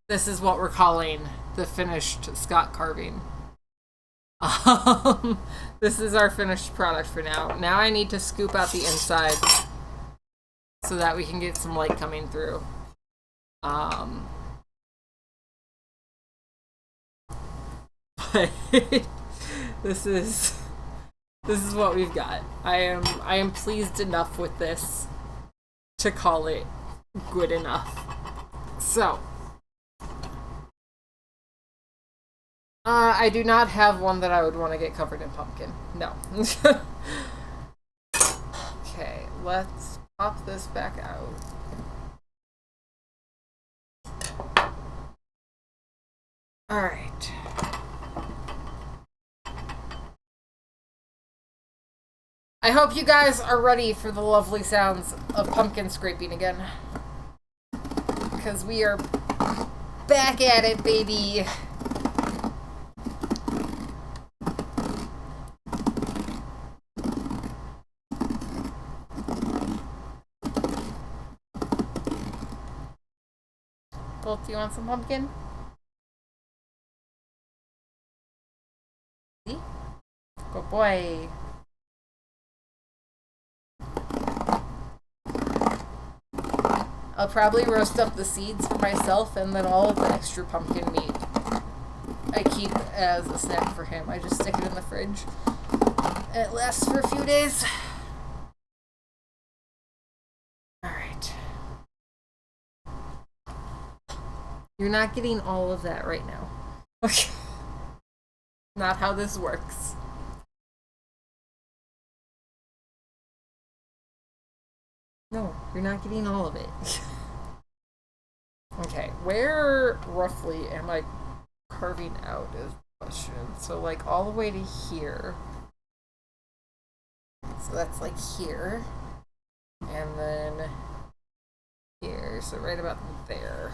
this is what we're calling the finished Scott carving. This is our finished product for now. Now I need to scoop out the inside so that we can get some light coming through. But this is what we've got. I am pleased enough with this to call it good enough. So, I do not have one that I would want to get covered in pumpkin. No. Okay, let's pop this back out. Alright. I hope you guys are ready for the lovely sounds of pumpkin scraping again. Because we are back at it, baby. Well, do you want some pumpkin? See? Good boy. I'll probably roast up the seeds for myself, and then all of the extra pumpkin meat I keep as a snack for him. I just stick it in the fridge. And it lasts for a few days. Alright. You're not getting all of that right now. Okay. Not how this works. No, you're not getting all of it. Okay, where roughly am I carving out is the question. So like all the way to here. So that's like here. And then here. So right about there.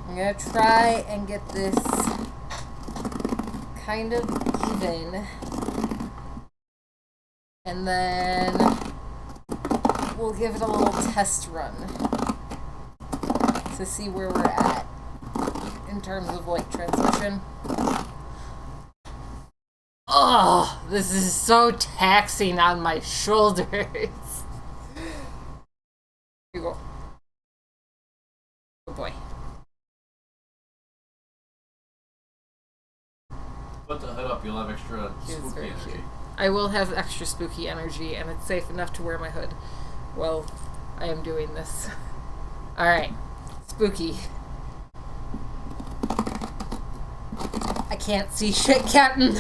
I'm gonna try and get this kind of even. And then we'll give it a little test run to see where we're at in terms of light transmission. Oh, this is so taxing on my shoulders. Here you go. Good boy. Put the hood up, you'll have extra He is spooky very energy. cute. I will have extra spooky energy, and it's safe enough to wear my hood. Well, I am doing this. Alright. Spooky. I can't see shit, Captain.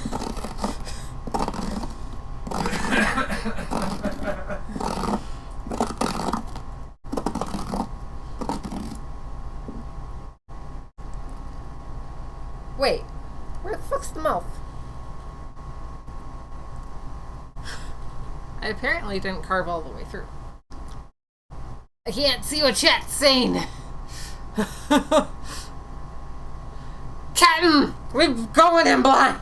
Wait. Where the fuck's the mouth? I apparently didn't carve all the way through. I can't see what chat's saying. Captain, we're going in blind.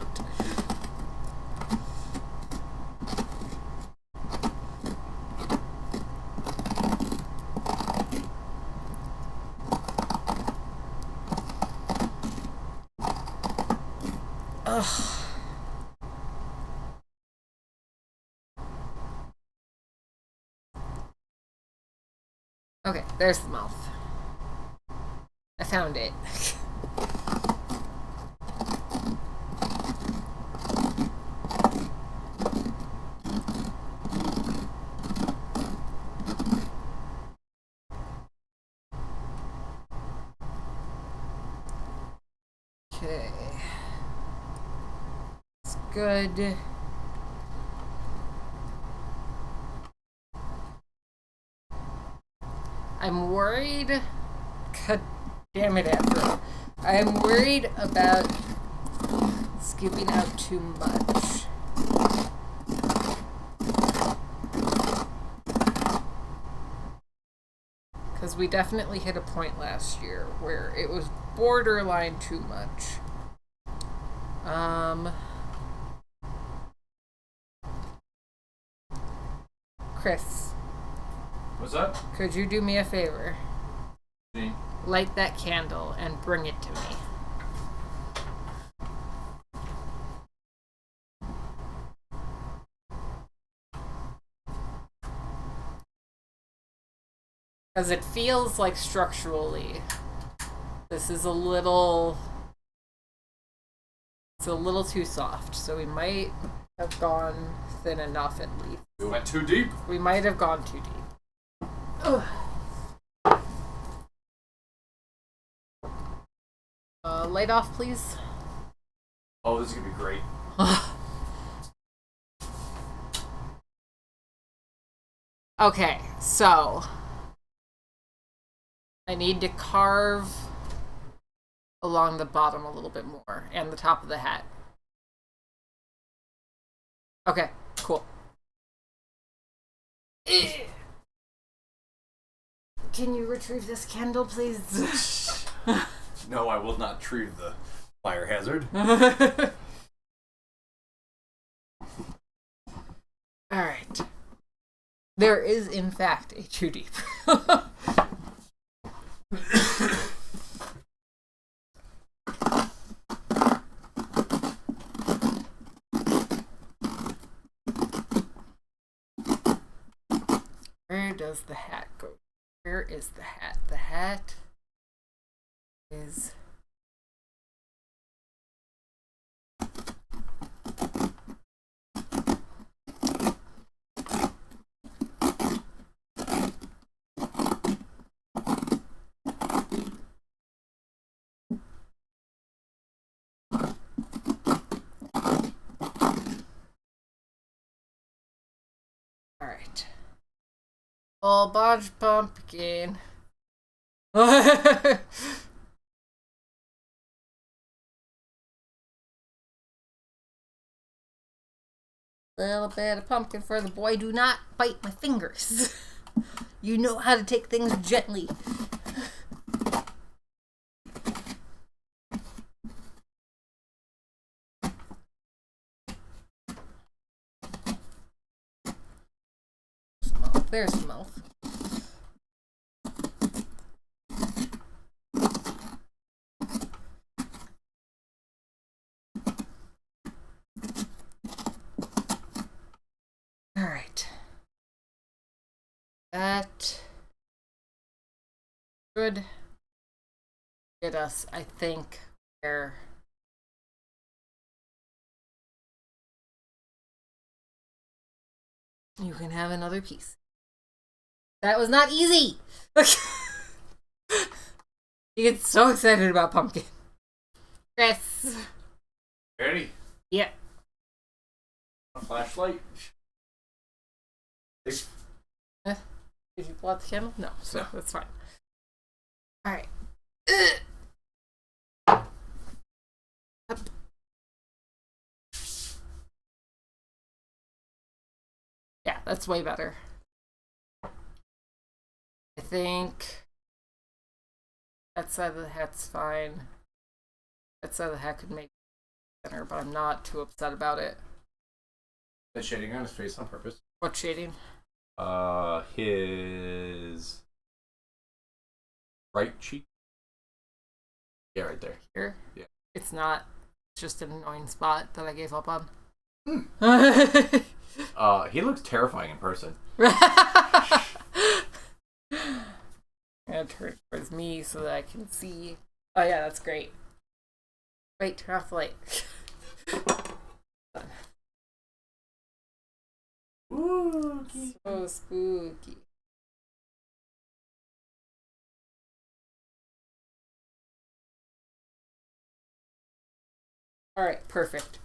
Ugh. Okay, there's the mouth. I found it. Okay. It's good. I'm worried. God damn it, Andrew. I'm worried about skipping out too much. Because we definitely hit a point last year where it was borderline too much. Chris, What's that? could you do me a favor? See? Light that candle and bring it to me. Because it feels like structurally this is a little too soft, so we might have gone thin enough at least. We went too deep. We might have gone too deep. Ugh. Light off, please. Oh, this is gonna be great. Okay, so I need to carve along the bottom a little bit more and the top of the hat. Okay, cool. Can you retrieve this candle, please? No, I will not retrieve the fire hazard. Alright. There is, in fact, a too deep. Where does the hat go? Where is the hat? The hat is... Alright. All bodge pumpkin. Little bit of pumpkin for the boy. Do not bite my fingers. You know how to take things gently. There's the mouth. All right. That should get us, I think, where you can have another piece. That was not easy. You get so excited about pumpkin. Chris. Ready? Yeah. A flashlight. Did you pull out the candle? No, so that's fine. All right. Up. Yeah, that's way better. I think that side of the hat's fine. That side of the hat could make it thinner, but I'm not too upset about it. That shading on his face on purpose. What shading? His right cheek. Yeah, right there. Here? Yeah. It's not. It's just an annoying spot that I gave up on. He looks terrifying in person. turn it towards me so that I can see. Oh yeah, that's great. Wait, turn off the light. Spooky. So spooky. Alright, perfect.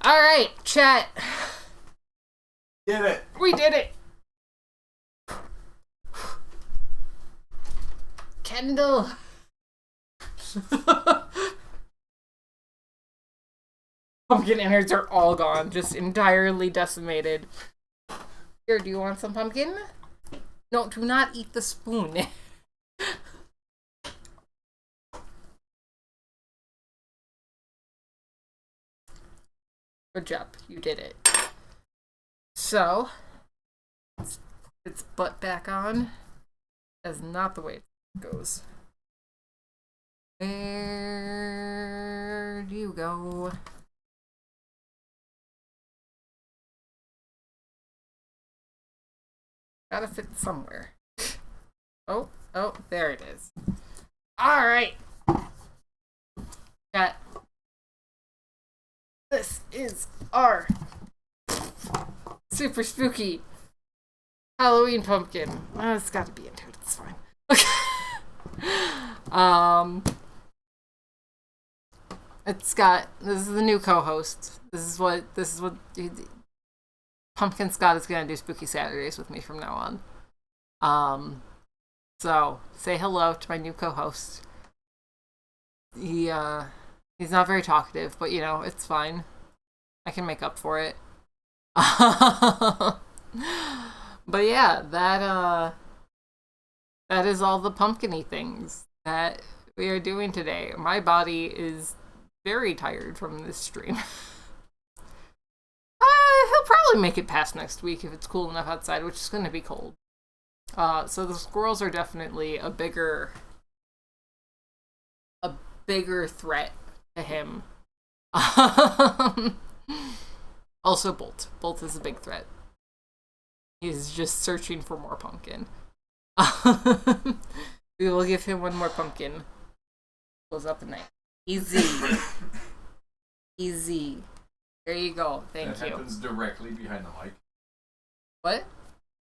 Alright, chat. Did it. We did it. Kendall. Pumpkin innards are all gone, just entirely decimated. Here, do you want some pumpkin? No, do not eat the spoon. Good job, you did it. So, let's put its butt back on. That's not the way it goes. Where do you go? Gotta fit somewhere. Oh, there it is. Alright. Chat. This is our super spooky Halloween pumpkin. Oh, it's gotta be into it, it's fine. It's got, this is the new co-host. This is what Pumpkin Scott is gonna do spooky Saturdays with me from now on. So say hello to my new co-host. He's not very talkative, but you know, it's fine. I can make up for it. But yeah, that is all the pumpkin-y things that we are doing today. My body is very tired from this stream. He'll probably make it past next week if it's cool enough outside, which is going to be cold. So the squirrels are definitely a bigger threat to him. Also Bolt. Bolt is a big threat. He's just searching for more pumpkin. We will give him one more pumpkin. Goes up at night. Easy. Easy. There you go. Thank you. That happens directly behind the mic. What?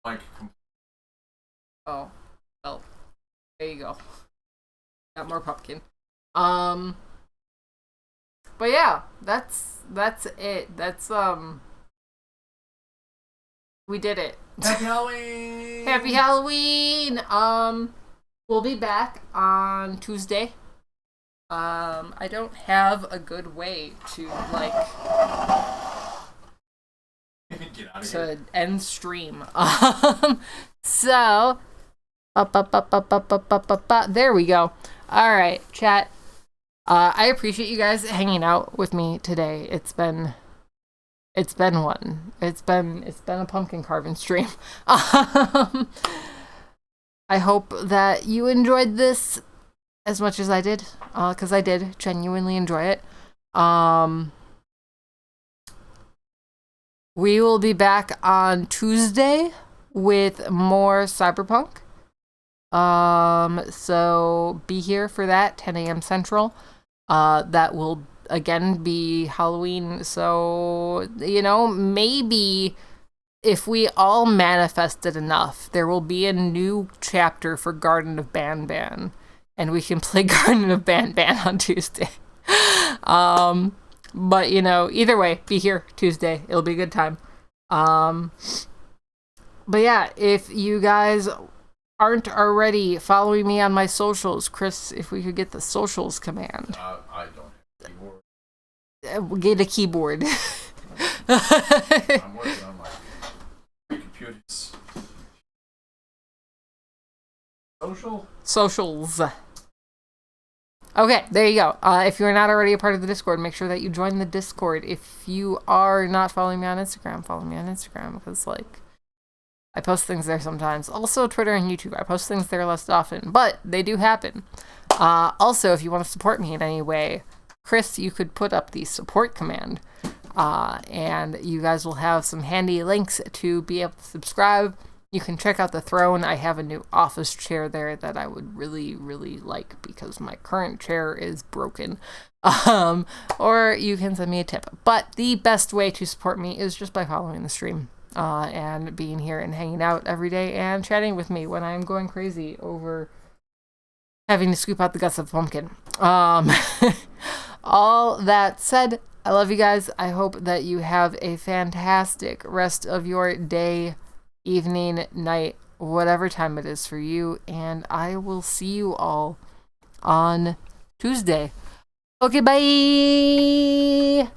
Mic. Oh. Well. There you go. Got more pumpkin. But yeah, that's it. That's we did it. Happy Halloween! Happy Halloween! We'll be back on Tuesday. I don't have a good way to Get out of to here. end stream. So there we go. All right, chat. I appreciate you guys hanging out with me today. It's been one. It's been a pumpkin carving stream. I hope that you enjoyed this as much as I did, because I did genuinely enjoy it. We will be back on Tuesday with more Cyberpunk. So be here for that, 10 a.m. Central. That will again be Halloween. So, you know, maybe if we all manifested enough, there will be a new chapter for Garden of Banban, and we can play Garden of Banban on Tuesday. But you know, either way, be here Tuesday. It'll be a good time. But yeah, if you guys aren't already following me on my socials, Chris, if we could get the socials command. I don't have a keyboard. Get a keyboard. I'm working on my computers. Socials. Okay, there you go. If you're not already a part of the Discord, make sure that you join the Discord. If you are not following me on Instagram, follow me on Instagram, because I post things there sometimes. Also, Twitter and YouTube. I post things there less often, but they do happen. Also, if you want to support me in any way, Chris, you could put up the support command, and you guys will have some handy links to be able to subscribe. You can check out the throne. I have a new office chair there that I would really, really like because my current chair is broken. Or you can send me a tip. But the best way to support me is just by following the stream and being here and hanging out every day and chatting with me when I'm going crazy over having to scoop out the guts of a pumpkin. All that said, I love you guys. I hope that you have a fantastic rest of your day, evening, night, whatever time it is for you. And I will see you all on Tuesday. Okay, bye!